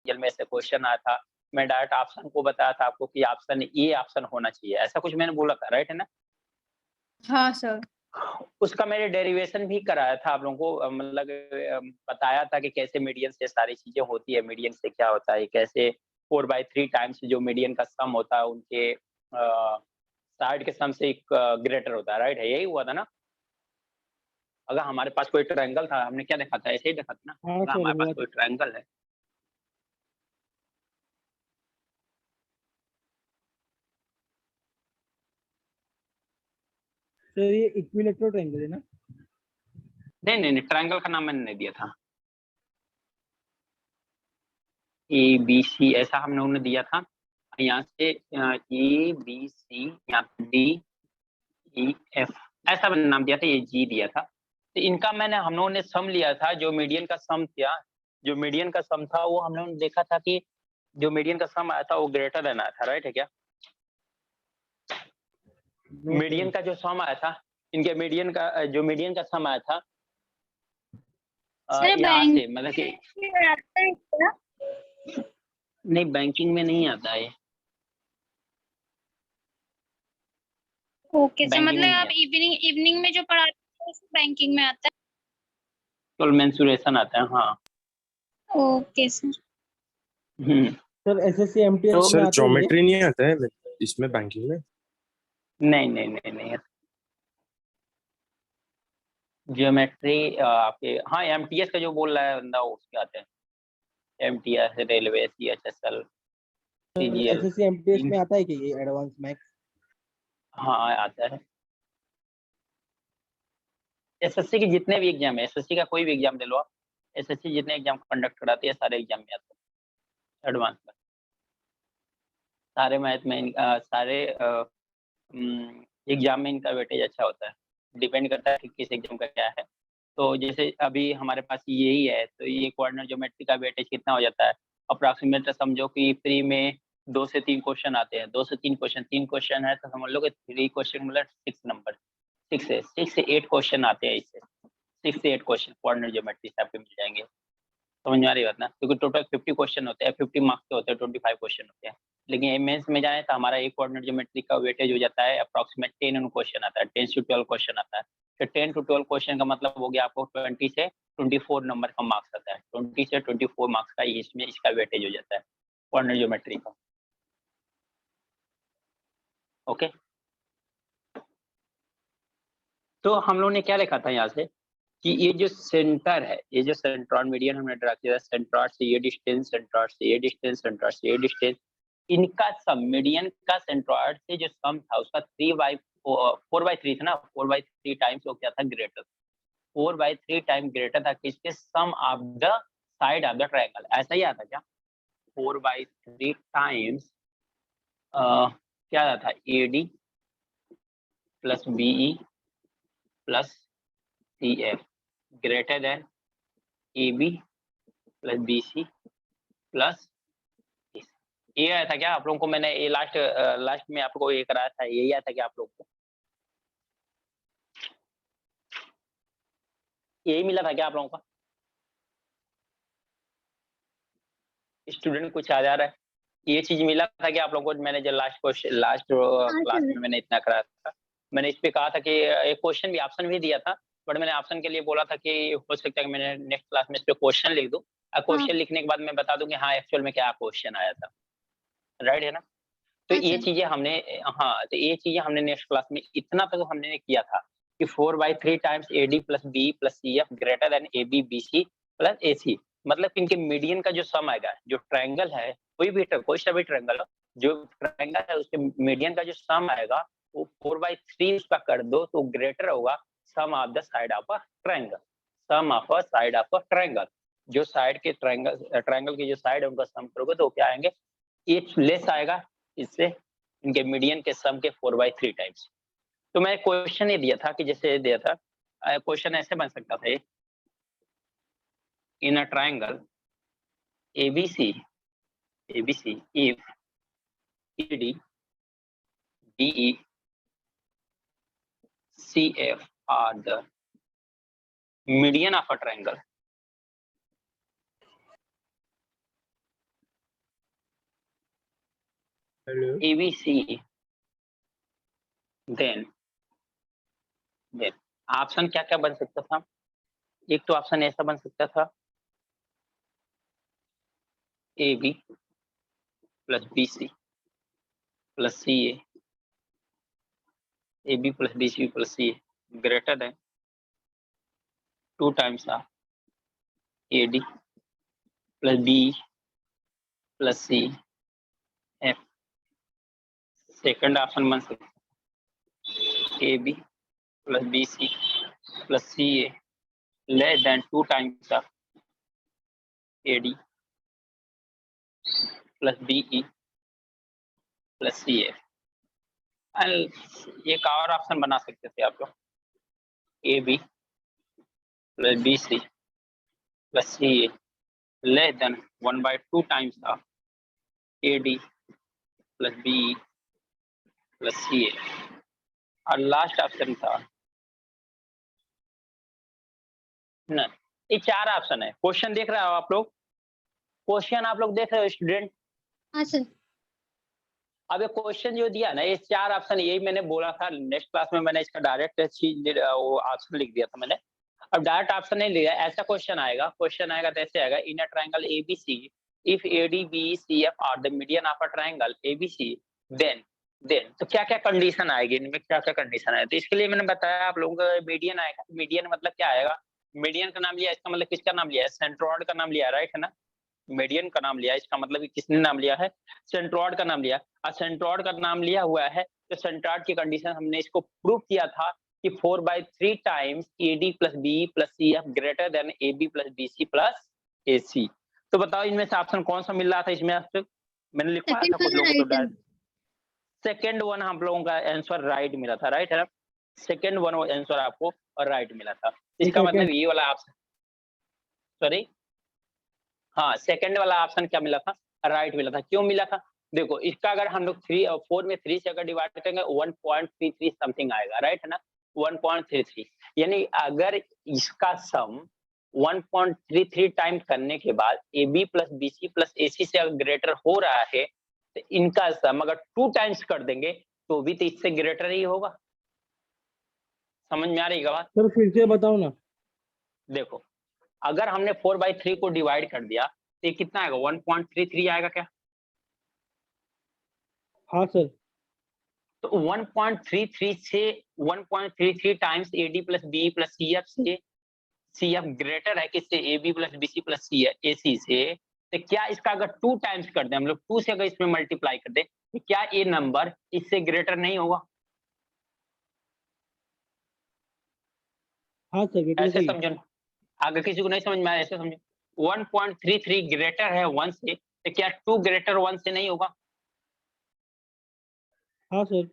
Triangle में ऐसे question आया था, मैं डायरेक्ट ऑप्शन को बताया था आपको कि ऑप्शन ये ऑप्शन होना चाहिए, ऐसा कुछ मैंने बोला था, राइट है ना? हाँ सर। उसका मैंने डेरिवेशन भी कराया था आप लोगों को, मतलब बताया था कि कैसे मीडियन से सारी चीज़ें होती है, मीडियन से क्या होता है, कैसे 4/3 टाइम्स जो मीडियन का सम होता है उनके साइड के सम से एक ग्रेटर होता है, राइट है? यही हुआ था ना? अगर हमारे पास कोई ट्रायंगल था, हमने क्या देखा था? ऐसे ही देखा था ना? हाँ अगर सर, हमारे पास हुआ कोई था। ट्रायंगल है सर ये इक्विलेटरल ट्रायंगल है ना? नहीं, नहीं, नहीं, ट्रायंगल का नाम मैंने नहीं दिया था। ABC ऐसा हम लोगों ने दिया था। यहाँ से ABC, यहाँ पे DEF ऐसा मैंने नाम दिया था, ये G दिया था। तो इनका हम लोगों ने सम लिया था, जो मीडियन का सम था, जो मीडियन का सम था वो हम लोगों ने देखा था कि जो मीडियन का सम आया था वो ग्रेटर देन आया था, राइट है क्या? No median sir. का जो सम आया था, इनके मीडियन का जो मीडियन का सम आया था सर यहाँ बैंक से, मतलब कि में आता है क्या? नहीं, बैंकिंग में नहीं आता है, ओके सर, बैंकिंग में मतलब नहीं आप आता, इवनिंग इवनिंग में जो पढ़ाते हैं वो बैंकिंग में आता केवल मेंसुरेशन आता है, हाँ। है। Okay sir. हम्म, सर एसएससी एमटीएस तो में सर आता है ये? ज्योमेट्री नहीं आता है इसमें बैंकिंग में? नहीं, नहीं, नहीं, नहीं, जियोमेट्री आपके, हाँ, एमटीएस का जो बोल रहा है बंदा उसके आते हैं, MTS, railway, CHSL, CGL, SSC MTS में आता है क्या ये एडवांस मैथ्स? हाँ आता है। एसएससी के जितने भी एग्जाम है, एसएससी का कोई भी एग्जाम ले लो आप, एसएससी जितने एग्जाम कंडक्ट कराती है सारे एग्जाम में आते हैं एडवांस में, सारे मैथ में सारे एग्जाम में इनका वेटेज अच्छा होता है, डिपेंड करता है कि किस एग्जाम का क्या है। तो जैसे अभी हमारे पास यही है, तो ये कोऑर्डिनेट ज्योमेट्री का वेटेज कितना हो जाता है? अप्रॉक्सीमेट समझो कि प्री में 2 से 3 क्वेश्चन आते हैं, 2 से 3 क्वेश्चन, 3 क्वेश्चन है तो समझ लो कि 3 क्वेश्चन मतलब 6 नंबर, 6 से 8 क्वेश्चन आते हैं इससे, 6 से 8 क्वेश्चन कोऑर्डिनेट ज्योमेट्री से आपको मिल जाएंगे। समझ में आ रही बात ना? क्योंकि टोटल 50 क्वेश्चन होते हैं, 50 मार्क्स के होते हैं, 25 क्वेश्चन होते हैं। लेकिन मेंस में जाए तो हमारा एक कोऑर्डिनेट ज्योमेट्री का वेटेज हो जाता है अप्रॉक्सीमेट 10 क्वेश्चन आता है, 10 से 12 क्वेश्चन आता है। तो 10 to 12 क्वेश्चन का मतलब हो गया आपको 20 से 24 नंबर का मार्क्स आता है, 20 से 24 मार्क्स का इसमें इसका वेटेज हो जाता है कोऑर्डिनेट ज्योमेट्री का। ओके, तो हम लोग ने क्या लिखा था यहाँ से कि ये जो सेंटर है, ये जो सेंट्रॉइड मीडियन हमने ड्रा किया है, सेंट्रॉइड से ये डिस्टेंस, सेंट्रॉइड से ये डिस्टेंस, सेंट्रॉइड से ये डिस्टेंस, इनका सम, मीडियन का सेंट्रॉइड से जो सम था उसका 4/3 था ना, 4/3 टाइम्स वो क्या था? ग्रेटर, 4/3 टाइम ग्रेटर था किसके? Sum of the side of the triangle. ऐसा ही आता क्या? 4/3 टाइम्स क्या आता था? AD plus BE plus CF greater than AB plus BC plus, ये आया था क्या आप लोगों को? मैंने ये लास्ट में आपको ये कराया था, यही आया था क्या आप लोगों को? यही मिला था क्या आप लोगों का? स्टूडेंट कुछ आ जा रहा है, ये चीज मिला था कि आप लोगों को? मैंने जो लास्ट हाँ क्लास सर। में मैंने इतना कराया था, मैंने इस पे कहा था कि एक क्वेश्चन भी, ऑप्शन भी दिया था, बट मैंने ऑप्शन के लिए बोला था कि हो सकता है कि मैंने नेक्स्ट क्लास में इस पे क्वेश्चन लिख दूं, और हाँ क्वेश्चन लिखने के बाद मैं बता दूं कि हाँ एक्चुअल में क्या क्वेश्चन आया था, राइट है ना? तो हाँ ये सर। चीजें हमने, हाँ, तो ये चीजें हमने नेक्स्ट क्लास में इतना तो हमने किया था कि 4/3 times AD plus BE plus CF greater than AB BC plus AC, मतलब इनके मीडियन का जो सम आएगा, जो ट्रायंगल है, कोई सा भी ट्रायंगल हो, जो ट्रायंगल है उसके मीडियन का जो सम आएगा वो 4/3 उसका कर दो तो ग्रेटर होगा sum of the side of a triangle, sum of a side of a triangle, जो साइड के ट्रायंगल की जो साइड है उनका सम करोगे तो क्या आएंगे? एक लेस आएगा इससे, इनके मीडियन के सम के 4/3 टाइम्स। तो मैं क्वेश्चन ये दिया था कि जैसे दिया था, क्वेश्चन ऐसे बन सकता था, in a triangle ABC if ED DE CF are the median of a triangle, hello ABC, then option क्या क्या बन सकता था? एक तो ऑप्शन ऐसा बन सकता था AB plus BC plus CA, AB plus BC plus CA greater than 2 times of AD plus BE plus C F। Second option बन सकता है AB plus BC plus CA less than 2 times of AD plus BE plus CF। एक और option बना सकते थे आप लोग AB plus BC plus CA less than 1/2 times of AD plus BE plus CA। और लास्ट ऑप्शन था ना, ये 4 ऑप्शन है। क्वेश्चन देख रहे हो आप लोग? क्वेश्चन आप लोग देख रहे हो स्टूडेंट? हाँ सर। अब ये क्वेश्चन जो दिया ना, ये 4 ऑप्शन, यही मैंने बोला था नेक्स्ट क्लास में, मैंने इसका डायरेक्ट वो ऑप्शन लिख दिया था मैंने। अब डायरेक्ट ऑप्शन नहीं लिया, ऐसा क्वेश्चन आएगा तो ऐसे आएगा, in a triangle ABC if AD BE CF are the median of a triangle ABC then तो क्या क्या कंडीशन आएगी इनमें, क्या क्या कंडीशन आएगी? तो इसके लिए मैंने बताया आप लोगों को मीडियन आएगा। मीडियन मतलब क्या आएगा? मीडियन का नाम लिया, इसका मतलब किसका नाम लिया है? सेंट्रोइड का नाम लिया, राइट है ना? मीडियन का नाम लिया, इसका मतलब किसने नाम लिया है? सेंट्रोइड का नाम लिया। और सेंट्रोइड का नाम लिया हुआ है तो सेंट्रोइड की कंडीशन हमने इसको प्रूव किया था कि 4/3 times AD plus BE plus CF greater than AB plus BC plus AC। तो बताओ इनमें से ऑप्शन कौन सा मिल रहा था इसमें? आपसे मैंने लिखवाया था कुछ लोगों को, सेकंड वन हम लोगों का आंसर राइट मिला था, राइट है ना? सेकंड वन आंसर आपको और राइट मिला था। इसका मतलब ये वाला ऑप्शन, सॉरी हाँ, सेकंड वाला ऑप्शन क्या मिला था? राइट मिला था। क्यों मिला था? देखो इसका अगर हम लोग 3 और 4 में 3 से अगर डिवाइड करेंगे 1.33 समथिंग आएगा, राइट है ना? 1.33, यानी अगर इसका सम 1.33 टाइम करने के बाद AB plus BC plus AC से अगर ग्रेटर हो रहा है तो इनका सम अगर 2 टाइम्स कर देंगे तो भी तो इससे ग्रेटर ही होगा। समझ में आ रही है बात? सर फिर से बताओ ना। देखो अगर हमने 4/3 को डिवाइड कर दिया तो ये कितना आएगा? 1.33 आएगा क्या? हाँ सर। तो 1.33 से 1.33 times AD plus BE plus CF से CF ग्रेटर है किससे? AB plus BC plus AC से। तो क्या इसका अगर 2 टाइम्स कर दें हम लोग, 2 से अगर इसमें मल्टीप्लाई कर दें तो क्या ये नंबर इससे ग्रेटर नहीं होगा? हाँ सर बिल्कुल ऐसे सही। समझो ना, अगर किसी को नहीं समझ में आया ऐसे समझो। 1.33 ग्रेटर है 1 से तो क्या 2 ग्रेटर 1 से नहीं होगा? हाँ सर।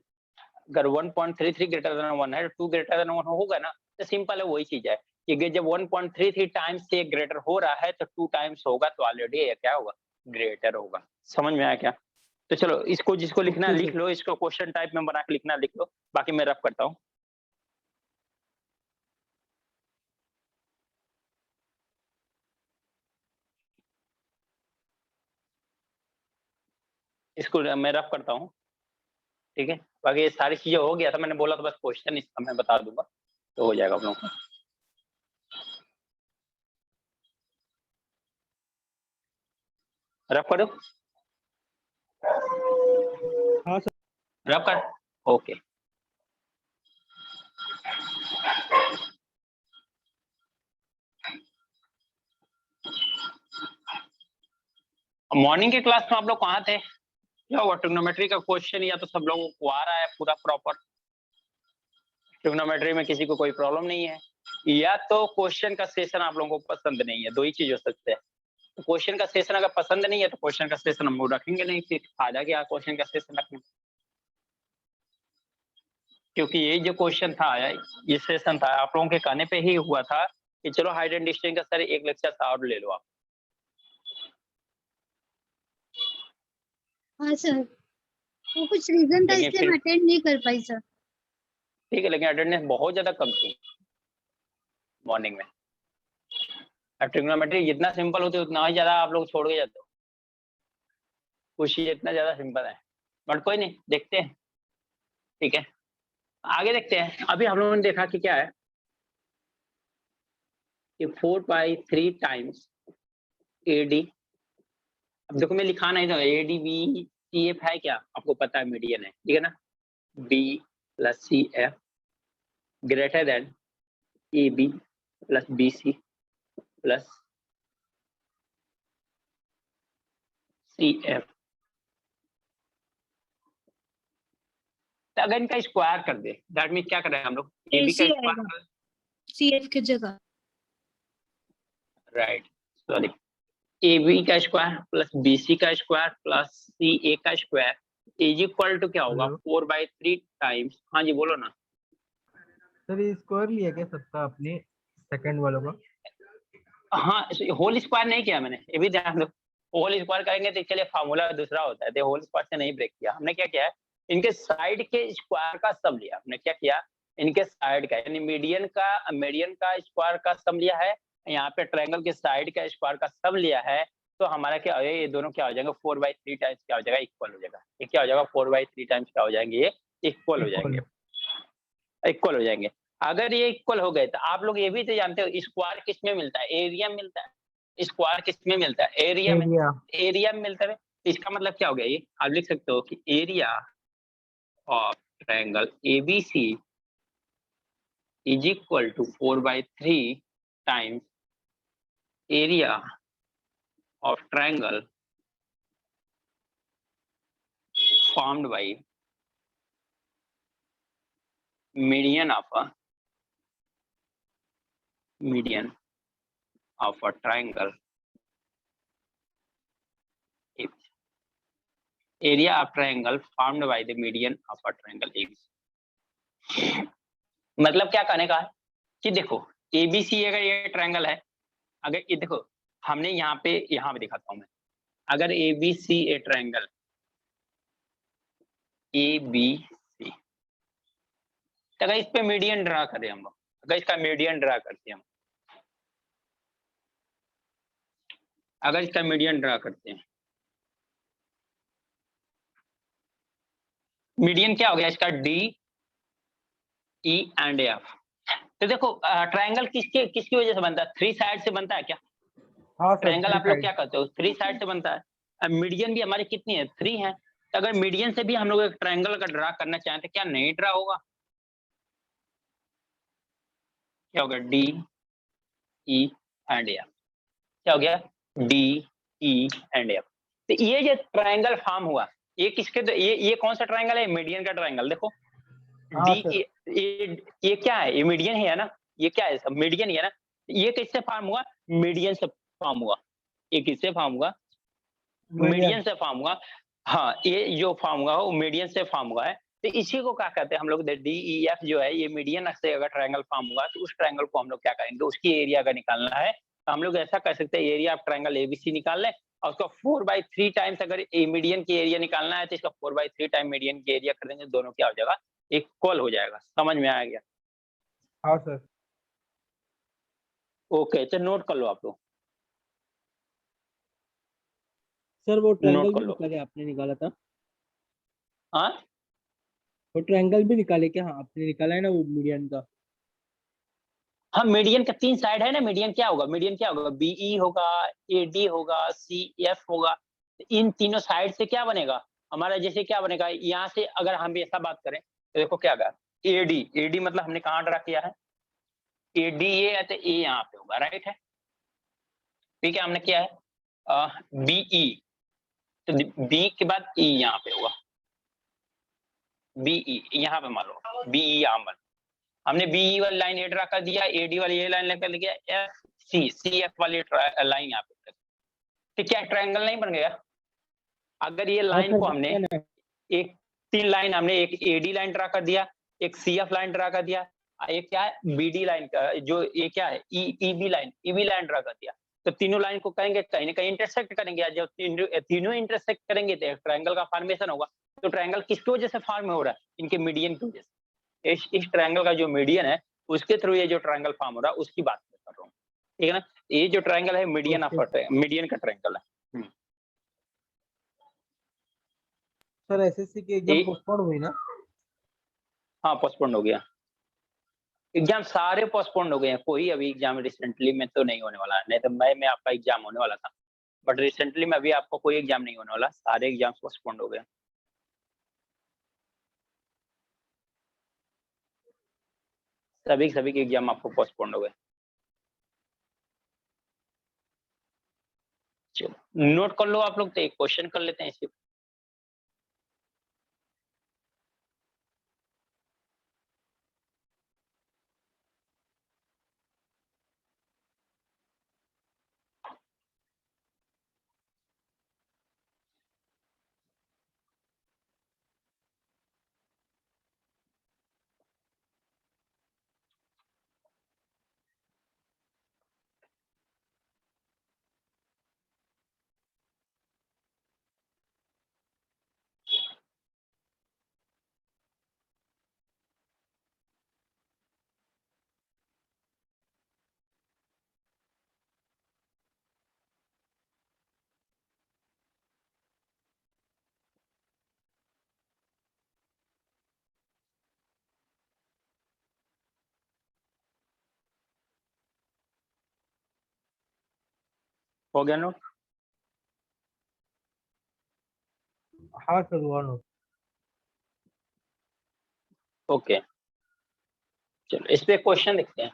अगर 1.33 ग्रेटर देन 1 है, 2 ग्रेटर देन 1 होगा ना, तो सिंपल है, वही चीज है कि जब 1.33 टाइम्स से ग्रेटर हो रहा है तो 2 टाइम्स होगा तो ऑलरेडी क्या होगा? ग्रेटर होगा। समझ में आया क्या? तो चलो इसको जिसको लिखना है ओके लिख सर। लो, इसको क्वेश्चन टाइप में बना के लिखना लिख लो, बाकी मैं रफ करता हूँ। इसको मैं रफ करता हूँ, ठीक है? बाकी ये सारी चीजें हो गया था, मैंने बोला तो बस क्वेश्चन इसका मैं बता दूंगा तो हो जाएगा आप लोगों का। रफ करो, हाँ सर। रफ कर, ओके। मॉर्निंग के क्लास में आप लोग कहाँ थे? क्या हुआ? ट्रिग्नोमेट्री का क्वेश्चन या तो सब लोगों को आ रहा है पूरा प्रॉपर? ट्रिग्नोमेट्री में किसी को कोई प्रॉब्लम नहीं है, या तो क्वेश्चन का सेशन आप लोगों को पसंद नहीं है, दो ही चीज हो सकते हैं। तो क्वेश्चन का सेशन अगर पसंद नहीं है तो क्वेश्चन का सेशन हम लोग रखेंगे नहीं, फिर फायदा क्या क्वेश्चन का सेशन रखने? क्योंकि ये जो क्वेश्चन था, ये सेशन था, आप लोगों के कहने पे ही हुआ था कि चलो हाइट एंड डिस्टेंस का सर एक लेक्चर और ले लो आप। हाँ सर, वो कुछ रीजन था लेकिन इसलिए फिर मैं अटेंड नहीं कर पाई सर। ठीक है, लेकिन अटेंडेंस बहुत ज्यादा कम थी मॉर्निंग में। अब ट्रिग्नोमेट्री जितना सिंपल होती है उतना ही ज्यादा आप लोग छोड़ के जाते हो, कुछ चीज इतना ज्यादा सिंपल है। बट कोई नहीं, देखते हैं, ठीक है। आगे देखते हैं। अभी हम लोगों ने देखा कि क्या है कि 4/3 टाइम्स AD। अब देखो मैं लिखा नहीं था, ADBCF है क्या, आपको पता है मीडियन है, ठीक है ना। B + CF greater than AB + BC + CF। तो अगर इनका स्क्वायर कर दे, दैट मीन क्या कर रहे हैं हम लोग, AB का AC आएगा स्क्वायर, CF की जगह। राइट, सॉरी, AB का स्क्वायर प्लस BC का स्क्वायर प्लस CA का स्क्वायर इज इक्वल टू क्या होगा, हेलो 4/3 टाइम्स, हाँ जी बोलो ना। सर, ये स्क्वायर लिया क्या सबका अपने सेकंड वालों का? हाँ, होल स्क्वायर नहीं किया मैंने, ये भी ध्यान दो। होल स्क्वायर करेंगे तो चलिए फार्मूला दूसरा होता है, तो होल स्क्वायर से नहीं ब्रेक किया हमने। क्या किया है, इनके साइड के स्क्वायर का सम लिया हमने। क्या किया, इनके साइड का यानी मीडियन का स्क्वायर का सम लिया है, यहाँ पे ट्रायंगल के साइड का स्क्वायर का सम लिया है। तो हमारा क्या हो जाएगा, ये दोनों क्या हो जाएंगे, 4/3 टाइम्स क्या हो जाएगा, इक्वल हो जाएगा। ये क्या हो जाएगा, 4/3 टाइम्स क्या हो जाएंगे, ये इक्वल हो जाएंगे, इक्वल हो जाएंगे। अगर ये इक्वल हो गए तो आप लोग ये भी तो जानते हो स्क्वायर किस में मिलता है, एरिया में मिलता है। स्क्वायर किस में मिलता है, एरिया में, एरिया। एरिया में मिलता है। इसका मतलब क्या हो गया, ये आप लिख सकते हो कि area of triangle ABC is equal to 4/3 times area of triangle formed by median of a triangle if area of triangle formed by the median of a triangle ABC। मतलब क्या कहने का है कि देखो ABC अगर ये ट्रायंगल है, अगर ये देखो हमने यहाँ पे दिखाता हूँ मैं, अगर ABC ए ट्रायंगल ABC, तो अगर इस पे मीडियन ड्रा करें हम लोग, अगर इसका मीडियन ड्रा करते हैं हम, अगर इसका मीडियन ड्रा करते हैं, मीडियन क्या हो गया इसका, DE एंड F। तो देखो ट्रायंगल किसकी वजह से बनता है, 3 साइड से बनता है क्या। हाँ सर, ट्रायंगल आप लोग क्या कहते हो, 3 साइड से बनता है। अब मीडियन भी हमारी कितनी है, 3 है। तो अगर मीडियन से भी हम लोग एक ट्रायंगल का ड्रा करना चाहें तो क्या नहीं ड्रा होगा, क्या होगा, DE एंड F, क्या हो गया, DE एंड F। तो ये जो ट्रायंगल फॉर्म हुआ, ये किसके, तो ये कौन सा ट्रायंगल है, मीडियन का ट्रायंगल। देखो हाँ डी सर। ये क्या है, ये मीडियन है ना, ये क्या है, सब मीडियन ही है ना। ये किससे फॉर्म हुआ, मीडियन से फॉर्म हुआ। ये किससे फॉर्म हुआ, मीडियन से फॉर्म हुआ। हाँ, ये जो फॉर्म हुआ वो मीडियन से फॉर्म हुआ है। तो इसी को क्या कहते हैं हम लोग, DEF जो है ये मीडियन से अगर ट्रायंगल फॉर्म हुआ तो उस ट्रायंगल को हम लोग क्या करेंगे, उसकी एरिया का निकालना है। तो हम लोग ऐसा कर सकते हैं, एरिया ऑफ ट्रायंगल ABC निकाल लें और उसका 4/3 टाइम्स, अगर मीडियन की एरिया निकालना है तो इसका 4/3 टाइम मीडियन की एरिया कर देंगे, दोनों क्या हो जाएगा, इक्वल हो जाएगा। समझ में आ गया, हाँ सर। ओके। तो नोट कर लो आप लोग, सर वो ट्रायंगल नोट कर भी लो। निकाले आपने, निकाला था हाँ वो ट्रायंगल भी निकाले क्या, हाँ आपने निकाला है ना वो मीडियन का। हाँ, मीडियन का 3 साइड है ना, मीडियन क्या होगा, मीडियन क्या होगा, BE होगा, AD होगा, CF होगा। इन तीनों साइड से क्या बनेगा हमारा, जैसे क्या बनेगा, यहाँ से अगर हम ऐसा बात करें तो देखो क्या होगा, AD मतलब हमने कहाँ ड्रा किया है, AD ये है तो A यहाँ पे होगा, राइट है, ठीक है। हमने किया है BE, तो B के बाद E यहाँ पे होगा, BE यहाँ पे मान लो, BE यहाँ पर हमने BE वाली लाइन ये ड्रा कर दिया, AD वाली ये लाइन लेकर दिया, CF वाली लाइन यहाँ पे, तो क्या ट्रायंगल नहीं बन गया। अगर ये लाइन सर को हमने एक 3 लाइन, हमने एक AD लाइन ड्रा कर दिया, एक CF लाइन ड्रा कर दिया, एक क्या है BD लाइन का, जो ये क्या है EB लाइन ड्रा कर दिया। तो तीनों लाइन को कहेंगे कहीं ना कहीं इंटरसेक्ट करेंगे, जब तीनों इंटरसेक्ट करेंगे तो ट्रायंगल का फॉर्मेशन होगा। तो ट्रायंगल किसकी वजह से फॉर्म हो रहा है, इनके मीडियन की वजह से। इस ट्रायंगल का जो मीडियन है उसके थ्रू ये जो ट्रायंगल फॉर्म हो रहा है उसकी बात कर रहा हूँ, ठीक है ना। ये जो ट्रायंगल है मीडियन का ट्रायंगल है। सर एसएससी की एग्जाम ए- पोस्टपोन हुई ना? हाँ पोस्टपोन हो गया, एग्जाम सारे पोस्टपोन हो गए हैं, कोई अभी एग्जाम रिसेंटली में तो नहीं होने वाला है, नहीं तो मई में आपका एग्जाम होने वाला था, बट रिसेंटली में अभी आपको कोई एग्जाम नहीं होने वाला, सारे एग्जाम पोस्टपोन हो गए। सभी के एग्जाम आपको पोस्टपोन हो गए। चलो नोट कर लो आप लोग, तो एक क्वेश्चन कर लेते हैं इसी। हो गया नोट? हाँ सर हुआ नोट। ओके चलो इस पे क्वेश्चन देखते हैं।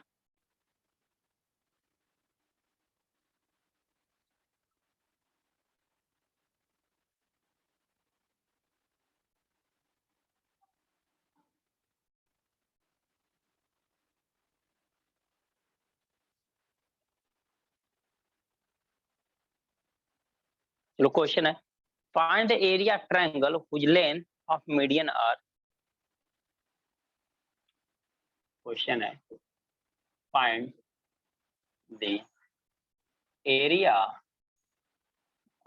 चलो क्वेश्चन है, find the area triangle which length of median are. Question है, find the area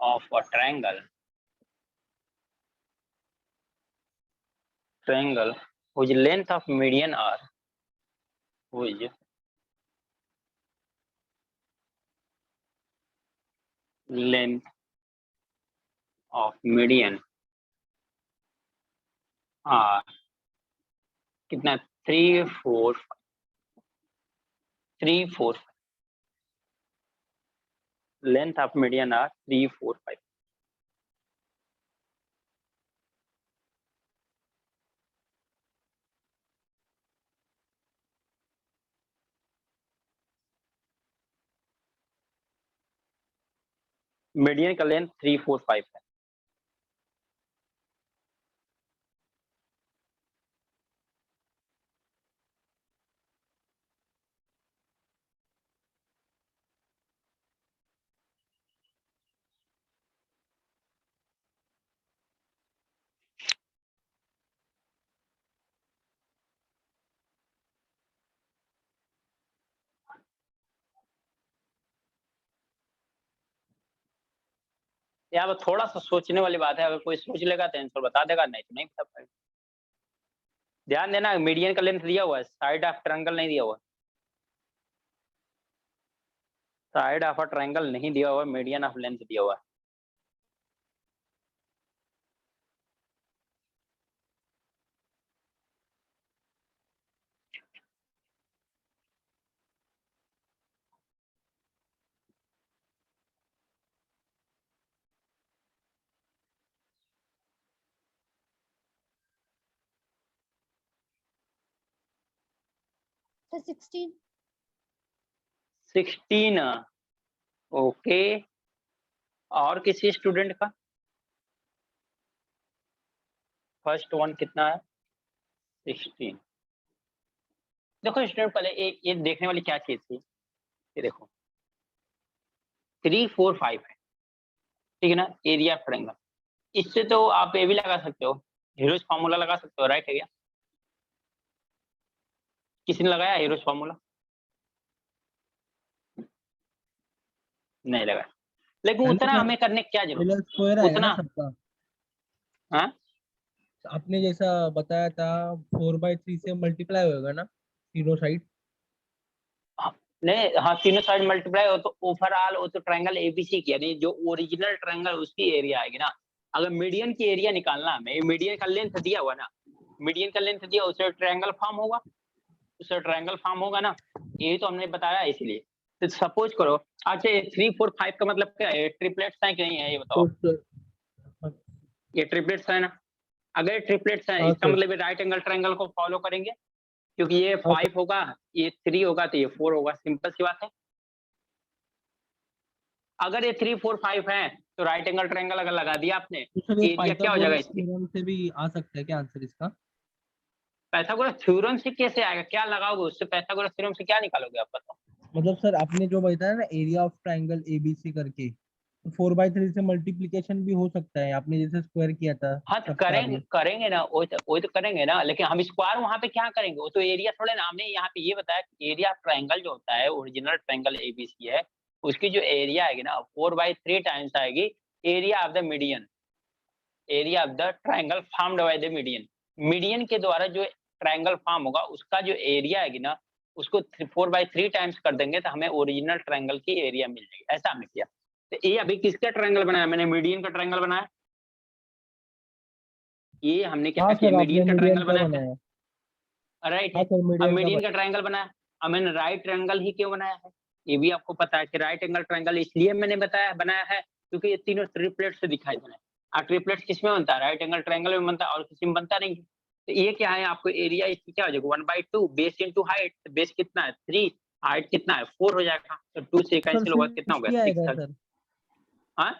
of a triangle whose length of median are, whose length of median are कितना, 3 4 length of median are 3 4 5। Median का length 3 4 5 है। यहाँ पर थोड़ा सा सोचने वाली बात है, अगर कोई सोच लेगा तो आंसर बता देगा, नहीं तो नहीं बता पाएगा। ध्यान देना मीडियन का लेंथ दिया हुआ है, साइड ऑफ ट्रायंगल नहीं दिया हुआ, साइड ऑफ अ ट्रायंगल नहीं दिया हुआ, मीडियन ऑफ लेंथ दिया हुआ है। तो 16। 16 ओके, और किसी स्टूडेंट का फर्स्ट वन कितना है, 16। देखो स्टूडेंट पहले ये देखने वाली क्या चीज थी, ये देखो 3 4 5 है, ठीक है ना, एरिया ऑफ ट्रायंगल। इससे तो आप ये भी लगा सकते हो, हीरोज फार्मूला लगा सकते हो, राइट है क्या? किसी ने लगाया हीरोज फार्मूला? नहीं लगाया, लेकिन हेलो उतना सर, हमें करने की क्या टेलर जरूरत स्क्वायर है आएगा ना उतना। सबका? हाँ आपने जैसा बताया था 4/3 से मल्टीप्लाई होगा ना तीनों साइड? नहीं, हाँ तीनों साइड मल्टीप्लाई हो तो ओवरऑल वो तो ट्रायंगल एबीसी की, यानी जो ओरिजिनल ट्रायंगल उसकी एरिया आएगी ना, अगर मीडियन की एरिया निकालना हमें, मीडियन का लेंथ दिया हुआ ना, मीडियन का लेंथ दिया, उससे ट्रायंगल फॉर्म होगा, उससे ट्रायंगल फॉर्म होगा ना, यही तो हमने बताया इसलिए। तो सपोज करो, अच्छा ये 3 4 5 का मतलब क्या है, ट्रिपलेट्स है कि नहीं है ये बताओ। तो सर ये ट्रिपलेट्स है ना, अगर ये ट्रिपलेट्स है हाँ इसका सर, मतलब राइट एंगल ट्रायंगल को फॉलो करेंगे, क्योंकि ये हाँ 5 होगा, ये 3 होगा, तो ये 4 होगा, सिंपल सी बात है। अगर ये 3 4 5 है तो राइट एंगल ट्रायंगल अगर लगा दिया आपने, तो सर ये एरिया क्या हो जाएगा पाइथागोरस इसकी। थ्योरम से भी आ सकता है क्या आंसर इसका? पाइथागोरस थ्योरम से कैसे आएगा, क्या लगाओगे उससे, पाइथागोरस थ्योरम से क्या निकालोगे आप बताओ। मतलब सर आपने जो बताया ना एरिया ऑफ ट्रायंगल एबीसी करके, तो 4/3 से मल्टीप्लिकेशन भी हो सकता है, आपने जैसे स्क्वायर किया था हाँ तो सबका करेंगे अभी। करेंगे ना, वो तो करेंगे ना, लेकिन हम स्क्वायर वहां पे क्या करेंगे, वो तो एरिया थोड़े ना, हमने यहाँ पे ये बताया कि एरिया ट्रायंगल जो होता है, ओरिजिनल ट्रायंगल एबीसी है, उसकी जो एरिया आएगी ना 4/3 टाइम्स आएगी area of the median, area of the triangle formed by the median. Median के द्वारा जो ट्रायंगल फॉर्म होगा उसका जो एरिया आएगी ना, उसको 4/3 टाइम्स कर देंगे तो हमें ओरिजिनल ट्रायंगल की एरिया मिल जाएगी, ऐसा हमने किया। तो ये अभी किसका ट्रायंगल बनाया, मैंने मीडियन का ट्रायंगल बनाया, ये हमने क्या हाँ किया, सर आपने मीडियन का मीडियन ट्रायंगल का बनाया है, बनाया। राइट हाँ है। सर अब मीडियन का मीडियन का ट्रायंगल बनाया, अब मैंने राइट ट्रायंगल ही क्यों बनाया है, ये भी आपको पता है कि राइट एंगल ट्रायंगल इसलिए मैंने बताया बनाया है क्योंकि ये तीनों ट्रिपलेट से दिखाई दे रहे हैं। और ट्रिपलेट किस में बनता है, राइट एंगल ट्रायंगल में बनता है, और किसी में बनता नहीं। तो ये क्या है, आपको एरिया इसकी क्या हो जाएगा, 1/2 बेस इंटू हाइट, बेस कितना है 3, हाइट कितना है 4 हो जाएगा, तो 2 से सर कैंसिल होगा, कितना हो गया 60 आएगा 6। सर, हाँ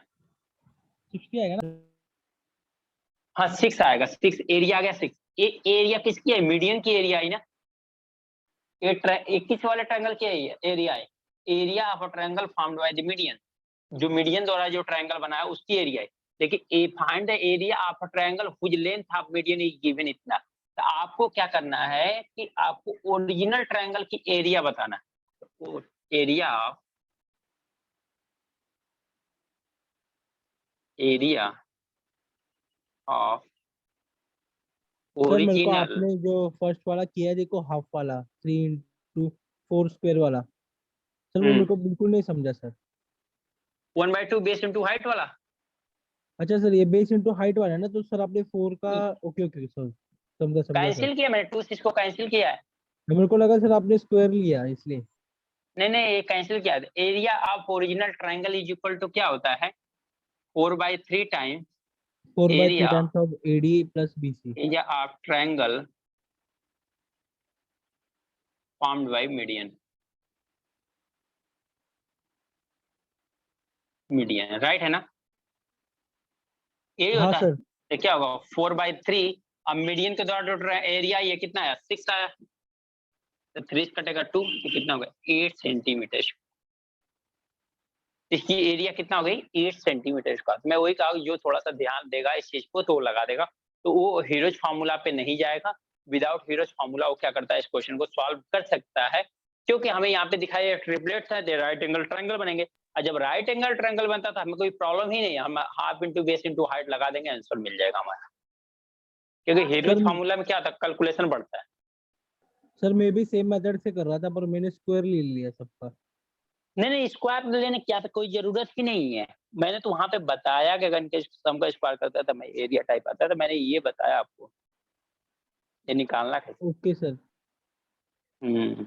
60 आएगा ना। हाँ 6 आएगा, 6 एरिया आ गया 6। ये एरिया किसकी है, मीडियन की एरिया है ना, ये किस वाले ट्रायंगल की एरिया है, area of a triangle formed by the median, जो मीडियन द्वारा जो ट्रायंगल बनाया उसकी एरिया है। लेकिन ए find the area of a triangle whose length of median is given इतना, तो आपको क्या करना है कि आपको ओरिजिनल ट्रायंगल की एरिया बताना है, तो एरिया ऑफ सर मेरे को ओरिजिनल, आपने जो फर्स्ट वाला किया है देखो, हाफ वाला 3 into 4 स्क्वायर वाला, सर वो मेरे को बिल्कुल नहीं समझा सर। 1/2 बेस इंटू हाइट वाला, अच्छा सर ये बेस इंटू हाइट वाला है ना, तो सर आपने 4 का, ओके ओके सर, समझा समझा सर। कैंसिल किया मैंने, 2 6 को कैंसिल किया है, मेरे को लगा सर आपने स्क्वायर लिया इसलिए। नहीं नहीं ये कैंसिल किया, area of original triangle is equal to क्या होता है, 4/3 टाइम्स 4/3 area, times of AD plus BC. Area of triangle formed by median, median right है ना, यही हाँ होता है। सर। तो क्या होगा 4/3, अब मीडियन के द्वारा जो एरिया ये कितना है 6 आया, तो 3 कटेगा 2, तो कितना होगा 8 सेंटीमीटर, इसकी एरिया कितना हो गई 8 सेंटीमीटर का। मैं वही कहा जो थोड़ा सा ध्यान देगा इस चीज को तो वो लगा देगा, तो वो हीरोज फार्मूला पे नहीं जाएगा, विदाउट हीरोज फार्मूला वो क्या करता है इस क्वेश्चन को सॉल्व कर सकता है, क्योंकि हमें यहाँ पे दिखाई ट्रिपलेट्स है, राइट एंगल ट्रायंगल बनेंगे, और जब राइट एंगल ट्रायंगल बनता था हमें कोई प्रॉब्लम ही नहीं है, हम half into base into height लगा देंगे, आंसर मिल जाएगा हमारा, क्योंकि हीरोज सर फार्मूला में क्या था कैलकुलेशन बढ़ता है। सर मैं भी सेम मेथड से कर रहा था, पर मैंने स्क्वायर ले लिया सबका। नहीं नहीं स्क्वायर लेने क्या था, कोई जरूरत ही नहीं है, मैंने तो वहां पे बताया कि अगर इनके सम का स्क्वायर करता था मैं एरिया टाइप आता था, मैंने ये बताया आपको, ये निकालना कैसे। Okay sir. हम्म,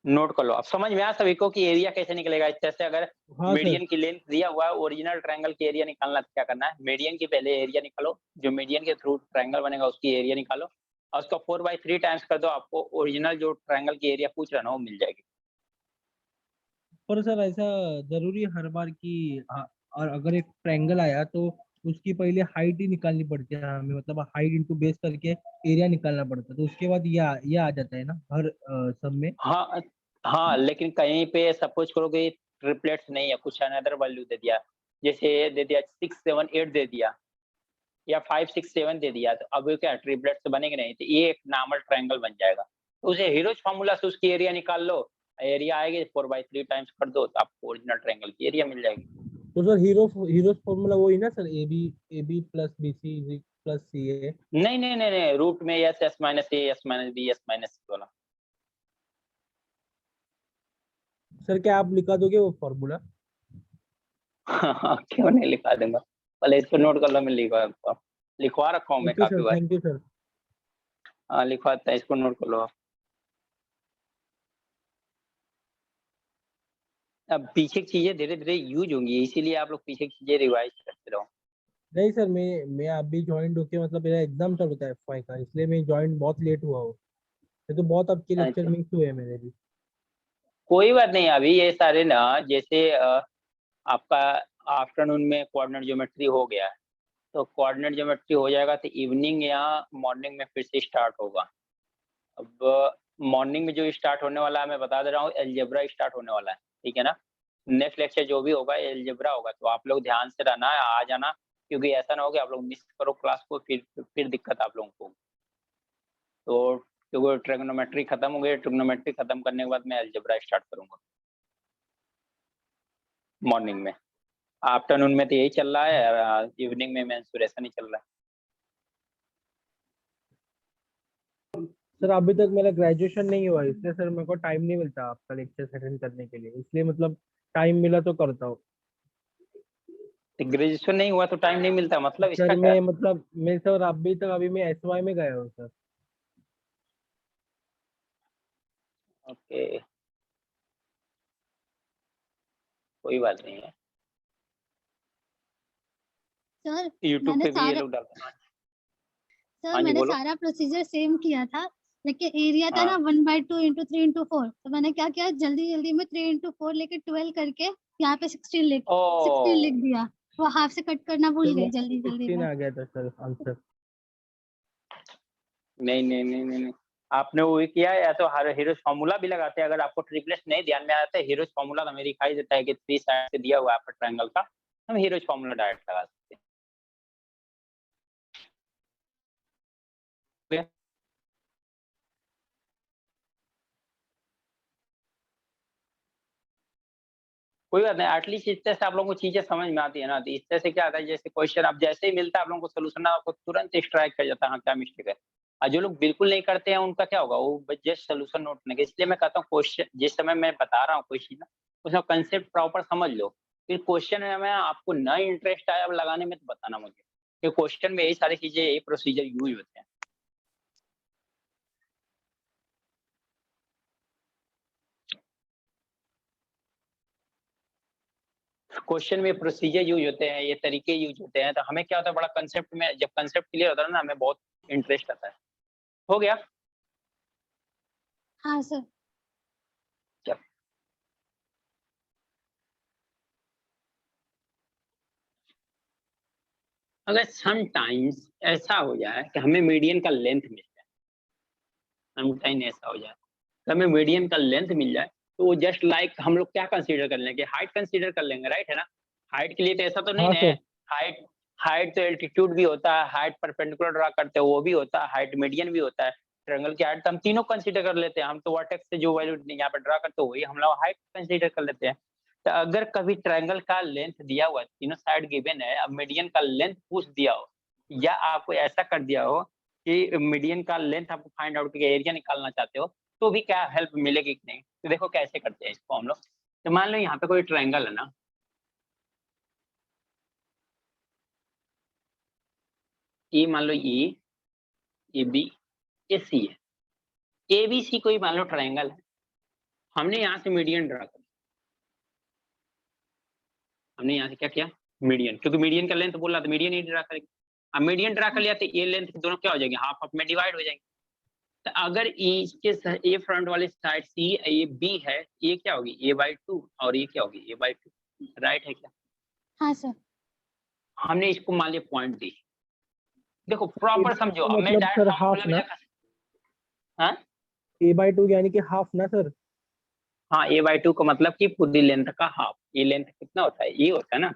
नोट कर लो, आप समझ में आया सभी को कि एरिया कैसे निकलेगा। इस तरह से अगर हाँ सर। मीडियन की लेंथ दिया हुआ है, ओरिजिनल ट्रायंगल की एरिया निकालना तो क्या करना है, मीडियन की पहले एरिया निकालो, जो मीडियन के थ्रू ट्रायंगल बनेगा उसकी एरिया निकालो, और उसका 4/3 टाइम्स कर दो, आपको ओरिजिनल जो ट्रायंगल की एरिया पूछ रहा ना वो मिल जाएगी। पर सर ऐसा जरूरी है हर बार की, और अगर एक ट्रायंगल आया तो उसकी पहले हाइट ही निकालनी पड़ती है हमें, मतलब हाइट इंटू बेस करके एरिया निकालना पड़ता है, तो उसके बाद ये आ जाता है ना हर सब में। हाँ हाँ, लेकिन कहीं पे सपोज करोगे ट्रिपलेट्स नहीं है, कुछ अनदर वैल्यू दे दिया, जैसे दे दिया 6 7 8 दे दिया, या 5 6 7 दे दिया, तो अब क्या ट्रिपलेट्स तो बनेंगे नहीं, तो ये एक नॉर्मल ट्रायंगल बन जाएगा, तो उसे हीरोज फार्मूला से उसकी एरिया निकाल लो, एरिया आएगी 4/3 टाइम्स कर दो तो आपको ओरिजिनल ट्रायंगल की एरिया मिल जाएगी। तो सर हीरोज फॉर्मूला वही ना sir, A B plus B C plus C A. नहीं नहीं नहीं नहीं, रूट में S S minus A S minus B S minus C वाला। सर क्या आप लिखा दोगे वो फॉर्मूला? क्यों नहीं लिखा दूंगा, पहले इसको नोट कर लो, मैं लिखवा रखा हूँ मैं ओके काफी sir, bar. Thank you sir. हाँ लिखवाता है, इसको नोट कर लो आप। अब पीछे की चीजें धीरे धीरे यूज होंगी, इसीलिए आप लोग पीछे की चीजें रिवाइज करते रहो। नहीं सर, मैं अभी ज्वाइन होके मतलब मेरा एग्जाम चल रहा है एफवाई का, इसलिए मैं ज्वाइन बहुत लेट हुआ हूँ। ये तो बहुत आपके लेक्चर अच्छा मिस हुए हैं मेरे भी। कोई बात नहीं, अभी ये सारे ना जैसे आपका आफ्टरनून में कोऑर्डिनेट ज्योमेट्री हो गया है, तो कोऑर्डिनेट ज्योमेट्री हो जाएगा तो इवनिंग या मॉर्निंग में फिर से स्टार्ट होगा। अब मॉर्निंग में जो स्टार्ट होने वाला है मैं बता दे रहा हूँ, एलजेब्रा स्टार्ट होने वाला है, ठीक है ना। नेक्स्ट लेक्चर जो भी होगा एलजेब्रा होगा, तो आप लोग ध्यान से रहना है, आ जाना, क्योंकि ऐसा ना हो कि आप लोग मिस करो क्लास को, फिर दिक्कत आप लोगों को। तो क्योंकि ट्रिग्नोमेट्री खत्म हो गई, ट्रिग्नोमेट्री खत्म करने के बाद मैं एलजेब्रा स्टार्ट करूंगा मॉर्निंग में। आफ्टरनून में तो यही चल रहा है, इवनिंग में मेंसुरेशन ही चल रहा है। सर अभी तक मेरा ग्रेजुएशन नहीं हुआ, इसलिए सर मेरे को टाइम नहीं मिलता आपका लेक्चर अटेंड करने के लिए, इसलिए मतलब टाइम मिला तो करता हूँ। ग्रेजुएशन नहीं हुआ तो टाइम नहीं मिलता, मतलब इसका सर क्या मैं है? मतलब मैं सर अभी मैं एसवाई में गया हूँ सर। ओके कोई बात नहीं है, सर यूट्यूब मैंने पे भी ये सारा लोग डालते हैं। सर हाँ जी मैंने बोलो। सारा प्रोसीजर सेम किया था, लेकिन एरिया था हाँ ना 1/2 × 3 × 4, तो मैंने क्या किया, जल्दी जल्दी में 3 × 4 लेके 12 करके यहाँ पे 16 लिख ओ दिया। वो हाफ से कट करना भूल सर गई मेरा जल्दी जल्दी 16 में। आ गया था सर आंसर। नहीं नहीं नहीं नहीं नहीं, आपने वो किया है, या तो हर हीरोज फॉर्मूला भी लगाते हैं। अगर आपको ट्रिपलेट्स नहीं ध्यान में आता है, हीरोज फॉर्मूला हमें दिखाई देता है कि 3 साइड से दिया हुआ है आपका ट्रायंगल का, हम हीरोज फॉर्मूला डायरेक्ट लगा सकते हैं। कोई बात नहीं, एटलीस्ट इस तरह से आप लोगों को चीजें समझ में आती है ना, तो इस तरह से क्या आता है, जैसे क्वेश्चन आप जैसे ही मिलता है आप लोगों को सोल्यूशन, आपको तुरंत स्ट्राइक कर जाता है हाँ क्या मिस्टेक है। और जो लोग बिल्कुल नहीं करते हैं उनका क्या होगा, वो जस्ट सोल्यूशन नोट करने के। इसलिए मैं कहता हूँ क्वेश्चन जिस समय मैं बता रहा हूँ कोई चीज ना, उसमें कंसेप्ट प्रॉपर समझ लो, फिर क्वेश्चन में आपको न इंटरेस्ट आया अब लगाने में तो बताना मुझे, कि क्वेश्चन में यही सारी चीजें, यही प्रोसीजर यूज होते हैं। क्वेश्चन में प्रोसीजर यूज होते हैं, ये तरीके यूज होते हैं, तो हमें क्या होता है, बड़ा कंसेप्ट में जब कंसेप्ट क्लियर होता है ना, हमें बहुत इंटरेस्ट आता है। हो गया। हाँ सर। चल अगर समटाइम्स ऐसा हो जाए कि हमें मीडियन का लेंथ मिल जाए, समटाइम ऐसा हो जाए कि हमें मीडियन का लेंथ मिल जाए, तो वो जस्ट लाइक हम लोग क्या कंसीडर कर लेंगे, हाइट कंसीडर कर लेंगे, राइट है ना। हाइट के लिए तो ऐसा तो नहीं हाँ ना है, सर। हाइट हाइट तो एल्टीट्यूड भी होता है, हाइट परपेंडिकुलर ड्रा करते हैं वो भी होता है, हाइट मीडियन भी होता है, ट्रायंगल की हाइट तो हम तीनों कंसीडर कर लेते हैं। हम तो वर्टेक्स से जो वैल्यू यहाँ पे ड्रा करते हैं वही हम लोग हाइट कंसीडर कर लेते हैं। तो अगर कभी ट्रायंगल का लेंथ दिया हुआ है, तीनों साइड गिवन है, अब मीडियन का लेंथ पूछ दिया हो, या आपको ऐसा कर दिया हो कि मीडियन का लेंथ आपको फाइंड आउट करके एरिया निकालना चाहते हो, तो भी क्या हेल्प मिलेगी कि नहीं। तो देखो कैसे करते हैं इसको हम लोग। तो मान लो यहाँ पे कोई ट्रायंगल है ना, ये मान लो ए बी ए सी है, ए बी सी कोई मान लो ट्रायंगल है, हमने यहाँ से मीडियन ड्रा कर, हमने यहाँ से क्या किया, मीडियन, क्योंकि मीडियन का लेंथ बोल रहा था, मीडियन ही ड्रा करेंगे। अब मीडियन ड्रा कर लिया तो ये लेंथ दोनों क्या हो जाएंगे, हाफ हाफ में डिवाइड हो जाएंगे। तो अगर इसके ए फ्रंट वाली साइड सी ए बी है, ये क्या होगी a/2 और ये क्या होगी a/2, राइट है क्या। हाँ सर। हमने इसको मान लिया पॉइंट दी। देखो प्रॉपर समझो, तो अब मैं मतलब डायरेक्ट सर फॉर्मूला हाफ भी ना, लगा। हाँ a/2 यानी कि हाफ ना सर। हाँ a/2 का मतलब कि पूरी लेंथ का हाफ। ये लेंथ कितना होता है, ये होता है ना,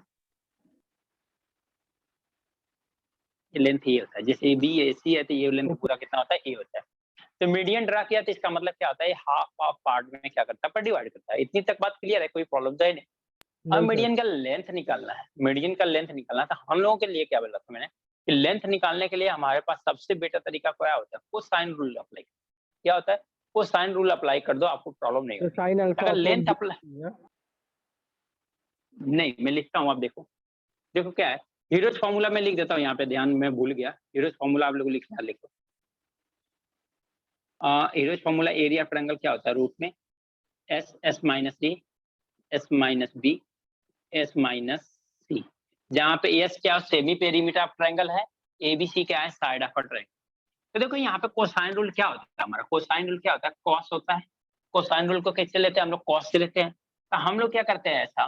ये लेंथ ये होता है, जैसे बी ए सी है तो ये लेंथ पूरा कितना होता है, ए होता है। तो मीडियन ड्रा किया तो इसका मतलब क्या होता है, हाफ हाफ पार्ट में क्या करता है, पर डिवाइड करता है। इतनी तक बात क्लियर है, कोई प्रॉब्लम तो है नहीं। अब नहीं सर। मीडियन का लेंथ निकालना है, मीडियन का लेंथ निकालना है, तो हम लोगों के लिए क्या बोला था मैंने, कि लेंथ निकालने के लिए हमारे पास सबसे बेटर तरीका क्या होता है, कोसाइन रूल अप्लाई। क्या होता है, कोसाइन रूल अप्लाई कर दो, आपको प्रॉब्लम नहीं तो होगी। साइन अल्फा अगर लेंथ अपॉन अप्लाई, नहीं मैं लिखता हूँ, आप देखो, देखो क्या है, हीरोज फॉर्मूला में लिख देता हूँ यहाँ पे, ध्यान में भूल गया। हीरोज फॉर्मूला आप लोग लिखना, लिखो। हीरोज फॉर्मूला एरिया ट्रायंगल क्या होता है, रूट में S, S minus A, S minus B, S minus C, जहाँ पे एस क्या सेमी पेरीमीटर ऑफ ट्रायंगल है, एबीसी क्या है साइड ऑफ अ ट्रायंगल। तो देखो यहाँ पे कोसाइन रूल क्या होता है हमारा, कोसाइन रूल क्या होता है, कॉस होता है। कोसाइन रूल को कैसे लेते हैं हम लोग, कॉस से लेते हैं। तो हम लोग क्या करते हैं ऐसा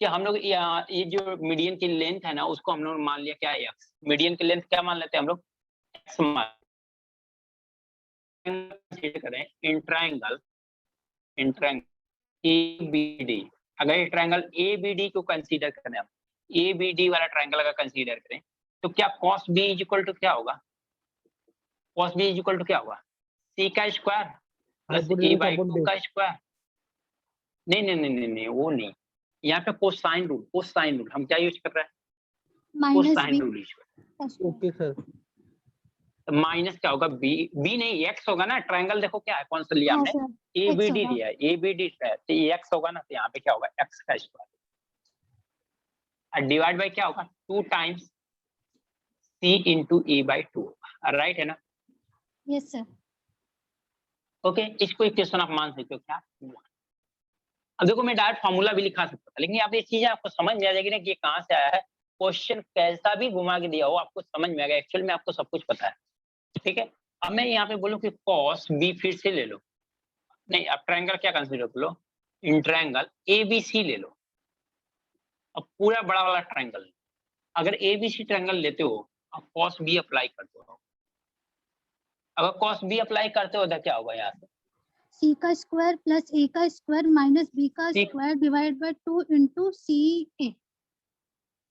कि हम लोग ये जो मीडियन की लेंथ है ना, उसको हम लोग मान लिया क्या एक्स, मीडियन की लेंथ क्या मान लेते हैं हम लोग, एक्स मान करें इन ट्रायंगल ABD। अगर ये ट्रायंगल ABD को कंसीडर करें, हम ABD वाला ट्रायंगल अगर कंसीडर करें तो क्या cos B is equal to क्या होगा, cos B is equal to क्या होगा, C का स्क्वायर प्लस A/2 का स्क्वायर। नहीं नहीं नहीं नहीं वो नहीं, यहाँ पे कोसाइन रूल, कोसाइन रूल हम क्या यूज कर रहे हैं, minus cosine B rule use कर रहे हैं। Okay sir. तो माइनस क्या होगा, बी नहीं एक्स होगा ना, ट्रायंगल देखो क्या है, कौन सा लिया हाँ हमने, सर एबीडी होगा। लिया है, एबीडी है तो ये एक्स होगा ना, तो यहाँ पे क्या होगा एक्स का स्क्वायर, और डिवाइड बाय क्या होगा 2 times C into A/2, right है ना। Yes sir. ओके, इसको इक्वेशन आप मान सकते हो क्या। अब देखो मैं डायरेक्ट फॉर्मूला भी लिखा सकता था, लेकिन आप ये चीजें आपको समझ में आ जाएगी ना कि ये कहाँ से आया है, क्वेश्चन कैसा भी घुमा के दिया हो आपको समझ में आएगा, एक्चुअल में आपको सब कुछ पता है, ठीक है। अब मैं यहाँ पे बोलूँ कि cos B फिर से ले लो, नहीं अब ट्रायंगल क्या कंसीडर कर लो, इन ट्रायंगल ABC ले लो। अब पूरा बड़ा वाला ट्रायंगल, अगर ABC ट्रायंगल लेते हो अब cos B अप्लाई करते हो, अगर cos B अप्लाई करते हो तो क्या होगा यहाँ से, सी का स्क्वायर प्लस ए का स्क्वायर माइनस बी का ठीक। Square divide by 2 into C A.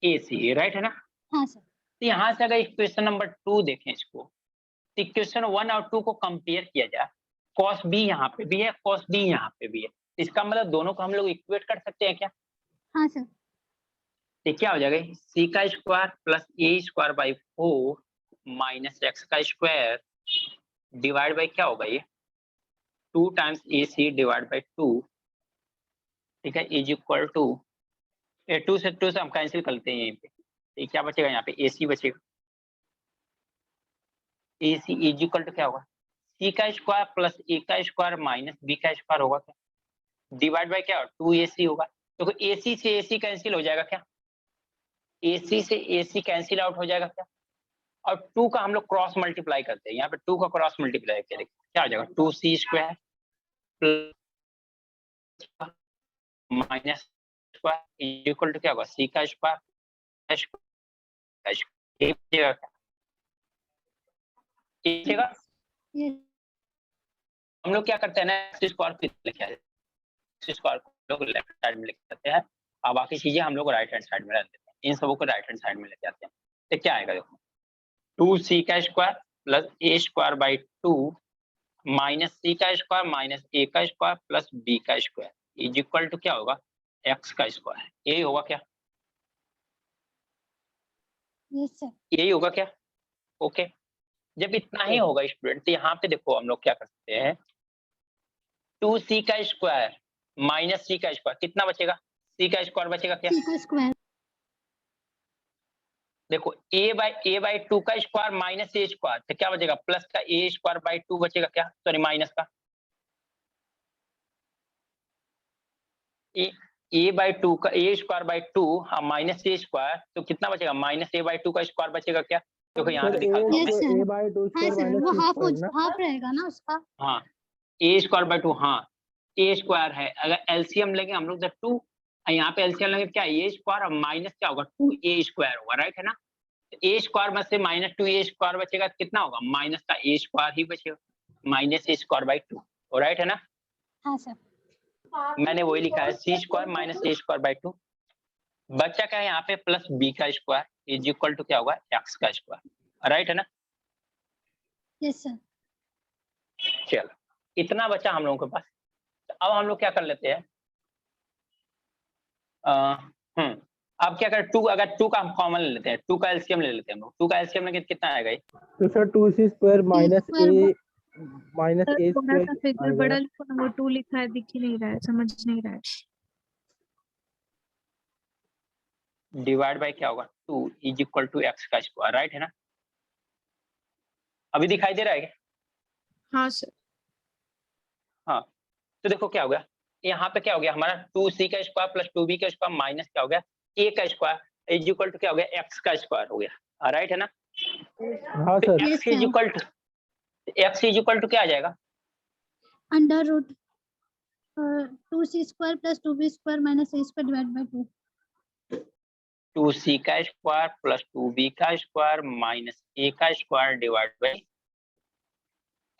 AC right है ना। हाँ सर। तो यहाँ से अगर इक्वेशन नंबर 2 देखें इसको, तो इक्वेशन 1 और 2 को कंपेयर किया जाए, cos B यहाँ पे भी है, cos B यहाँ पे भी है, इसका मतलब दोनों को हम लोग इक्वेट कर सकते हैं क्या। हाँ सर। तो क्या हो जाएगा, सी का square plus A square by 4 minus X का स्क्वायर डिवाइड बाई क्या होगा ये 2 times A C divide by 2, ठीक है, इज इक्वल टू 2 से हम कैंसिल करते हैं यहीं पे, ये क्या बचेगा यहाँ पे ए सी बचेगा, ए सी इज इक्वल टू क्या होगा सी का स्क्वायर प्लस ए का स्क्वायर माइनस बी का स्क्वायर होगा क्या, डिवाइड बाई क्या 2AC होगा। तो AC से AC कैंसिल हो जाएगा क्या, AC से AC कैंसिल आउट हो जाएगा क्या, और 2 का हम लोग क्रॉस मल्टीप्लाई करते हैं, यहाँ पे 2 का क्रॉस मल्टीप्लाई करेंगे क्या हो जाएगा 2C square minus square equal to क्या होगा C का स्क्वायर ये हम लोग क्या करते हैं ना एक्स स्क्वायर लिखा है, एक्स स्क्वायर को लोग लेफ्ट साइड में लिख देते हैं और बाकी चीजें हम लोग राइट हैंड साइड में रख देते हैं, इन सबको को राइट हैंड साइड में लेके आते हैं। तो क्या आएगा देखो 2C का square plus A square by 2 minus C का स्क्वायर माइनस ए का स्क्वायर प्लस बी का स्क्वायर इज इक्वल टू क्या होगा एक्स का स्क्वायर, यही होगा क्या, यस सर। यही होगा क्या। ओके, जब इतना ही होगा स्टूडेंट तो यहाँ पे देखो हम लोग क्या कर सकते हैं 2C का स्क्वायर माइनस सी का स्क्वायर कितना बचेगा, सी का स्क्वायर बचेगा क्या, सी का स्क्वायर देखो a बाई 2 का स्क्वायर माइनस ए स्क्वायर तो क्या बचेगा प्लस का ए स्क्वायर बाई 2 बचेगा क्या, सॉरी माइनस का ए बाई 2 का ए स्क्वायर बाई 2 हाँ माइनस ए स्क्वायर तो कितना बचेगा माइनस ए बाई 2 का स्क्वायर बचेगा क्या, देखो यहाँ से दिखाता हूँ यस सर। हाँ सर वो माइनस हाफ रहेगा ना उसका। हाँ ए स्क्वायर बाई 2 हाँ ए स्क्वायर है, अगर एलसीएम लेंगे हम लोग 2 यहाँ पे एलसीएम लेंगे क्या ए स्क्वायर और माइनस क्या होगा 2A स्क्वायर होगा, राइट है ना। ए स्क्वायर में से माइनस 2A स्क्वायर बचेगा कितना होगा माइनस का ए स्क्वायर ही बचेगा minus A square by 2, right है ना। हाँ सर। मैंने वही लिखा है C square minus A square by 2, बच्चा क्या है यहाँ पे प्लस बी का स्क्वायर इज इक्वल टू क्या होगा एक्स का स्क्वायर, राइट है ना। Yes sir. चलो इतना बचा हम लोगों के पास, अब हम लोग क्या कर लेते हैं अब क्या करें 2 अगर 2 का हम कॉमन ले लेते हैं 2 का एलसीएम ले लेते हैं हम लोग, 2 का एलसीएम लेके कितना आएगा ये तो सर 2C स्क्वायर माइनस ए थोड़ा सा फिगर स्क्वायर बड़ा लिखो ना, वो 2 लिखा है दिख ही नहीं रहा है, समझ नहीं रहा है। डिवाइड बाय क्या होगा 2 इज इक्वल टू एक्स का स्क्वायर, राइट है ना? अभी दिखाई दे रहा है क्या? हाँ सर। हाँ, तो देखो क्या हो गया, यहाँ पे क्या हो गया हमारा 2c का स्क्वायर प्लस 2b का स्क्वायर माइनस क्या हो गया a का स्क्वायर इज इक्वल टू क्या हो गया x का स्क्वायर हो गया, राइट है ना? हाँ तो sir. x is equal to क्या आ जाएगा? Under root 2c square plus 2b square minus a square divide by 2। 2c का स्क्वायर प्लस 2b का स्क्वायर माइनस a का स्क्वायर डिवाइड बाय।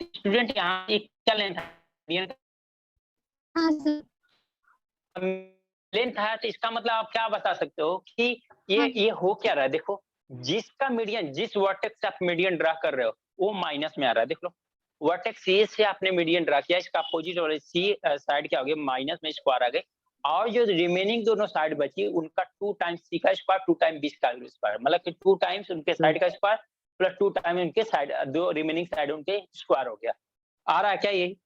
स्टूडेंट यहाँ एक क्या लेंथ है? हाँ सर। लेंथ है, तो इसका मतलब आप क्या बता सकते हो कि ये हो क्या रहा है? देखो, जिसका मीडियन, जिस वर्टेक्स से आप मीडियन ड्रा कर रहे हो वो माइनस में आ रहा है। देख लो, वर्टेक्स ए से आपने मीडियन ड्रा किया, इसका अपोजिट वाले सी साइड क्या हो गया, माइनस में स्क्वायर आ गए, और जो रिमेनिंग दोनों साइड बची उनका 2 टाइम्स सी का स्क्वायर 2 टाइम्स बी का स्क्वायर, मतलब कि 2 टाइम्स उनके साइड का स्क्वायर प्लस 2 टाइम्स उनके साइड, दो रिमेनिंग साइड उनके स्क्वायर हो गया। आ रहा है क्या ये?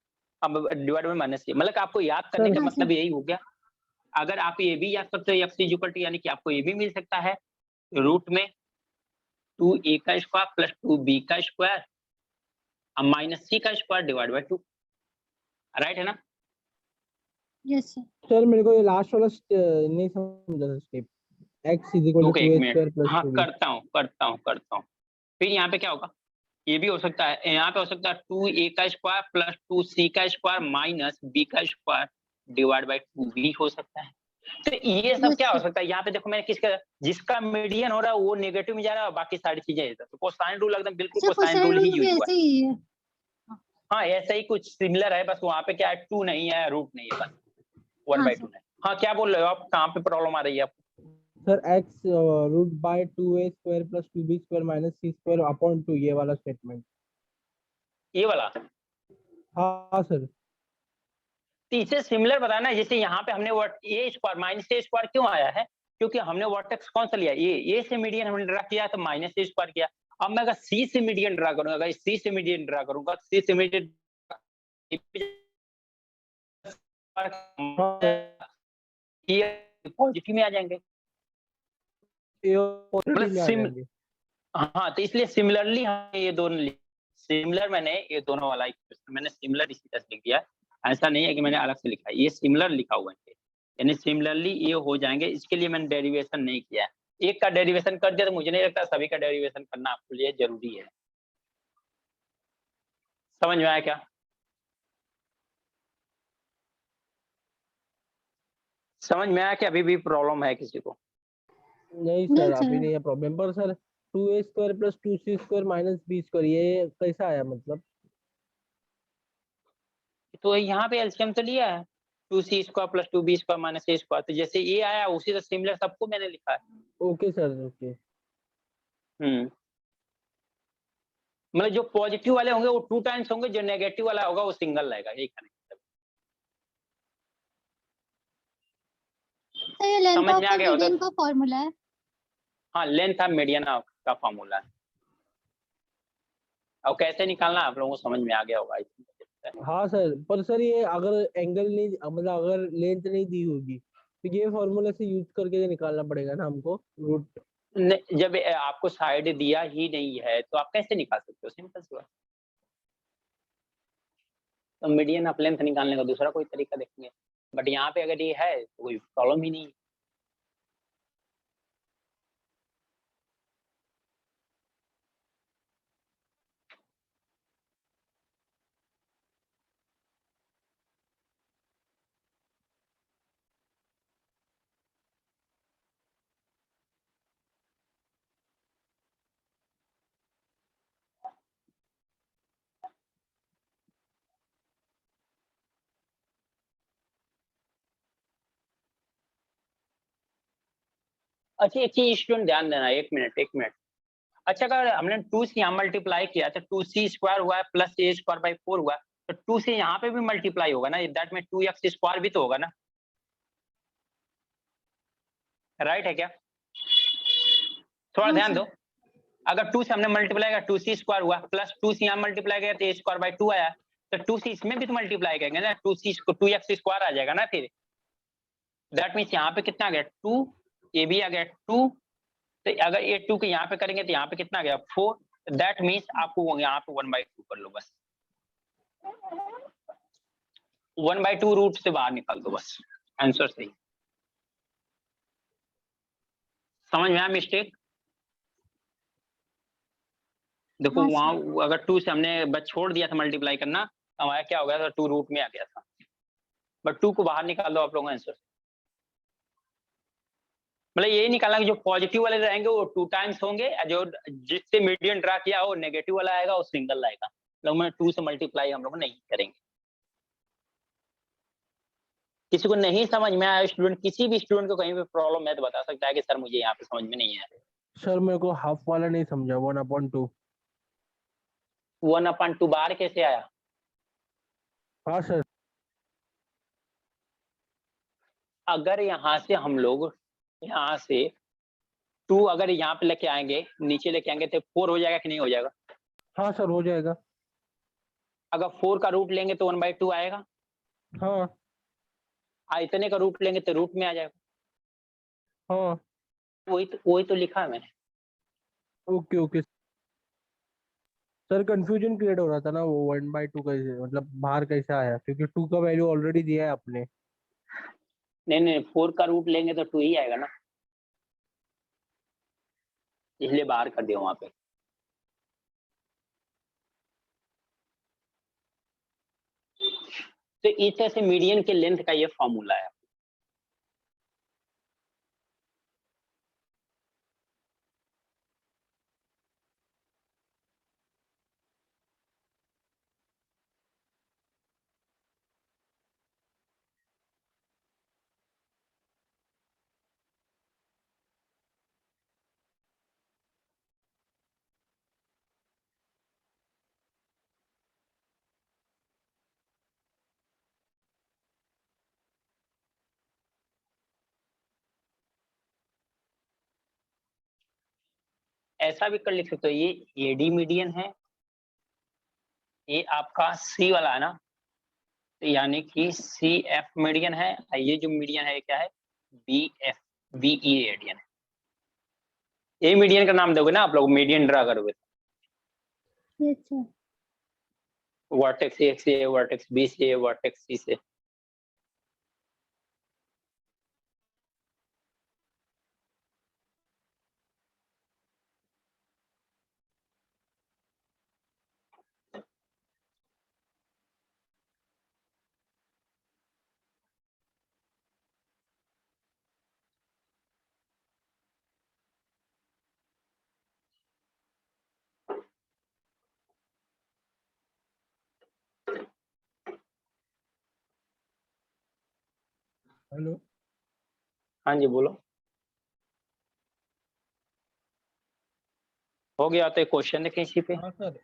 अब डिवाइड बाय माइनस, मतलब कि आपको याद करने का हाँ, मतलब सर। यही हो गया। अगर आप ये भी याद करते हो एक्स इज इक्वल टू, यानी कि आपको ये भी मिल सकता है रूट में 2a का स्क्वायर प्लस 2b का स्क्वायर माइनस c का स्क्वायर डिवाइड बाय 2, राइट है ना? Yes sir. सर मेरे को ये लास्ट वाला नहीं समझा था स्टेप। x इज इक्वल रुको टू एक 2a मिनट, स्क्वायर प्लस हाँ 2b। करता हूँ। फिर यहाँ पे क्या होगा, ये भी हो सकता है, यहाँ पे हो सकता है 2a का स्क्वायर प्लस 2c का स्क्वायर माइनस b का स्क्वायर डिवाइड बाय 2b हो सकता है। तो ये सब Yes, क्या हो sir. सकता है? यहाँ पे देखो मैंने किसका, जिसका मीडियन हो रहा है वो नेगेटिव में जा रहा है और बाकी सारी चीजें इधर। तो कोसाइन रूल एकदम बिल्कुल अच्छा, कोसाइन कोसाइन रूल ही रूल भी यूज हुआ ऐसे है। ही है। हाँ, ऐसा ही कुछ सिमिलर है, बस वहाँ पे क्या है 2 नहीं है, रूट नहीं है, बस 1 हाँ बाय सर। 2 है। हाँ, क्या बोल रहे हो आप, कहाँ पे प्रॉब्लम आ रही है आपको? Sir x root by 2a square plus 2b square minus c square upon 2 ये वाला स्टेटमेंट। ये वाला हाँ सर। तो इसे सिमिलर बताना है, जैसे यहाँ पे हमने ए स्क्वायर माइनस ए स्क्वायर क्यों आया है, क्योंकि हमने वर्टेक्स कौन सा लिया, ए से मीडियन हमने ड्रा किया तो माइनस ए स्क्वायर किया। अब मैं अगर सी से मीडियन ड्रा करूंगा, अगर सी से मीडियन ड्रा करूंगा, सी से मीडियन पॉजिटिव में आ जाएंगे, पॉजिटिव में आ जाएंगे। हाँ, तो इसलिए सिमिलरली हमने ये दोनों सिमिलर, मैंने ये दोनों वाला इक्वेशन मैंने सिमिलर इसी तरह से लिख दिया। ऐसा नहीं है कि मैंने अलग से लिखा है, ये सिमिलर लिखा हुआ है, यानी सिमिलरली ये हो जाएंगे। इसके लिए मैंने डेरिवेशन नहीं किया है, एक का डेरिवेशन कर दिया, तो मुझे नहीं लगता सभी का डेरिवेशन करना आपके लिए जरूरी है। समझ में आया क्या? समझ में आया कि अभी भी प्रॉब्लम है किसी को? नहीं नहीं सर सर। अभी नहीं है प्रॉब्लम, पर sir 2a square plus 2c square minus b square ये कैसा आया मतलब? तो यहाँ पे एलसीएम तो लिया है 2c square plus 2b square minus a square, तो जैसे ये आया उसी से सिमिलर सबको मैंने लिखा है। Okay sir okay. मतलब जो पॉजिटिव वाले होंगे वो 2 टाइम्स होंगे, जो नेगेटिव वाला होगा वो सिंगल रहेगा, यही करेक्ट। तो ये लेंथ समझ ऑफ में आ द गया होगा? मीडियन का फॉर्मूला है। हाँ, लेंथ ऑफ मीडियन का फॉर्मूला है। अब कैसे निकालना आप लोगों को समझ में आ गया होगा। हाँ सर, पर सर ये अगर एंगल नहीं मतलब अगर लेंथ नहीं दी होगी तो ये फॉर्मूला से यूज करके निकालना पड़ेगा ना हमको रूट। जब आपको साइड दिया ही नहीं है तो आप कैसे निकाल सकते हो? सिंपल सी बात। तो मीडियन ऑफ लेंथ निकालने का दूसरा कोई तरीका देखेंगे, बट यहाँ पे अगर ये है तो कोई प्रॉब्लम ही नहीं। अच्छा, एक चीज स्टूडेंट ध्यान देना, एक मिनट। अच्छा, अगर हमने 2 से यहाँ मल्टीप्लाई किया तो 2c स्क्वायर हुआ प्लस a स्क्वायर बाई 4 हुआ, तो 2 से यहाँ पे भी मल्टीप्लाई होगा ना, दैट में 2x स्क्वायर भी तो होगा ना, राइट है क्या? थोड़ा हाँ ध्यान सर। दो। अगर 2 से हमने मल्टीप्लाई किया 2c स्क्वायर हुआ प्लस 2 से यहाँ मल्टीप्लाई किया तो a स्क्वायर बाई 2 आया, तो 2 से इसमें भी तो मल्टीप्लाई करेंगे ना, 2x स्क्वायर आ जाएगा ना, फिर दैट मीन्स यहाँ पे कितना आ गया 2 ए बी आ गया 2, तो अगर ये 2 के यहाँ पे करेंगे तो यहाँ पे कितना आ गया 4, दैट मीन्स आपको यहाँ पे 1/2 कर लो बस, 1/2 रूट से बाहर निकाल दो बस, आंसर सही। समझ में आया मिस्टेक? देखो हाँ वहां अगर 2 से हमने बस छोड़ दिया था मल्टीप्लाई करना, हमारा क्या हो गया था 2 रूट में आ गया था, बट 2 को बाहर निकाल दो आप लोगों का आंसर। मतलब यही निकालना कि जो पॉजिटिव वाले रहेंगे वो 2 टाइम्स होंगे, जो जिससे मीडियन ड्रा किया हो नेगेटिव वाला आएगा वो सिंगल आएगा। लोग में 2 से मल्टीप्लाई हम लोग नहीं करेंगे। किसी को नहीं समझ में आया स्टूडेंट, किसी भी स्टूडेंट को कहीं पे प्रॉब्लम है तो बता सकता है कि सर मुझे यहाँ पे समझ में नहीं आया। सर मेरे को हाफ वाला नहीं समझा, 1/2। 1/2 बाहर कैसे आया? हाँ सर। अगर यहाँ से हम लोग यहाँ से 2 अगर यहाँ पे लेके आएंगे, नीचे लेके आएंगे तो 4 हो जाएगा कि नहीं हो जाएगा? हाँ सर हो जाएगा। अगर 4 का रूट लेंगे तो 1/2 आएगा। हाँ इतने का रूट लेंगे तो रूट में आ जाएगा। हाँ। वही तो लिखा है मैंने। Okay okay sir, confusion create हो रहा था ना, वो 1/2 कैसे, मतलब बाहर कैसे आया, क्योंकि 2 का वैल्यू ऑलरेडी दिया है आपने। नहीं 4 का रूट लेंगे तो 2 ही आएगा ना, इसलिए बाहर कर दिया वहां पे। तो इस तरह से मीडियन के लेंथ का ये फॉर्मूला है। ऐसा भी कर लिख सकते हो, ये एडी मीडियन है, ये आपका सी वाला है ना, तो यानी कि सी एफ मीडियन है, ये जो मीडियन है क्या है B F B E median है। ए मीडियन का नाम दोगे ना आप लोग, मीडियन ड्रा करोगे, ये अच्छा वर्टेक्स ए से, वर्टेक्स बी से, वर्टेक्स सी से। हेलो। हाँ जी बोलो। हो गया तो क्वेश्चन देखें इसी पे। हाँ सर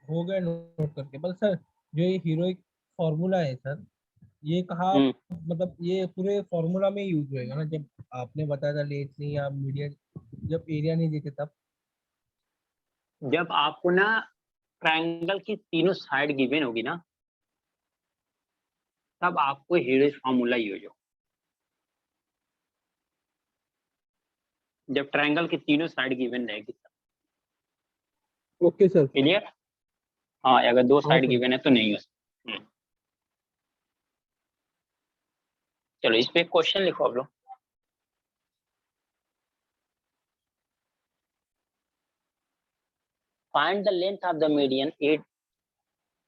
हो गया नोट करके, बस सर जो ये हीरोइक फॉर्मूला है सर, ये कहा मतलब ये पूरे फॉर्मूला में यूज होएगा ना, जब आपने बताया था लेट नहीं या मीडियन, जब एरिया नहीं देते तब। जब आपको ना ट्रायंगल की तीनों साइड गिवन होगी ना, तब आपको हीरोइक फॉर्मूला यूज हो। जब ट्रायंगल की तीनों साइड गिवन रहेगी। Okay sir. क्लियर? हाँ अगर 2 हाँ साइड सर। गिवन है तो नहीं हो सकता। चलो इस पे क्वेश्चन लिखो आप लोग। Find the length of the median 8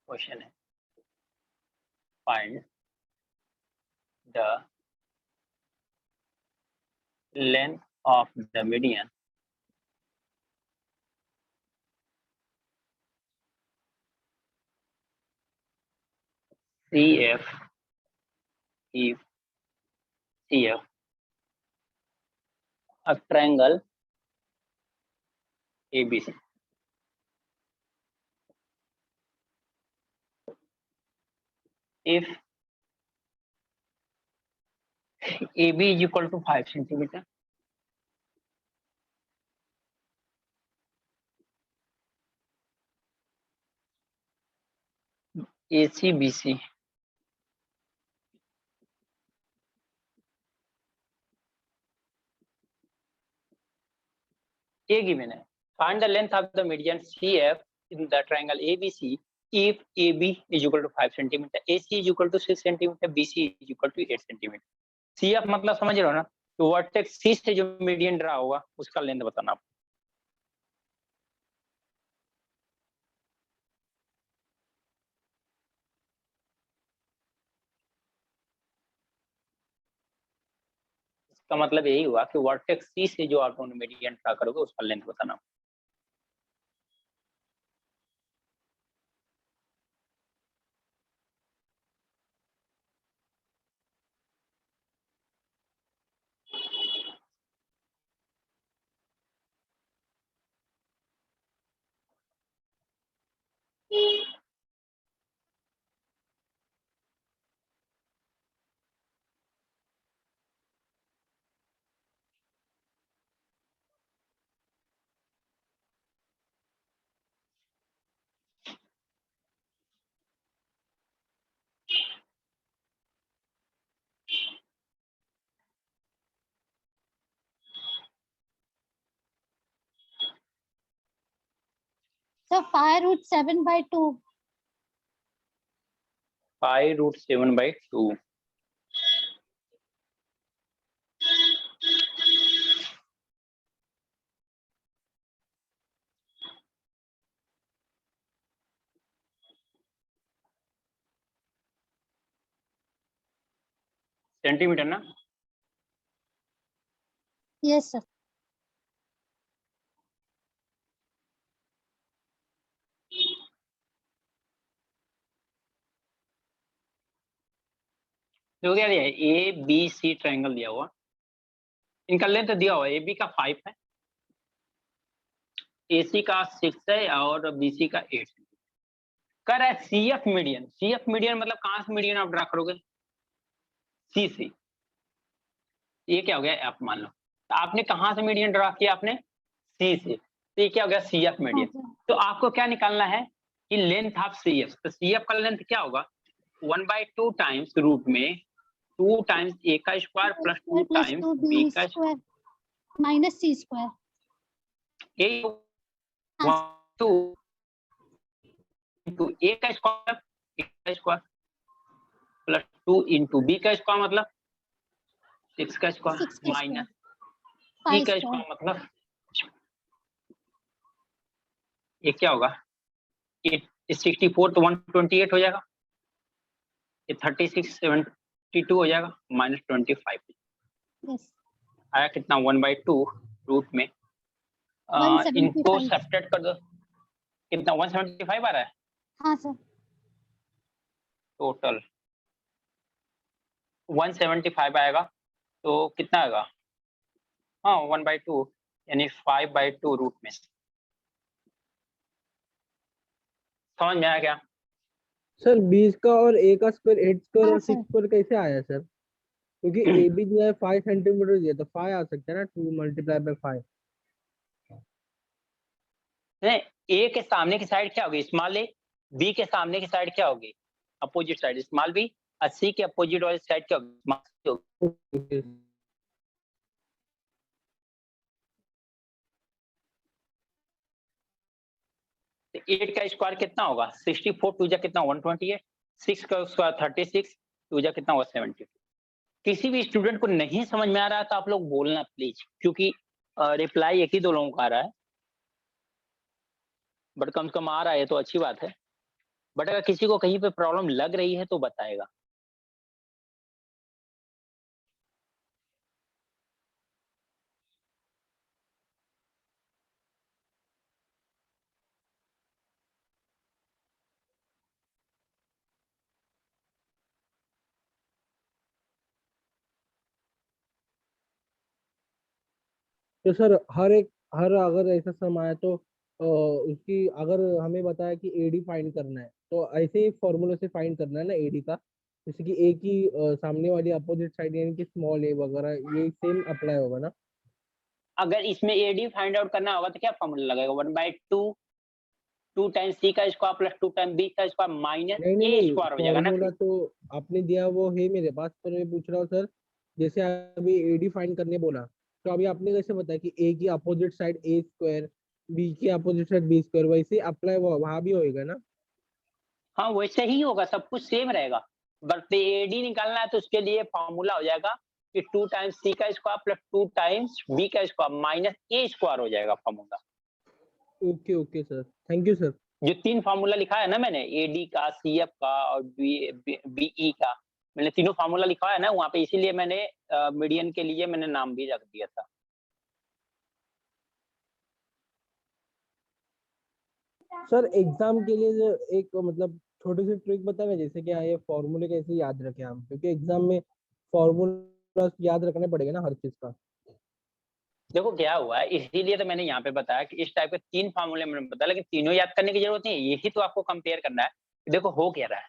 question है। Find the length of the median CF if CF a triangle ABC. If AB is equal to 5 centimeter, AC BC A given है, find the length of the median CF in the triangle ABC if AB is equal to 5 centimeter, AC is equal to 6 centimeter, BC is equal to 8 centimeter. CF मतलब समझ रहे हो ना, तो vertex C से जो median draw होगा उसका लेंथ बताना। इसका मतलब यही हुआ कि वर्टेक्स C से जो आप मीडियन ड्रा करोगे उसका लेंथ बताना। So 5√7/2. 5√7/2 सेंटीमीटर ना। Yes sir. देखो क्या दिया है, ABC ट्रायंगल दिया हुआ, इनका लेंथ दिया हुआ है, AB का 5 है, AC का 6 है और BC का 8 है। कह रहा है CF मीडियन, CF मीडियन मतलब कहां से मीडियन आप ड्रा करोगे, C से। ये क्या हो गया F मान लो, तो आपने कहां से मीडियन ड्रा किया, आपने C से, तो ये क्या हो गया CF मीडियन। हाँ, sir. तो आपको क्या निकालना है कि लेंथ ऑफ CF, तो CF का लेंथ क्या होगा 1/2 टाइम्स रूट में 2 टाइम्स A का square plus 2 plus times 2B B का square minus C square. A 2 into A का स्क्वायर प्लस 2 इंटू B का स्क्वायर मतलब 6 का 6 स्क्वायर का माइनस square. C का 5 स्क्वायर square. मतलब ये क्या होगा, ये 64 तो 128 हो जाएगा, ये 36 72 हो जाएगा माइनस 25 Yes. आया कितना 1/2 रूट में। 175. इनको सब्ट्रैक्ट कर दो, कितना 175 आ रहा है हाँ सर. टोटल, 175 आएगा तो कितना आएगा, हाँ 1/2 यानी 5/2 रूट में। समझ में आया क्या? सर 20 का और A का स्क्वायर 8 स्क्वायर हाँ, और 6 सर. स्क्वायर कैसे आया सर? क्योंकि A भी दिया है 5 सेंटीमीटर दिया, तो 5 आ सकता है ना, 2 × 5। नहीं, A के सामने की साइड क्या होगी स्मॉल a, B के सामने की साइड क्या होगी अपोजिट साइड स्मॉल b, और C के अपोजिट वाली साइड क्या होगी स्मॉल c होगी। तो 8 का स्क्वायर कितना होगा 64, 2 जा कितना 128, 6 का स्क्वायर 36, 2 जा कितना होगा 72। किसी भी स्टूडेंट को नहीं समझ में आ रहा है तो आप लोग बोलना प्लीज, क्योंकि रिप्लाई एक ही दो लोगों का आ रहा है, बट कम से कम आ रहा है तो अच्छी बात है, बट अगर किसी को कहीं पे प्रॉब्लम लग रही है तो बताएगा। तो सर हर अगर ऐसा सम आया तो उसकी अगर हमें बताया कि AD फाइंड करना है, तो ऐसे ही फॉर्मूले से फाइंड करना है ना AD का, जैसे कि A की सामने वाली अपोजिट साइड यानी कि स्मॉल a वगैरह, ये सेम अप्लाई होगा ना? अगर इसमें AD फाइंड आउट करना होगा तो क्या फॉर्मूला लगेगा 1/2 2 टाइम्स C का स्क्वायर प्लस 2 टाइम्स B का स्क्वायर माइनस नहीं नहीं A नहीं, स्क्वायर हो जाएगा ना। फॉर्मूला तो आपने दिया वो है मेरे पास, पर मैं पूछ रहा हूँ सर, जैसे अभी AD फाइंड करने बोला, तो अभी आपने कैसे बताया कि ए की अपोजिट साइड ए स्क्वायर, बी की अपोजिट साइड बी स्क्वायर, वैसे अप्लाई वहां भी होएगा ना? हाँ वैसे ही होगा, सब कुछ सेम रहेगा। बट एडी निकालना है तो उसके लिए फॉर्मूला हो जाएगा कि 2 टाइम्स सी का स्क्वायर प्लस 2 टाइम्स बी का स्क्वायर माइनस ए स्क्वायर हो जाएगा formula. Okay okay sir, thank you sir. जो 3 फॉर्मूला लिखा है ना मैंने, एडी का, सीएफ का और बीई का, मैंने तीनों फॉर्मूला लिखा है ना वहाँ पे, इसीलिए मैंने मीडियन के लिए मैंने नाम भी रख दिया था। सर एग्जाम के लिए जो एक मतलब छोटी सी ट्रिक बताएंगे, जैसे कि ये फॉर्मूले कैसे याद रखें हम, क्योंकि एग्जाम में फॉर्मूला याद रखने पड़ेगा ना हर चीज का। देखो क्या हुआ है, इसीलिए तो मैंने यहाँ पे बताया कि इस टाइप के 3 फॉर्मूले मैंने बताया, लेकिन तीनों याद करने की जरूरत नहीं है, यही तो आपको कंपेयर करना है। देखो हो क्या रहा है,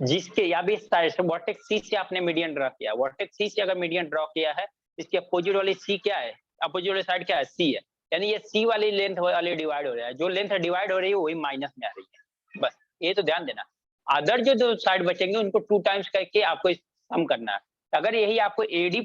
जिसके या भी साइड से वर्टेक्स सी से आपने मीडियन ड्रॉ किया, वर्टेक्स सी से अगर मीडियन ड्रॉ किया है, इसके अपोजिट वाली सी क्या है, अपोजिट वाली साइड क्या है, सी है, यानी ये सी वाली लेंथ वाली डिवाइड हो रहा है, जो लेंथ डिवाइड हो रही है वही माइनस में आ रही है, बस ये तो ध्यान देना। अदर जो 2 साइड बचेंगे उनको 2 टाइम्स करके आपको सम करना है। अगर यही आपको एडी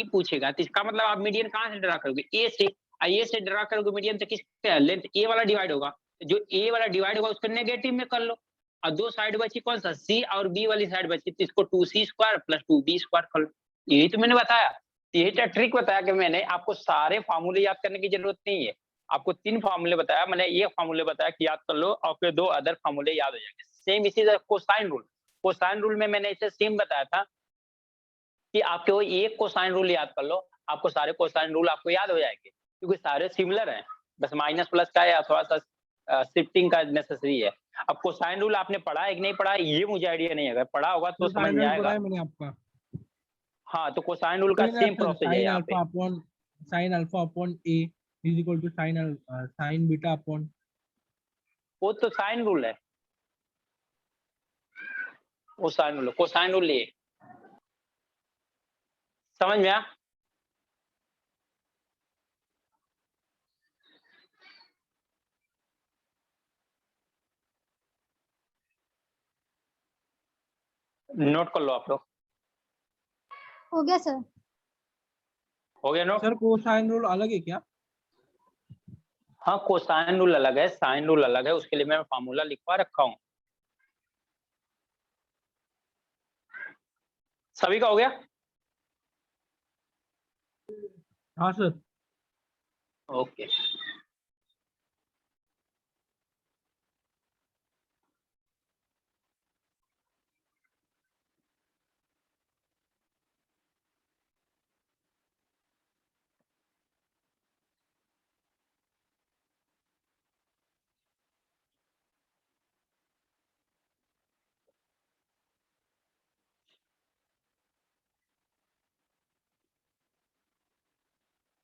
पूछेगा तो इसका मतलब आप मीडियन कहाँ से ड्रा करोगे, ए से, ए से ड्रा करोगे मीडियन तो किस लेंथ ए वाला डिवाइड होगा, जो ए वाला डिवाइड होगा उसको नेगेटिव में कर लो, और 2 साइड बची कौन सा, सी और बी वाली साइड बची, तो इसको 2c square plus 2b square कर लो। यही तो मैंने बताया, यही तो ट्रिक बताया कि मैंने आपको सारे फार्मूले याद करने की जरूरत नहीं है, आपको 3 फार्मूले बताया, मैंने ये फार्मूले बताया कि याद कर लो और फिर 2 अदर फार्मूले याद हो जाएंगे। सेम इसी तरह कोसाइन रूल में मैंने इसे सेम बताया था कि आपके वो एक कोसाइन रूल याद कर लो, आपको सारे कोसाइन रूल आपको याद हो जाएंगे, क्योंकि सारे सिमिलर हैं, बस माइनस प्लस का या थोड़ा सा शिफ्टिंग का नेसेसरी है। अब कोसाइन रूल आपने पढ़ा है कि नहीं पढ़ा है ये मुझे आइडिया नहीं है, अगर पढ़ा होगा तो समझ में आएगा। मैंने आपका हाँ तो कोसाइन रूल का सेम प्रोसेस है यहाँ पे। Sine alpha upon A is equal to sine beta upon, वो तो साइन रूल है, वो साइन रूल, कोसाइन रूल ये समझ में आया। नोट कर लो आप लोग, हो गया सर। हो गया नोट। सर कोसाइन रूल अलग है क्या? हाँ कोसाइन रूल अलग है, साइन रूल अलग है, उसके लिए मैं फार्मूला लिखवा रखा हूँ। सभी का हो गया? हाँ सर। ओके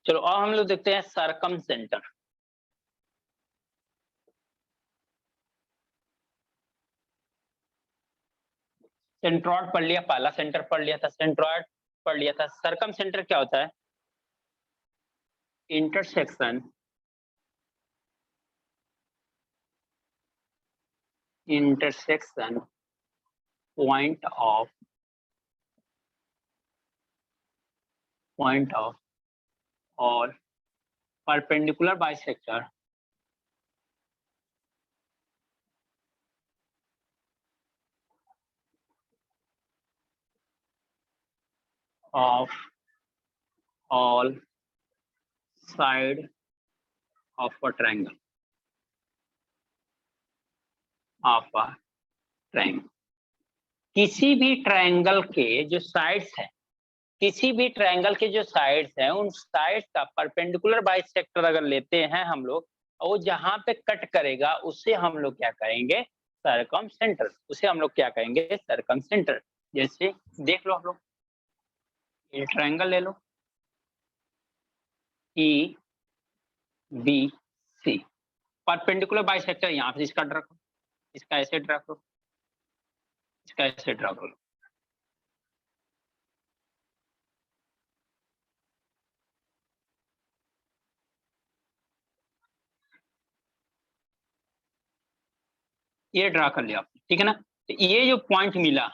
चलो, और हम लोग देखते हैं सरकम सेंटर। सेंट्रॉइड पढ़ लिया, पहला सेंटर पढ़ लिया था, सेंट्रॉइड पढ़ लिया था। सरकम सेंटर क्या होता है, इंटरसेक्शन पॉइंट ऑफ और perpendicular bisector of all side of a triangle, किसी भी ट्रायंगल के जो साइड्स हैं, किसी भी ट्रायंगल के जो साइड्स हैं उन साइड्स का परपेंडिकुलर बाइसेक्टर अगर लेते हैं हम लोग, और वो जहां पे कट करेगा उसे हम लोग क्या कहेंगे, सरकम सेंटर, उसे हम लोग क्या कहेंगे, सरकम सेंटर। जैसे देख लो आप लोग, ये ट्रायंगल ले लो E B C, perpendicular bisector यहाँ पे इसका ड्रा करो, इसका ऐसे ड्रा करो, इसका ऐसे ड्रा करो। ये ड्रा कर लिया आपने, ठीक है ना। तो ये जो पॉइंट मिला,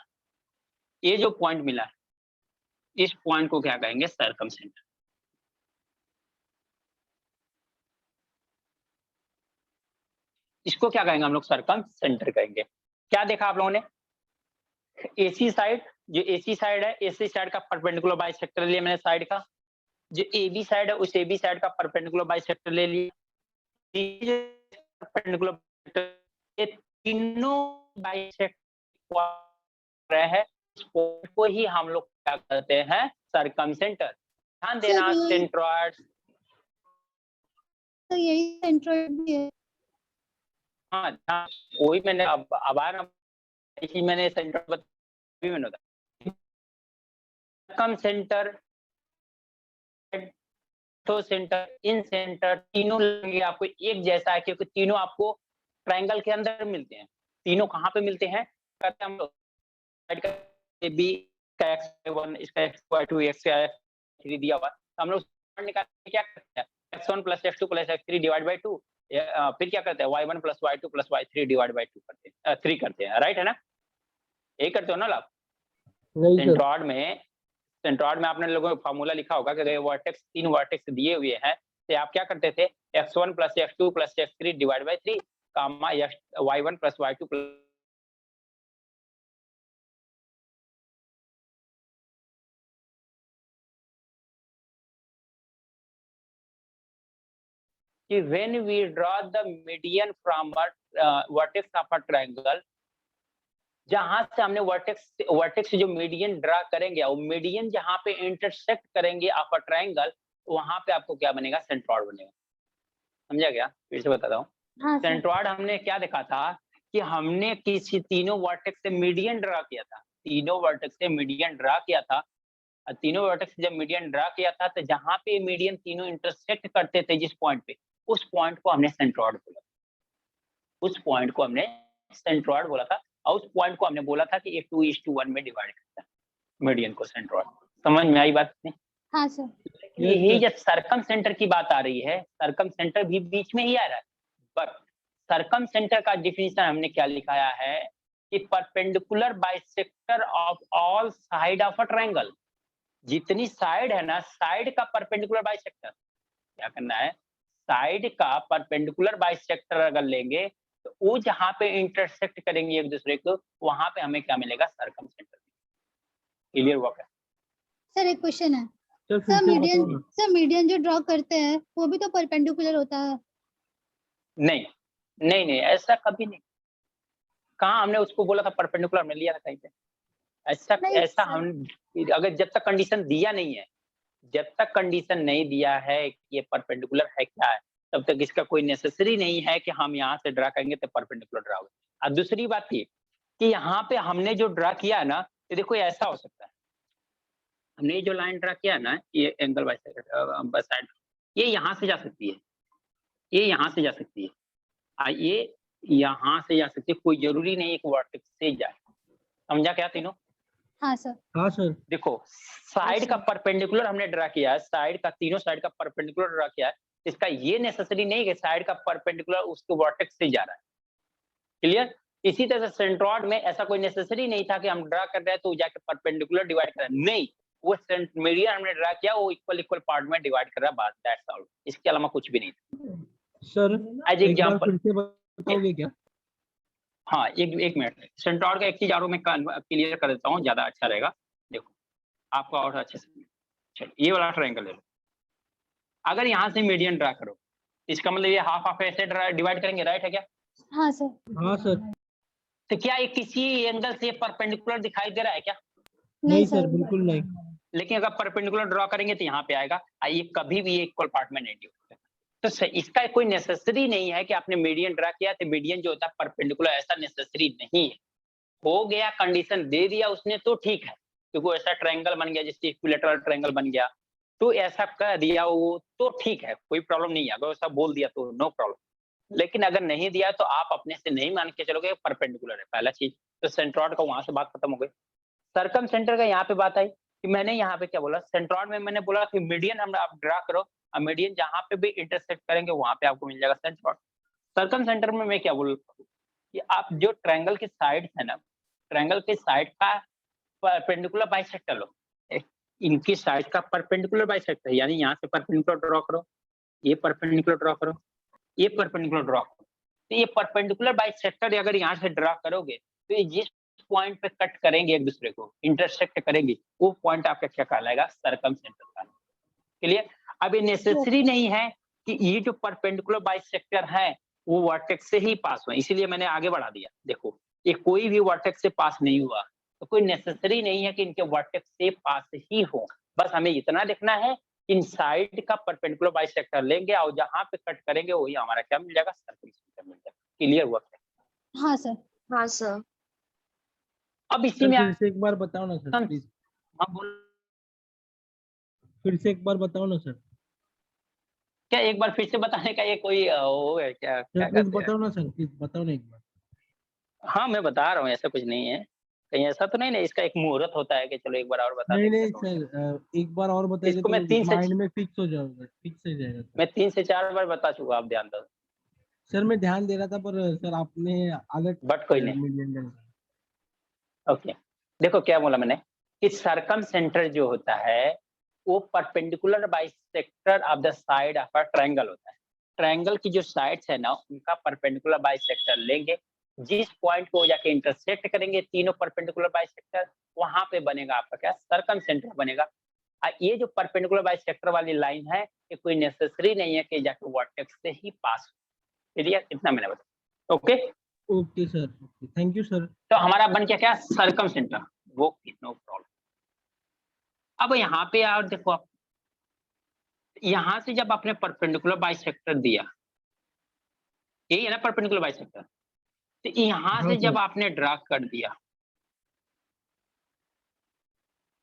ये जो पॉइंट मिला, इस पॉइंट को क्या कहेंगे? Circum centre. इसको क्या कहेंगे हम लोग? सर्कम सेंटर कहेंगे। क्या देखा आप लोगों ने? एसी साइड, जो एसी साइड है, एसी साइड का परपेंडिकुलर बाइसेक्टर लिया मैंने साइड का। जो एबी साइड है, उस एबी साइड का परपेंडिकुलर बाइसेक्टर ले लिया। परपेंडिकुलर, ये तीनों बाइसेक्टर है, इस पॉइंट को ही हम लोग क्या कहते हैं? Circum centre. ध्यान देना, सर, ये- सेंट्रॉइड। तो यही सेंट्रॉइड भी है। हाँ हाँ, वही मैंने अब आ रहा, इसी मैंने सेंटर बताया, मैंने बताया सर्कम सेंटर, तो सेंटर, इन सेंटर तीनों लगेंगे आपको एक जैसा है, क्योंकि तीनों आपको ट्रायंगल के अंदर मिलते हैं। तीनों कहाँ पे मिलते हैं? कहते हैं हम लोग साइड का बी का x1, इसका x2 x3 दिया हुआ, तो हम लोग निकालने क्या करते हैं? x1 + x2 + x3 divide by 2, फिर क्या करते हैं? y1 + y2 + y3 divide by 2 करते हैं, 3 करते हैं, राइट है ना? यही करते हो ना आप? नहीं सर, सेंट्रॉइड में आपने लोगों को फार्मूला लिखा होगा कि वर्टेक्स, 3 वर्टेक्स दिए हुए हैं, तो आप क्या करते थे? x1 + x2 + x3 divide by 3 comma y1 + y2 कि when we draw the median from a vertex of a triangle, जहां से हमने वर्टेक्स जो मीडियन ड्रा करेंगे, और मीडियन जहां पे इंटरसेक्ट करेंगे ऑफ अ ट्रायंगल, वहां पे आपको क्या बनेगा? सेंट्रॉइड बनेगा। समझा गया? फिर से बताता हूँ। हाँ सर। सेंट्रॉइड हमने क्या देखा था कि हमने किसी तीनों वर्टेक्स से मीडियन ड्रा किया था, तीनों वर्टेक्स से मीडियन ड्रा किया था, और तीनों वर्टेक्स जब मीडियन ड्रा किया था, तो जहां पे मीडियन तीनों इंटरसेक्ट करते थे जिस पॉइंट पे, उस पॉइंट को हमने सेंट्रॉइड बोला, उस पॉइंट को हमने सेंट्रॉइड बोला था, और उस पॉइंट को हमने बोला था कि ये 2:1 में डिवाइड करता है मीडियन को सेंट्रॉइड। समझ में आई बात नहीं? हाँ सर। यही जब सर्कम सेंटर की बात आ रही है, सर्कम सेंटर भी बीच में ही आ रहा है, बट सर्कम सेंटर का डिफिनीशन हमने क्या लिखाया है कि perpendicular bisector of all side of a triangle. जितनी साइड है ना, साइड का परपेंडिकुलर बाइसेक्टर क्या करना है? साइड का परपेंडिकुलर बाइसेक्टर अगर लेंगे, तो वो जहां पे इंटरसेक्ट करेंगे एक दूसरे को, वहां पे हमें क्या मिलेगा? Circum centre. क्लियर हुआ क्या? सर एक क्वेश्चन है। सर फिर सर से मीडियन बताओ ना। सर मीडियन जो ड्रॉ करते हैं वो भी तो परपेंडिकुलर होता है। नहीं नहीं नहीं, ऐसा कभी नहीं। कहाँ हमने उसको बोला था परपेंडिकुलर? हमने लिया था कहीं पे? ऐसा नहीं ऐसा सर। हम, अगर जब तक कंडीशन दिया नहीं है, जब तक कंडीशन नहीं दिया है कि ये परपेंडिकुलर है क्या है, तब तक इसका कोई नेसेसरी नहीं है कि हम यहाँ से ड्रा करेंगे तो परपेंडिकुलर ड्रा होगा। अब दूसरी बात ये कि यहाँ पे हमने जो ड्रा किया है ना, तो देखो ये ऐसा हो सकता है, हमने जो लाइन ड्रा किया है ना, ये एंगल बाय साइड, ये यहाँ से जा सकती है, ये यहाँ से जा सकती है, ये यहाँ से जा सकती है, कोई जरूरी नहीं एक वर्टेक्स से जाए। समझा क्या तीनों? हाँ सर। हाँ सर। देखो साइड का परपेंडिकुलर हमने ड्रा किया है, साइड का, तीनों साइड का परपेंडिकुलर ड्रा किया है, इसका ये नेसेसरी नहीं कि साइड का परपेंडिकुलर उसके वर्टेक्स से जा रहा है। क्लियर? इसी तरह से सेंट्रॉइड में ऐसा कोई नेसेसरी नहीं था कि हम ड्रा कर रहे हैं तो जाके परपेंडिकुलर डिवाइड कर रहा है, नहीं, वो मीडियन हमने ड्रा किया, वो इक्वल पार्ट में डिवाइड कर रहा है, बात, दैट्स ऑल। इसके अलावा कुछ भी नहीं था। सर एज एक बार एग्जांपल, फिर से बताओगे क्या? हाँ एक मिनट, सेंट्रॉइड का एक चीज और मैं क्लियर कर देता हूँ, ज्यादा अच्छा रहेगा। देखो आपको और अच्छे से, चलो ये वाला ट्रायंगल ले लो, अगर यहाँ से मीडियन ड्रा करो, इसका मतलब ये हाफ ऐसे डिवाइड करेंगे, राइट है क्या? हाँ सर। हाँ सर। तो क्या ये किसी एंगल से परपेंडिकुलर दिखाई दे रहा है क्या? नहीं सर, बिल्कुल नहीं। लेकिन अगर परपेंडिकुलर ड्रॉ करेंगे तो यहाँ पे आएगा, ये कभी भी इक्वल पार्ट में नहीं डिवाइड होता। तो इसका कोई नेसेसरी नहीं है कि आपने मीडियन ड्रा किया तो मीडियन जो होता है परपेंडिकुलर, ऐसा नेसेसरी नहीं है। हो गया, कंडीशन दे दिया उसने तो ठीक है, क्योंकि ऐसा ट्रायंगल बन गया, जैसे इक्विलेटरल ट्रायंगल बन गया, तो ऐसा कह दिया वो तो ठीक है, कोई प्रॉब्लम नहीं है, अगर ऐसा बोल दिया तो नो प्रॉब्लम। लेकिन अगर नहीं दिया तो आप अपने से नहीं मान के चलोगे परपेंडिकुलर है, पहला चीज। तो सेंट्रॉइड का वहां से बात खत्म हो गई। सर्कम सेंटर का यहाँ पे बात आई कि मैंने यहाँ पे क्या बोला, सेंट्रॉइड में मैंने बोला कि मीडियन हम आप ड्रा करो, और मीडियन जहां पे भी इंटरसेक्ट करेंगे वहां पे आपको मिल जाएगा सेंट्रॉइड। सर्कम सेंटर में मैं क्या बोल कि आप जो ट्रायंगल के साइड है ना, ट्रायंगल के साइड का परपेंडिकुलर बाइसेक्टर लो, इनकी साइड का परपेंडिकुलर बाइसेक्टर, यानी यहाँ से परपेंडिकुलर ड्रॉ करो, ये परपेंडिकुलर ड्रॉ करो, ये परपेंडिकुलर ड्रॉ करो। तो ये परपेंडिकुलर बाइसेक्टर अगर यहाँ से ड्रॉ करोगे तो ये जिस पॉइंट पे कट करेंगे एक दूसरे को, इंटरसेक्ट करेंगे, वो पॉइंट आपका क्या कहलाएगा, सरकमसेंटर का। क्लियर? अब ये नेसेसरी नहीं है कि ये जो परपेंडिकुलर बाइसेक्टर है वो वर्टेक्स से ही पास हो, इसीलिए मैंने आगे बढ़ा दिया। देखो ये कोई भी वर्टेक्स से पास नहीं हुआ, तो कोई नेसेसरी नहीं है कि इनके वर्टेक्स से पास ही हो। बस हमें इतना देखना है, इन साइड का परपेंडिकुलर बाइसेक्टर लेंगे और जहां पे कट करेंगे वही हमारा क्या मिल जाएगा, सर्कमसेंटर मिल जाएगा। क्लियर हुआ? हाँ सर। हाँ सर। अब इसी सर में फिर से एक बार बताओ ना सर प्लीज, हम बोल फिर से एक बार बताओ ना सर। क्या एक बार फिर से बताने का ये कोई वो है क्या, सर क्या प्लीज कहते हैं? बताओ ना सर, प्लीज बताओ ना एक बार। हाँ मैं बता रहा हूँ, ऐसा कुछ नहीं है, कहीं ऐसा तो नहीं ना इसका एक मुहूर्त होता है कि चलो एक बार और बता नहीं देंगे नहीं तो। सर, एक बार और बताएंगे इसको मैं तो 3 से माइंड में फिक्स हो जाएगा, फिक्स हो जाएगा सर। मैं 3 से 4 बार बता चुका, आप ध्यान दो। सर मैं ध्यान दे रहा था पर सर आपने अलग बट कोई नहीं, मिलियन। ओके। देखो क्या बोला मैंने कि सर्कमसेंटर जो होता है वो perpendicular bisector of the side of a triangle होता है। ट्रायंगल की जो साइड्स है ना उनका परपेंडिकुलर बाइसेक्टर लेंगे, जिस पॉइंट को जाके इंटरसेक्ट करेंगे तीनों परपेंडिकुलर बाइसेक्टर, वहां पे बनेगा आपका क्या, सर्कमसेंटर बनेगा। ये जो परपेंडिकुलर बाइसेक्टर वाली लाइन है ये कोई नेसेसरी नहीं है कि जाके वर्टेक्स से ही पास हो। क्लियर? इतना मैंने बताया। Okay, okay sir, okay thank you sir. तो हमारा बन गया क्या, सर्कमसेंटर। वो नो प्रॉब्लम। अब यहाँ पे और देखो आप, यहाँ से जब आपने परपेंडिकुलर बाइसेक्टर दिया, यही है ना परपेंडिकुलर बाइसेक्टर, तो यहाँ हाँ से सर। जब आपने ड्रा कर दिया,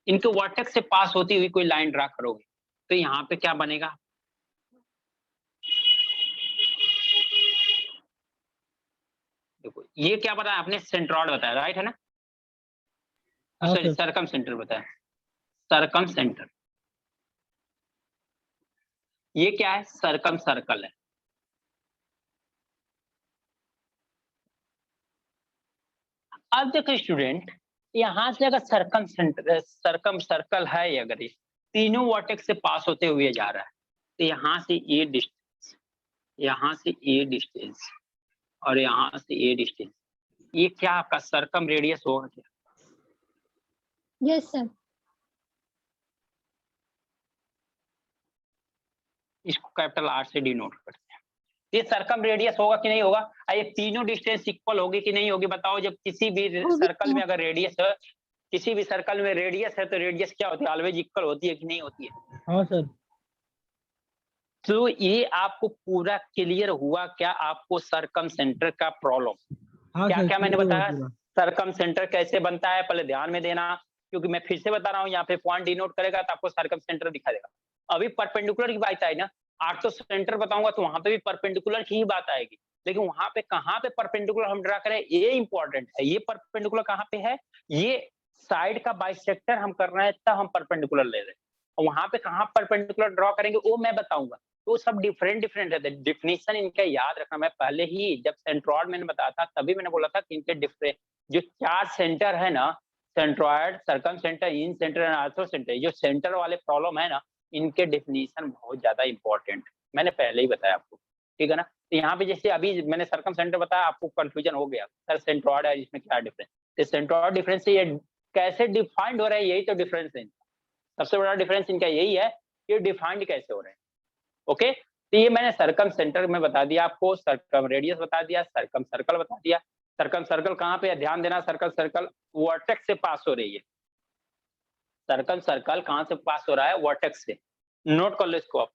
इनके वर्टेक्स से पास होती हुई कोई लाइन ड्रा करोगे तो यहाँ पे क्या बनेगा, देखो ये क्या बताया आपने, सेंट्रॉइड बताया, राइट है ना? हाँ सॉरी सर। सरकम सेंटर बताया, सरकम सेंटर। ये क्या है, सरकम सर्कल है। अब देखो स्टूडेंट, यहाँ से अगर सरकम सेंटर, सरकम सर्कल है, अगर ये तीनों वर्टेक्स से पास होते हुए जा रहा है, तो यहाँ से ये डिस्टेंस, यहाँ से ये डिस्टेंस और यहाँ से ये डिस्टेंस, ये क्या आपका सरकम रेडियस होगा क्या? Yes sir. इसको कैपिटल आर से डिनोट करते हैं। ये सरकम रेडियस होगा कि नहीं होगा? ये तीनों डिस्टेंस इक्वल होगी कि नहीं होगी बताओ? जब किसी भी सर्कल में अगर रेडियस है, किसी भी सर्कल में रेडियस है तो रेडियस क्या होती है, ऑलवेज इक्वल होती है कि नहीं होती है? हाँ सर। तो ये आपको पूरा क्लियर हुआ क्या आपको सरकम सेंटर का प्रॉब्लम? हाँ क्या सर क्या मैंने clear हुआ बताया, पूरा। सरकम सेंटर कैसे बनता है पहले ध्यान में देना, क्योंकि मैं फिर से बता रहा हूँ, यहाँ पे पॉइंट डिनोट करेगा तो आपको सरकम सेंटर दिखा देगा। अभी परपेंडिकुलर की बात आई ना, आर्क तो सेंटर बताऊंगा तो वहां पे भी परपेंडिकुलर की ही बात आएगी, लेकिन वहां पे कहाँ पे परपेंडिकुलर हम ड्रा करें ये इंपॉर्टेंट है। ये परपेंडिकुलर कहाँ पे है, ये साइड का बाइसेक्टर हम कर रहे हैं तब हम परपेंडिकुलर ले रहे हैं, और वहां पे कहाँ परपेंडिकुलर ड्रॉ करेंगे वो मैं बताऊंगा। तो सब डिफरेंट डिफरेंट रहते हैं, डिफिनेशन इनका याद रखना। मैं पहले ही जब सेंट्रॉइड मैंने बताया था तभी मैंने बोला था कि इनके डिफरेंट जो 4 सेंटर है ना, centroid, circumcentre, incentre and orthocentre, जो सेंटर वाले प्रॉब्लम है ना, इनके डेफिनेशन बहुत ज्यादा इंपॉर्टेंट, मैंने पहले ही बताया आपको, ठीक है ना? तो यहाँ पे जैसे अभी मैंने सरकम सेंटर बताया, आपको कंफ्यूजन हो गया सर सेंट्रॉइड है इसमें क्या डिफरेंस, तो सेंट्रॉइड डिफरेंस से ये कैसे डिफाइंड हो रहा है, यही तो डिफरेंस है। सबसे बड़ा डिफरेंस इनका यही है कि डिफाइंड कैसे हो रहे हैं। ओके, तो ये मैंने सरकम सेंटर में बता दिया आपको, सरकम रेडियस बता दिया, सरकम सर्कल बता दिया। सरकम सर्कल कहाँ पे है, ध्यान देना, सर्कल सर्कल वर्टेक्स से पास हो रही है। सर्कल सर्कल कहाँ से पास हो रहा है, वर्टेक्स से, नोट कर लो इसको आप।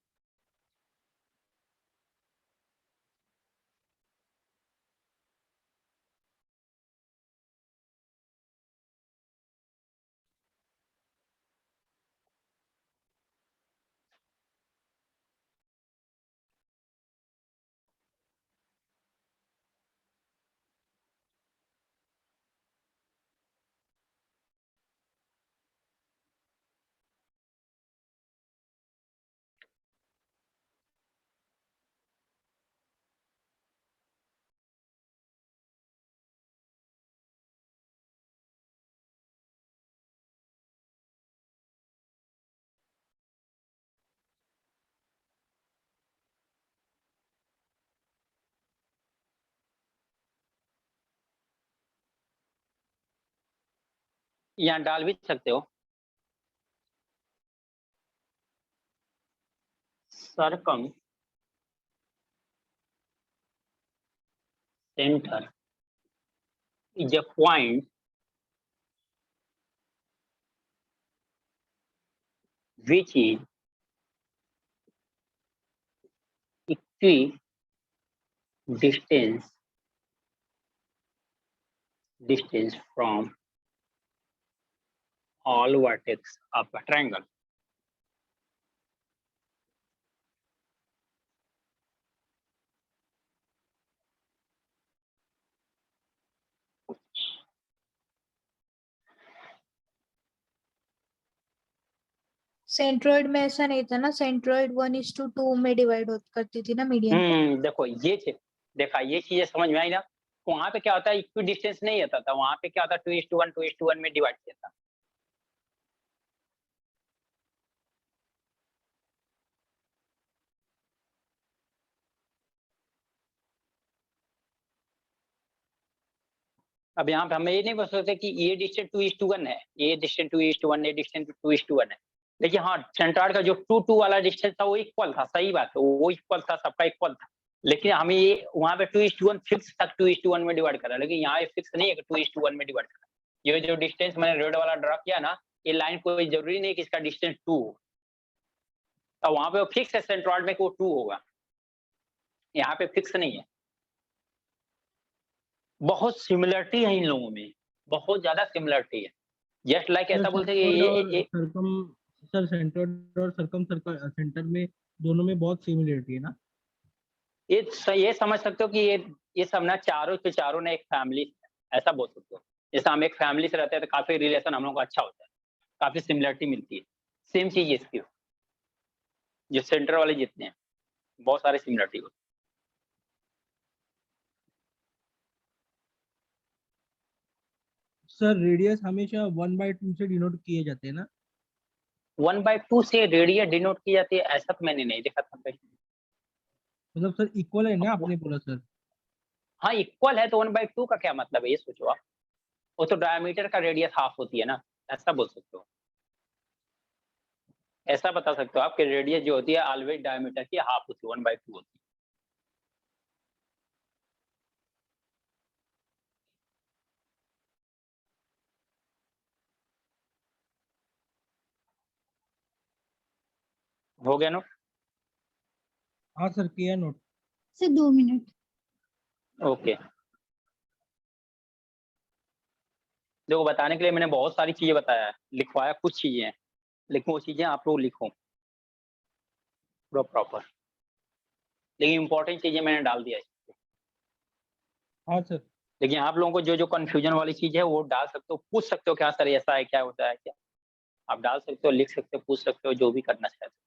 यहाँ डाल भी सकते हो circum centre is a point which is distance from all vertex of a triangle. Centroid में ऐसा नहीं था ना, सेंट्रोइड 1:2 में डिवाइड करती थी ना मीडियन। देखो ये चीज देखा, ये चीजें समझ में आई ना। वहां पे क्या होता है, इक्वी डिस्टेंस नहीं आता था, वहां पे क्या होता है 2:1 2:1 में डिवाइड किया था। अब यहाँ पे हमें ये नहीं बोल सकते कि ये डिस्टेंस 2:1 है, ये डिस्टेंस 2:1, ये डिस्टेंस 2:1 है। लेकिन हाँ, सेंट्रॉइड का जो 2:2 वाला डिस्टेंस था वो इक्वल था, सही बात है, वो इक्वल था, सबका इक्वल था। लेकिन हमें ये वहां पे 2:1 फिक्स था, 2:1 में डिवाइड करा, लेकिन यहाँ फिक्स नहीं है कि 2:1 में डिवाइड करा। ये जो डिस्टेंस मैंने रेड वाला ड्रा किया ना, ये लाइन कोई जरूरी नहीं कि इसका डिस्टेंस 2 हो, तो वहां पे वो फिक्स है सेंट्रॉइड में कि वो 2 होगा, यहाँ पे फिक्स नहीं है। बहुत सिमिलरिटी है इन लोगों में, बहुत ज्यादा सिमिलरिटी है। जस्ट लाइक ऐसा बोलते हैं कि ये सर्कम सर सेंट्रोइड और सर्कम सेंटर में दोनों में बहुत सिमिलरिटी है ना। ये समझ सकते हो कि ये सब ना चारों के चारों ने एक फैमिली, ऐसा बोल सकते हो। जैसे हम एक फैमिली से रहते हैं तो काफी रिलेशन हम लोग का अच्छा होता है, काफी सिमिलरिटी मिलती है। सेम चीज इसकी, जो सेंटर वाले जितने हैं बहुत सारे सिमिलरिटी होती है। सर रेडियस हमेशा 1/2 से डिनोट किए जाते हैं ना। 1/2 से रेडियस डिनोट की जाती है, ऐसा तो मैंने नहीं देखा था कहीं। मतलब सर इक्वल है ना, आपने बोला सर। हाँ इक्वल है तो 1/2 का क्या मतलब है, ये सोचो आप। वो तो डायमीटर का रेडियस हाफ होती है ना, ऐसा बोल सकते हो। ऐसा बता सकते हो आप कि रेडियस जो होती है ऑलवेज डायमीटर की हाफ होती है, 1/2 होती है। हो गया ना। हाँ सर किया नोट। Sir 2 minute. ओके, देखो बताने के लिए मैंने बहुत सारी चीजें बताया है, लिखवाया कुछ चीजें हैं, लेकिन वो चीजें आप लोग लिखो पूरा प्रॉपर। लेकिन इंपॉर्टेंट चीजें मैंने डाल दिया है। हाँ सर। लेकिन आप लोगों को जो जो कंफ्यूजन वाली चीज है वो डाल सकते हो, पूछ सकते हो क्या सर ऐसा है, क्या होता है, क्या आप डाल सकते हो, लिख सकते हो, पूछ सकते हो, जो भी करना चाहते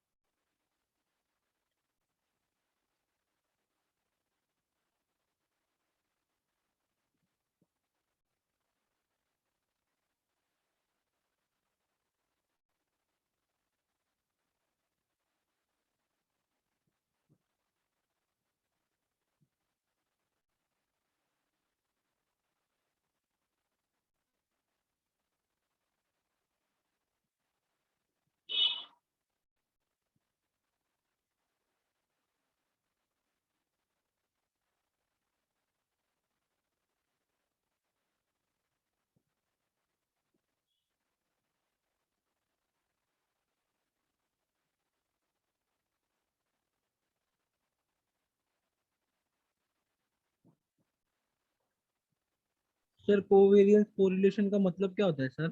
सर कोवेरियंस कोरिलेशन का मतलब क्या होता है सर।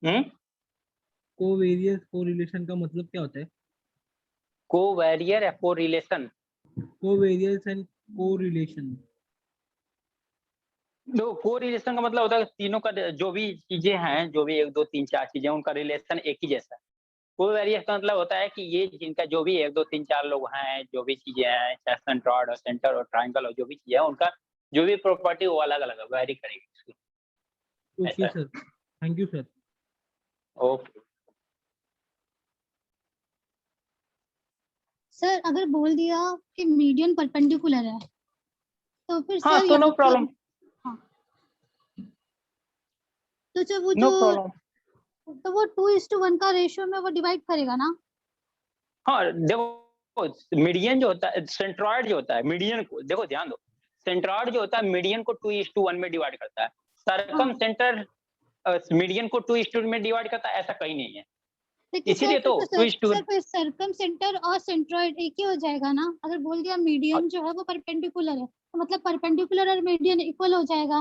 हो। कोवेरियंस कोरिलेशन का मतलब क्या होता है। कोवेरियर या कोरिलेशन, कोवेरियंस एंड कोरिलेशन। तो कोरिलेशन का मतलब होता है तीनों का जो भी चीजें हैं, जो भी 1 2 3 4 चीजें, उनका रिलेशन एक ही जैसा है। कोवेरियस का मतलब होता है कि ये जिनका जो भी 1 2 3 4 लोग हैं, जो भी चीजें हैं, चाहे सेंट्रॉइड और सेंटर और ट्राइंगल और जो भी चीजें हैं, उनका जो भी प्रॉपर्टी वो अलग अलग वेरी करेगी। ऐसा ओके है। Sir, thank you sir. Okay, sir अगर बोल दिया कि मीडियन परपेंडिकुलर है तो फिर हाँ सर तो नो यहाँ पे प्रॉब्लम। हाँ तो जब वो नो जो प्रॉब्लम। तो वो 2:1 का रेशियो में वो डिवाइड करेगा ना? हाँ देखो, मीडियन जो होता है, सेंट्रॉइड जो होता है, मीडियन को देखो, ध्यान दो, सेंट्रॉइड जो होता है मीडियन को 2:1 में डिवाइड करता है। सरकम हाँ। सेंटर मीडियन को 2:2 में डिवाइड करता है, ऐसा कहीं नहीं है। लेकिन इसीलिए तो 2:2 सर सरकम सेंटर और सेंट्रॉइड एक ही हो जाएगा ना? अगर बोल दिया मीडियन जो है वो परपेंडिकुलर है, तो मतलब परपेंडिकुलर और मीडियन इक्वल हो जाएगा,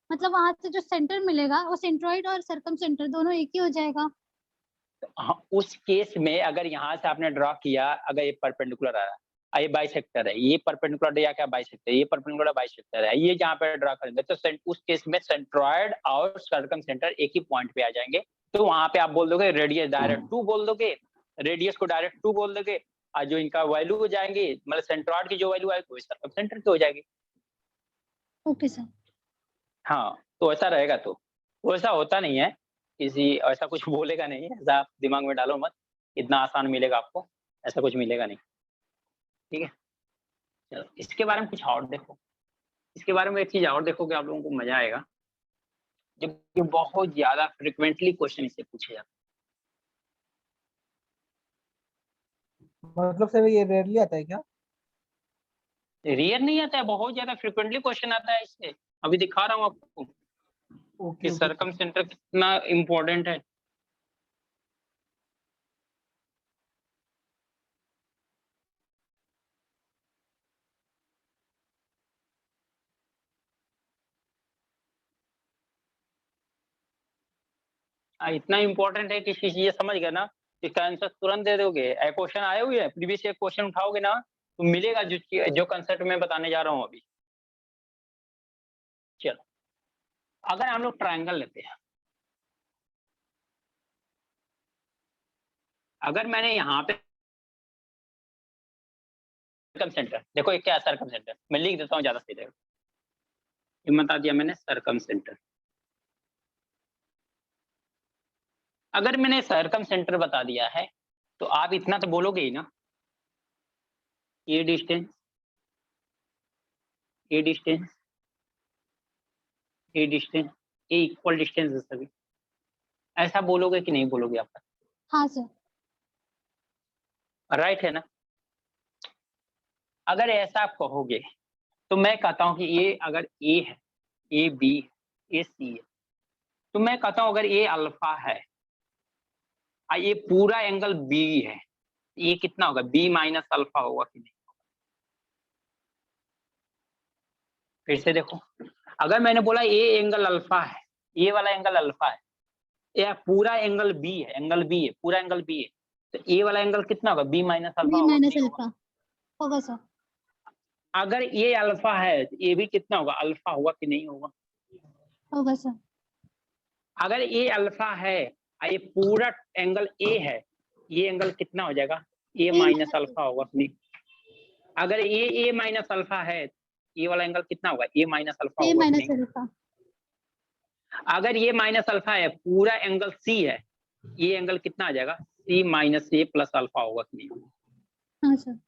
मतलब वहां से जो सेंटर मिलेगा वो सेंट्रॉइड और सरकम सेंटर दोनों एक ही हो जाएगा। हाँ, उस केस में अगर यहाँ से आपने ड्रॉ किया, अगर ये परपेंडिकुलर आ रहा है, ये बाइसेक्टर है, ये परपेंडिकुलर या क्या बाइसेक्टर, ये परपेंडिकुलर बाइसेक्टर है, ये जहाँ पे ड्रॉ करेंगे तो उस केस में सेंट्रॉइड और सर्कम सेंटर एक ही पॉइंट पे आ जाएंगे। तो वहां पे आप बोल दोगे रेडियस डायरेक्ट 2 बोल दोगे, रेडियस को डायरेक्ट 2 बोल दोगे, और जो इनका वैल्यू हो जाएंगे, मतलब सेंट्रॉइड की जो वैल्यू आएगी वो सर्कम सेंटर की हो जाएगी। Okay sir. हाँ, तो ऐसा रहेगा। तो वैसा होता नहीं है, किसी ऐसा कुछ बोलेगा नहीं, ऐसा आप दिमाग में डालो मत, इतना आसान मिलेगा आपको, ऐसा कुछ मिलेगा नहीं। ठीक है, चलो इसके बारे में कुछ और देखो, इसके बारे में एक चीज और देखो कि आप लोगों को मजा आएगा, जब ये बहुत ज्यादा फ्रिक्वेंटली क्वेश्चन इससे पूछे जाते मतलब सर ये रेयरली आता है क्या? हैं। रेयर नहीं आता है, बहुत ज्यादा फ्रिक्वेंटली क्वेश्चन आता है इससे। अभी दिखा रहा हूँ आपको ओके कि सर्कम सेंटर कितना इम्पोर्टेंट है। इतना इम्पोर्टेंट है कि ये समझ गए ना, इसका आंसर तुरंत दे दोगे। क्वेश्चन आए हुए हैं प्रीवियस ईयर, क्वेश्चन उठाओगे ना तो मिलेगा जो कंसेप्ट मैं बताने जा रहा हूँ अभी। चलो, अगर हम लोग ट्रायंगल लेते हैं, अगर मैंने यहाँ पे सर्कम सेंटर, देखो ये क्या है सर्कम सेंटर, मैं लिख देता हूँ ज्यादा सही रहेगा। ये बता दिया मैंने सर्कम सेंटर। अगर मैंने सर्कम सेंटर बता दिया है तो आप इतना तो बोलोगे ही ना, ये डिस्टेंस, ये डिस्टेंस, ये डिस्टेंस, ये इक्वल डिस्टेंस है सभी, ऐसा बोलोगे कि नहीं बोलोगे आप? हाँ सर। राइट है ना? अगर ऐसा आप कहोगे तो मैं कहता हूं कि ये अगर ए है, ए बी है, ए सी है, तो मैं कहता हूं अगर ये अल्फा है और ये पूरा एंगल बी है, ये कितना होगा? बी माइनस अल्फा होगा कि नहीं? फिर से देखो, अगर मैंने बोला ये एंगल अल्फा है, ये वाला एंगल अल्फा है, या पूरा एंगल बी है, एंगल बी है, पूरा एंगल बी है, तो ये वाला एंगल कितना होगा? बी माइनस अल्फा बी होगा कि माइनस नहीं होगा? अल्फा होगा सर। अगर ये अल्फा है तो ये भी कितना होगा? अल्फा होगा कि नहीं होगा? होगा सर। अगर ये अल्फा है और ये पूरा एंगल ए है, ये एंगल कितना हो जाएगा? ए ए माइनस अल्फा होगा कि नहीं? अगर ये ए माइनस अल्फा है, ये वाला एंगल कितना होगा? ए माइनस अल्फा ए होगा कि माइनस नहीं? अल्फा। अगर ये माइनस अल्फा है, पूरा एंगल सी है, ये एंगल कितना आ जाएगा? सी माइनस ए प्लस अल्फा होगा कि नहीं? हाँ सर।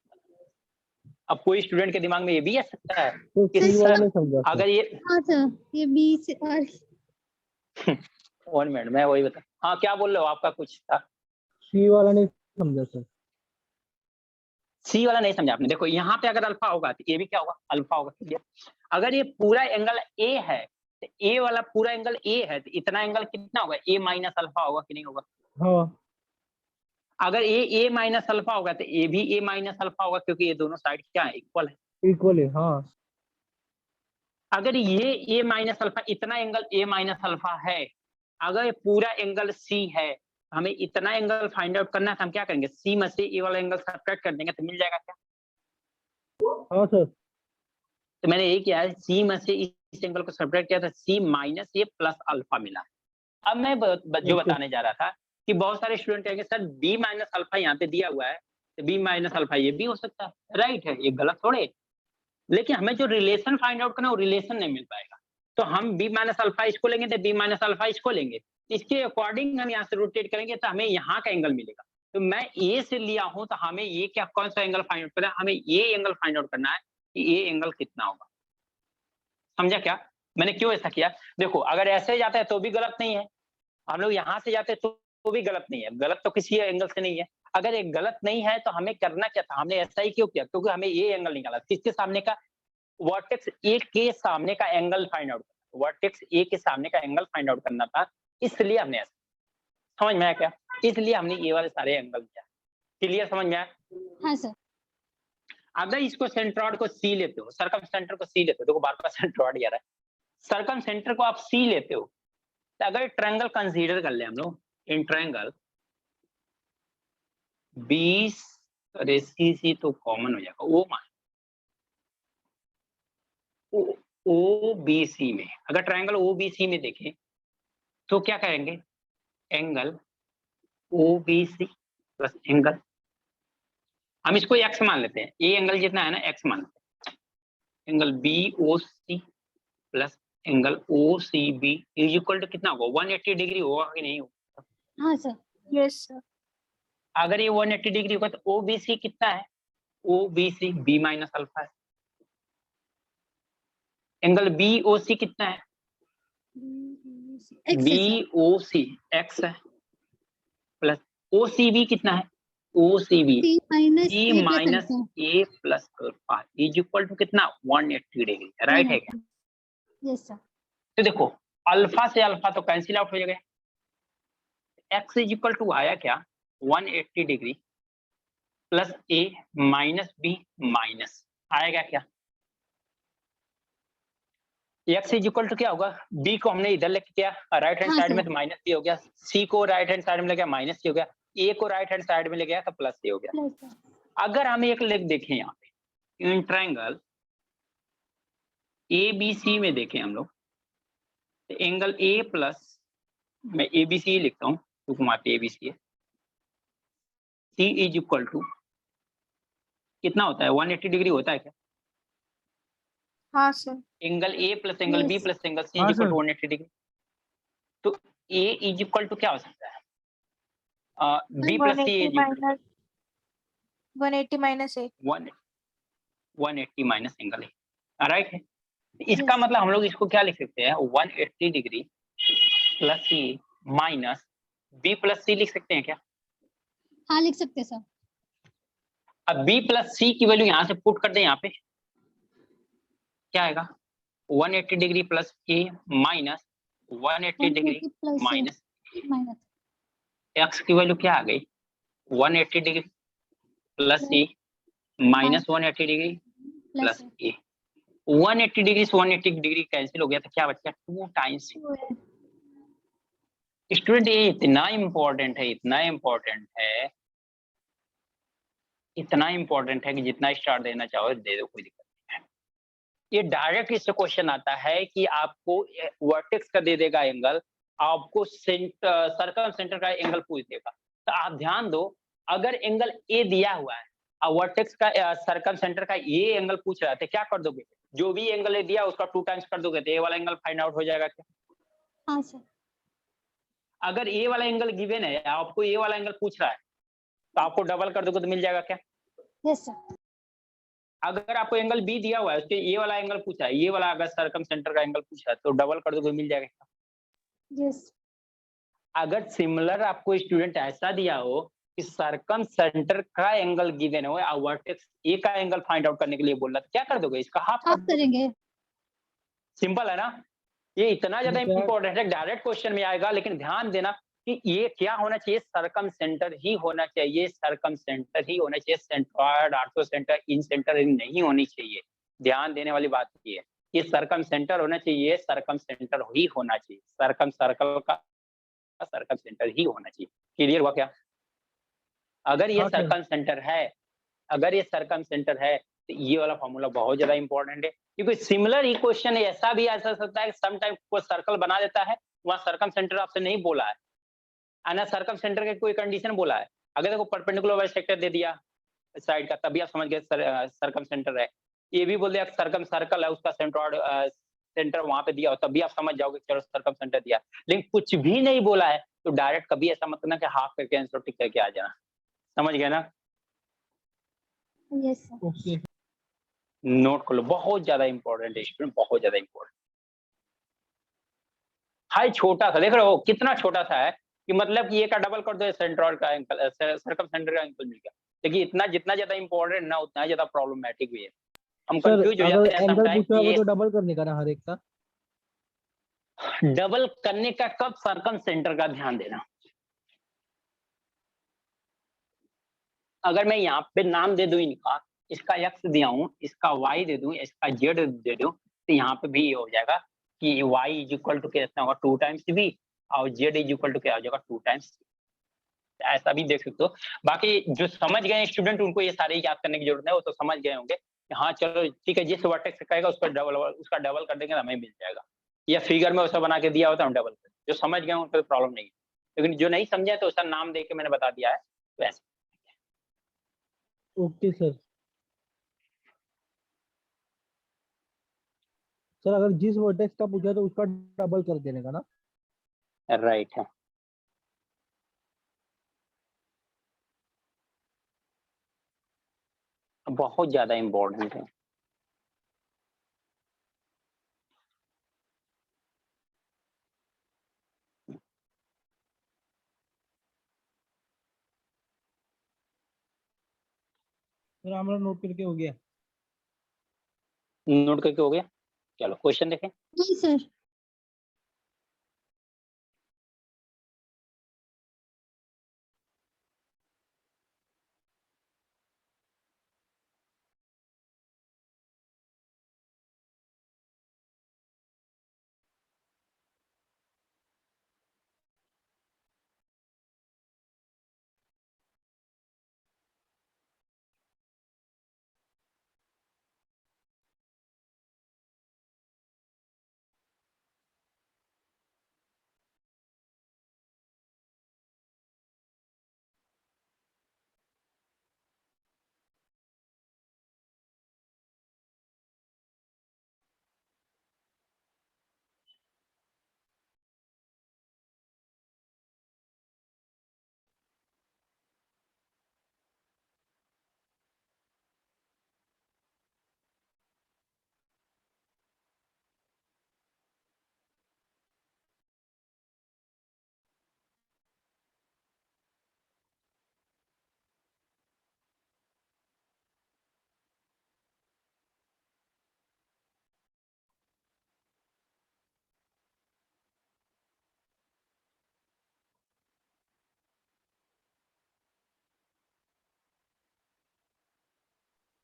अब कोई स्टूडेंट के दिमाग में ये भी आ सकता है तो कि सी वाला सर नहीं समझा सर। अगर ये हाँ सर, ये बी से और 1 मिनट मैं वही बता, हाँ क्या बोल रहे हो? आपका कुछ था? सी वाला नहीं समझा सर। सी वाला नहीं समझा आपने। देखो यहाँ पे अगर अल्फा होगा तो ये भी क्या होगा? अल्फा होगा। क्लियर? अगर ये पूरा एंगल ए है तो ए वाला पूरा एंगल ए है तो इतना एंगल कितना होगा? ए माइनस अल्फा होगा कि नहीं होगा? हाँ अगर ए माइनस अल्फा होगा तो ये भी ए माइनस अल्फा होगा, क्योंकि ये दोनों साइड क्या है? इक्वल है। इक्वल है हाँ। अगर ये ए माइनस अल्फा, इतना एंगल ए माइनस अल्फा है, अगर ये पूरा एंगल सी है, हमें इतना एंगल फाइंड आउट करना है तो हम क्या करेंगे? सी में से ए वाला एंगल सब्ट्रैक्ट कर देंगे तो मिल जाएगा क्या? हाँ सर। तो मैंने यही किया है, सी में से इस एंगल को सब्ट्रैक्ट किया था, सी माइनस ए प्लस अल्फा मिला। अब मैं जो बताने जा रहा था कि बहुत सारे स्टूडेंट कहेंगे सर बी माइनस अल्फा यहाँ पे दिया हुआ है तो बी माइनस अल्फा ये भी हो सकता है। राइट है, ये गलत थोड़े, लेकिन हमें जो रिलेशन फाइंड आउट करना है वो रिलेशन नहीं मिल पाएगा। तो हम बी माइनस अल्फा इसको लेंगे तो बी माइनस अल्फा इसको लेंगे, इसके अकॉर्डिंग हम यहाँ से रोटेट करेंगे तो हमें यहाँ का एंगल मिलेगा। तो मैं ए से लिया हूं तो हमें ये क्या, कौन सा एंगल फाइंड आउट करना है? हमें ये एंगल फाइंड आउट करना है कि ये एंगल कितना होगा। समझा क्या? मैंने क्यों ऐसा किया? देखो अगर ऐसे जाता है तो भी गलत नहीं है, हम लोग यहाँ से जाते हैं तो भी गलत नहीं है, गलत तो किसी एंगल से नहीं है। अगर एक गलत नहीं है तो हमें करना क्या था, हमने ऐसा ही क्यों किया? क्योंकि हमें ये एंगल निकाला, किसके सामने का? वर्टेक्स ए के सामने का एंगल फाइंड आउट करना, वर्टेक्स ए के सामने का एंगल फाइंड आउट करना था, इसलिए हमने ऐसा, समझ में आया क्या? इसलिए हमने ये वाले सारे एंगल किया। क्लियर, समझ में आया? हाँ सर। अगर इसको सेंट्रॉइड को सी लेते हो, सरकम सेंटर को सी लेते हो, देखो बार बार सेंट्रॉइड आ रहा है, सरकम सेंटर को आप सी लेते हो, तो अगर ट्रायंगल कंसीडर कर ले हम लोग, इन ट्रायंगल बी सी तो कॉमन हो जाएगा, ओ मान ओ बी सी में, अगर ट्रायंगल ओ बी सी में देखें तो क्या करेंगे? Angle O B C plus angle, हम इसको एक्स मान लेते हैं, ये एंगल जितना है ना एक्स मान लेते हैं, angle B O C plus angle O C B is equal to कितना होगा? 180 डिग्री होगा कि नहीं होगा? हाँ सर। Yes sir. अगर ये 180 डिग्री होगा तो ओ बी सी कितना है? O B C B minus alpha है। एंगल बी ओ सी कितना है? X बी है सर। ओ सी एक्स है, प्लस ओ सी बी कितना है? O C B T minus C A plus minus alpha। A plus alpha is equal to कितना? 180 degree, right है क्या? Yes sir. तो देखो अल्फा से अल्फा तो कैंसिल आउट हो जाएगा, एक्स इज इक्वल टू आया क्या? 180 degree plus A minus B minus आएगा क्या? एक्स इज इक्वल टू क्या होगा? बी को हमने इधर लेके किया राइट हैंड हाँ साइड में सर। तो माइनस बी हो गया, सी को राइट हैंड साइड में ले गया माइनस सी हो गया, ए को राइट हैंड साइड में ले गया तो प्लस सी हो गया। Plus sir. अगर हम एक लेग देखें यहाँ पे in triangle A B C में देखें हम लोग, एंगल ए प्लस, मैं ए बी सी लिखता हूँ क्योंकि वहां पे ए बी सी है, सी इज इक्वल टू कितना होता है? 180 डिग्री होता है क्या? हाँ सर। Angle A plus angle B Yes। Plus angle C हाँ is equal sir. To 180 degree, तो ए इज इक्वल टू क्या हो सकता है? B plus C 180 is equal minus 180 minus A. 180 minus angle है, राइट है। इसका Yes। मतलब हम लोग इसको क्या लिख सकते हैं? 180 डिग्री प्लस सी माइनस बी प्लस सी लिख सकते हैं क्या? हाँ लिख सकते हैं सर। अब बी प्लस सी की वैल्यू यहाँ से पुट कर दें, यहाँ पे क्या आएगा? 180 degree plus A minus 180 degree 180 plus minus minus x की वैल्यू क्या आ गई? 180 degree plus A minus 180 degree plus plus A. 180 degree से 180 डिग्री कैंसिल हो गया तो क्या बचा? 2 टाइम्स। स्टूडेंट ये इतना इम्पोर्टेंट है, इतना इम्पोर्टेंट है, इतना इम्पोर्टेंट है कि जितना स्टार देना चाहो दे दो, कोई दिक्कत नहीं है। ये डायरेक्ट इससे क्वेश्चन आता है कि आपको वर्टेक्स का दे देगा एंगल, आपको सर्कम सेंटर का एंगल पूछ देगा। तो आप ध्यान दो, अगर एंगल ए दिया हुआ है और वर्टेक्स का सर्कम सेंटर का ये एंगल पूछ रहा है तो क्या कर दोगे? जो भी एंगल ए दिया उसका 2 टाइम्स कर दोगे तो ए वाला एंगल फाइंड आउट हो जाएगा क्या? हाँ सर। अगर ए वाला एंगल गिवन है, आपको ए वाला एंगल पूछ रहा है तो आपको डबल कर दोगे तो मिल जाएगा क्या? Yes sir. अगर आपको एंगल बी दिया हुआ है, उसके ये वाला एंगल पूछा है, ये वाला अगर सर्कम सेंटर का एंगल पूछा है तो डबल कर दोगे मिल जाएगा क्या? यस। अगर सिमिलर आपको स्टूडेंट ऐसा दिया हो कि सर्कम सेंटर का एंगल गिवन हो और वर्टेक्स ए का एंगल फाइंड आउट करने के लिए बोल रहा, तो क्या कर दोगे? इसका हाफ हाफ करेंगे। सिंपल है ना? ये इतना ज्यादा क्या? इंपॉर्टेंट है, डायरेक्ट क्वेश्चन में आएगा, लेकिन ध्यान देना कि ये क्या होना चाहिए? सर्कम सेंटर ही होना चाहिए, सर्कम सेंटर ही होना चाहिए, सेंट्रॉइड आर्थो सेंटर इन सेंटर नहीं होनी चाहिए। ध्यान देने वाली बात ये है, ये सर्कम सेंटर होना चाहिए, सर्कम सेंटर ही होना चाहिए, सर्कम सर्कल का सर्कम सेंटर ही होना चाहिए। क्लियर हुआ क्या? अगर ये हाँ सर। सर्कम सेंटर है, अगर ये सर्कम सेंटर है तो ये वाला फॉर्मूला बहुत ज्यादा इंपॉर्टेंट है, क्योंकि सिमिलर इक्वेशन ऐसा भी आ सकता है कि सम टाइम कोई सर्कल बना देता है, वहां सर्कम सेंटर आपसे नहीं बोला है, ना सर्कम सेंटर के कोई कंडीशन बोला है। अगर देखो परपेंडिकुलर बाइसेक्टर दे दिया साइड का, तभी आप समझ गए सर्कम सेंटर है। ये भी बोल दिया सर्कम सर्कल है, उसका सेंट्रॉइड सेंटर वहां पे दिया हो, तभी आप समझ जाओगे चलो सर्कम सेंटर दिया। लेकिन कुछ भी नहीं बोला है तो डायरेक्ट कभी ऐसा मत करना कि हाफ करके आंसर टिक करके आ जाना। समझ गए ना? Yes sir. ओके। नोट कर लो, बहुत ज्यादा इंपॉर्टेंट है स्टूडेंट, बहुत ज्यादा इंपॉर्टेंट। हाई छोटा सा, देख रहे हो कितना छोटा सा है कि मतलब कि ये का डबल कर दो, सेंट्रोइड का एंगल, सर्कम सेंटर का एंगल मिल गया। देखिए इतना जितना ज्यादा इंपॉर्टेंट ना उतना ज्यादा प्रॉब्लमेटिक भी है, हम सर कंफ्यूज हो अगर जाते हैं एंगल समटाइम पूछा कि होगा ये तो डबल करने का ना हर एक का। डबल करने का कब, सर्कम सेंटर का ध्यान देना। अगर मैं यहाँ पे नाम दे दूं इनका, इसका एक्स दिया हूं, इसका वाई दे दूं, इसका जेड दे दूं, तो यहाँ पे भी ये हो जाएगा कि वाई इज इक्वल टू कितना होगा 2 टाइम्स बी, और जेड इज इक्वल टू क्या हो जाएगा 2 टाइम्स। ऐसा भी देख सकते हो। बाकी जो समझ गए स्टूडेंट उनको ये सारे याद करने की जरूरत है, वो तो समझ गए होंगे कि हाँ चलो ठीक है, जिस वर्टेक्स कहेगा उसका डबल कर देंगे हमें मिल जाएगा, या फिगर में वैसा बना के दिया होता है हम डबल कर, जो समझ गए उनको प्रॉब्लम नहीं है, लेकिन जो नहीं समझे तो उसका नाम दे के मैंने बता दिया है, तो ऐसे। Okay sir. सर अगर जिस वर्टेक्स का पूछा तो उसका डबल कर देने का ना। राइट है। बहुत ज्यादा इम्पोर्टेंट है। सर हमारा नोट करके हो गया। नोट करके हो गया, चलो क्वेश्चन देखें। नहीं सर।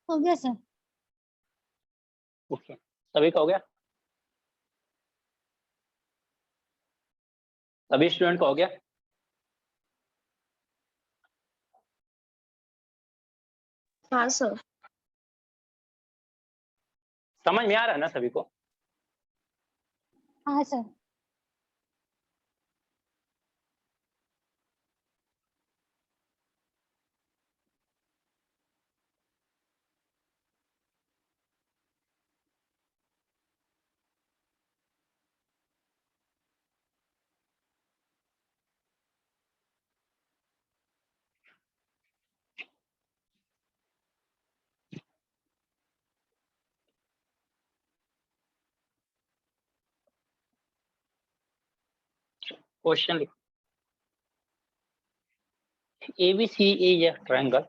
हो गया सर। ओके, सभी का हो गया, सभी स्टूडेंट का हो गया। हाँ सर। समझ में आ रहा है ना सभी को। हाँ सर। क्वेश्चन लिखो, ABC is a triangle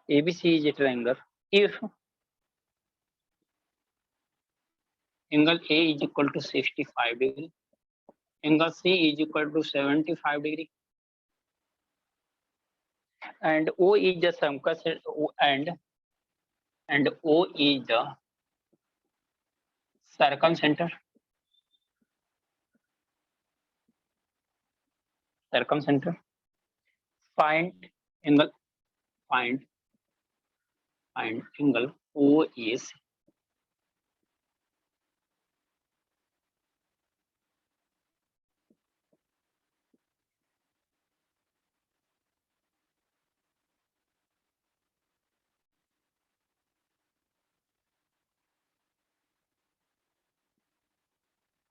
ABC is a triangle if angle A is equal to 65 degree, angle C is equal to 75 degree, and O is the and O is the circumcenter. Find angle. Find angle OAC.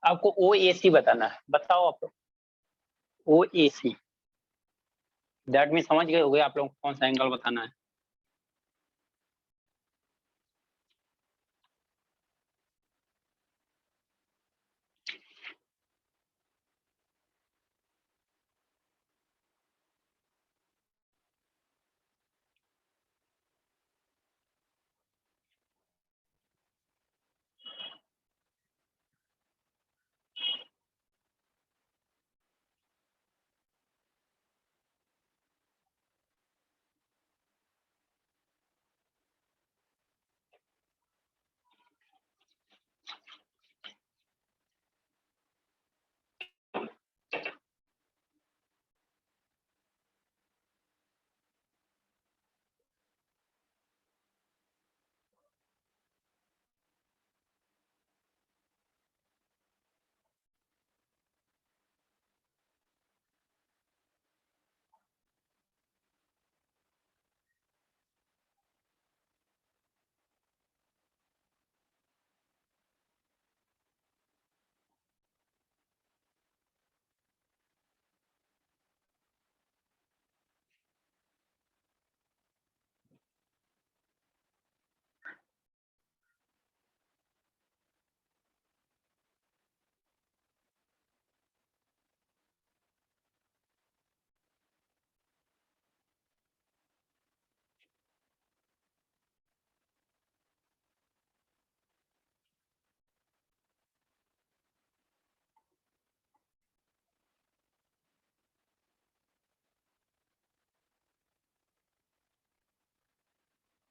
आपको ओ ए सी बताना है, बताओ आप लोग ओ ए सी, that mean समझ गए होगे आप लोग कौन सा एंगल बताना है।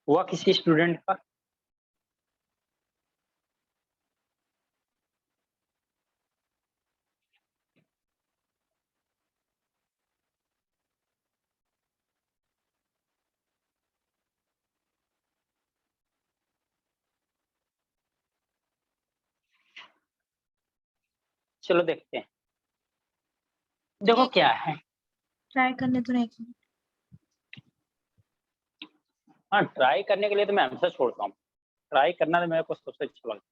हुआ किसी स्टूडेंट का? चलो देखते हैं, देखो क्या है। ट्राई करने तो नहीं। हाँ, ट्राई करने के लिए तो मैं आंसर छोड़ता हूँ, ट्राई करना तो मेरे को सबसे अच्छा लगता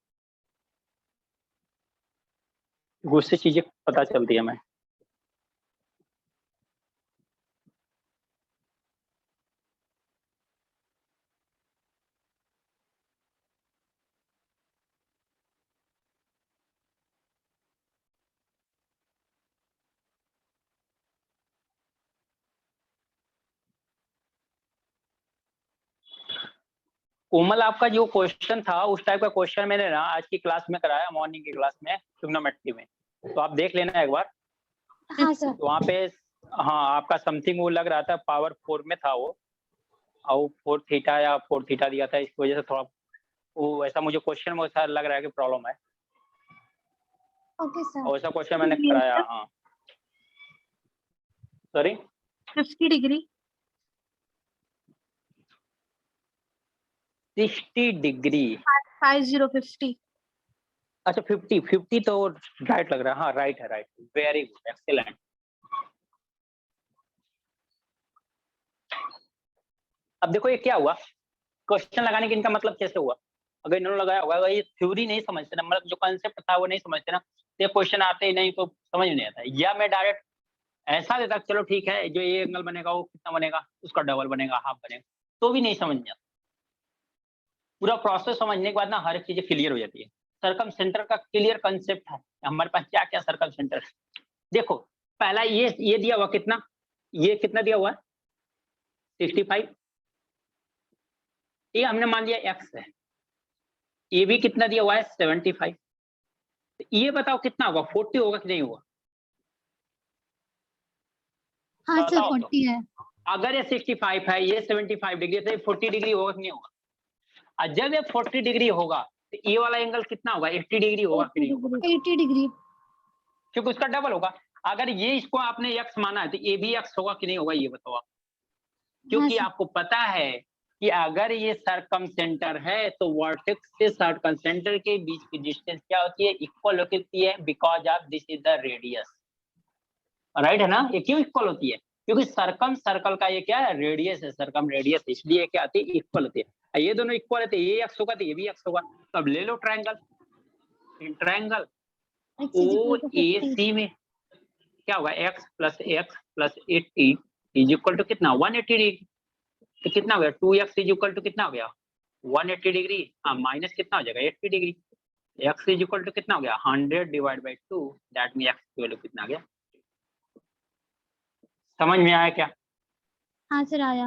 है, उससे चीजें पता चलती है। मैं कोमल, आपका जो क्वेश्चन था उस टाइप का क्वेश्चन मैंने ना आज की क्लास में कराया, मॉर्निंग की क्लास में ट्रिग्नोमेट्री में, तो आप देख लेना एक बार। हाँ सर। तो वहाँ पे हाँ आपका समथिंग वो लग रहा था पावर 4 में था वो, और 4 थीटा या 4 थीटा दिया था, इसकी वजह से थोड़ा वो ऐसा मुझे क्वेश्चन में ऐसा लग रहा है कि प्रॉब्लम है, ओके सर। और ऐसा क्वेश्चन मैंने कराया। हाँ सॉरी 50 डिग्री 60 डिग्री 50 अच्छा 50 तो राइट लग रहा है। हाँ राइट है, राइट, वेरी गुड, एक्सीलेंट। अब देखो ये क्या हुआ, क्वेश्चन लगाने का इनका मतलब कैसे हुआ, अगर इन्होंने लगाया होगा, अगर ये थ्योरी नहीं समझते ना, मतलब जो कॉन्सेप्ट था वो नहीं समझते ना, तो ये क्वेश्चन आते ही नहीं तो समझ नहीं आता। या मैं डायरेक्ट ऐसा देता चलो ठीक है, जो ये एंगल बनेगा वो कितना बनेगा, उसका डबल बनेगा, हाफ बनेगा, तो भी नहीं समझ में आता। पूरा प्रोसेस समझने के बाद ना हर एक चीजें क्लियर हो जाती है। सर्कम सेंटर का क्लियर कंसेप्ट है, हमारे पास क्या क्या सर्कम सेंटर है। देखो पहला ये दिया हुआ कितना, ये कितना दिया हुआ है 65, ये हमने मान लिया एक्स है। ये भी कितना दिया हुआ है 75, तो ये बताओ कितना होगा, 40 होगा कि नहीं होगा, हाँ सर बताओ तो। 40 है। अगर ये 65 है, ये 75 डिग्री, तो ये 40 डिग्री होगा कि नहीं होगा, और जब ये 40 डिग्री होगा तो ये वाला एंगल कितना होगा, 80 डिग्री होगा कि नहीं होगा, 80 डिग्री। क्योंकि उसका डबल होगा। अगर ये इसको आपने एक्स माना है तो ये भी एक्स होगा कि नहीं होगा, ये बताओ आप। क्योंकि हाँ आपको पता है कि अगर ये सर्कम सेंटर है तो वर्टेक्स से सर्कम सेंटर के बीच की डिस्टेंस क्या होती है, इक्वल होती है, because of this is the radius, right है ना। ये क्यों इक्वल होती है, क्योंकि सर्कम सर्कल का ये क्या है, रेडियस है, सर्कम रेडियस, इसलिए क्या आती है, इक्वल होती है। ये दोनों इक्वल होते हैं, ये एक्स होगा तो ये भी एक्स होगा। तो अब ले लो triangle, triangle x is O equal to A 50. C में क्या होगा, x plus 80 is equal to कितना, 180 डिग्री। तो कितना हो गया, 2x इज इक्वल टू कितना हो गया, 180 डिग्री। हाँ, माइनस कितना हो जाएगा, 80 degree. x is equal to कितना हो गया, 100 divide by 2, that mean x की वैल्यू कितना आ गया। समझ में आया क्या? हाँ सर आया,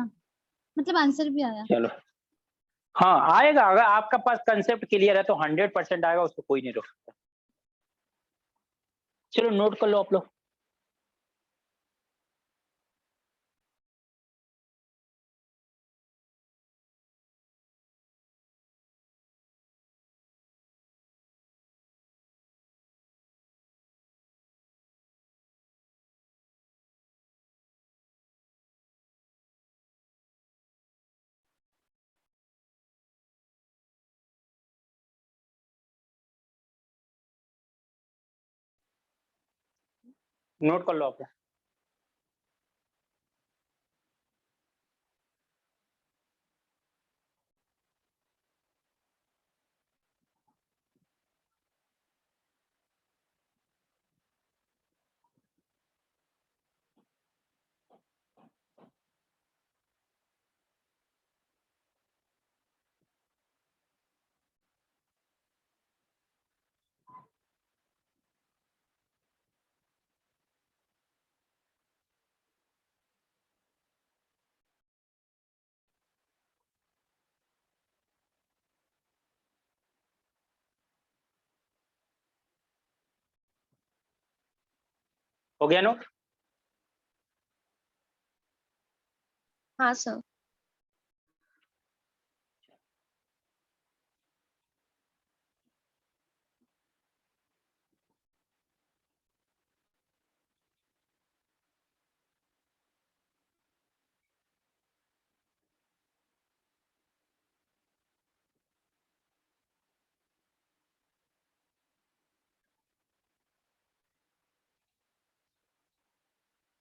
मतलब आंसर भी आया। चलो, हाँ आएगा, अगर आपका पास कंसेप्ट क्लियर है तो 100% आएगा, उसको कोई नहीं रोक सकता। चलो नोट कर लो आप लोग। नोट कर लो आप लोग। हो गया नोट? हाँ सर।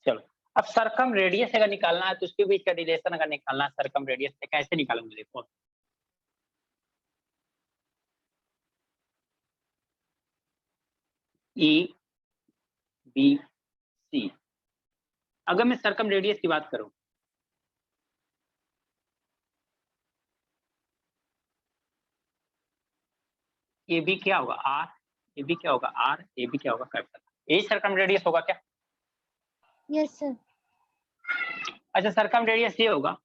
चलो, अब सरकम रेडियस अगर निकालना है तो उसके बीच का रिलेशन अगर निकालना है सरकम रेडियस से, कैसे निकालूंगे देखो। ई बी सी, अगर मैं सरकम रेडियस की बात करूं, ए बी क्या होगा, आर, ए बी क्या होगा, आर, ए बी क्या होगा, कैपिटल। यही सरकम रेडियस होगा क्या? Yes sir. अच्छा, सरकम रेडियस ये होगा,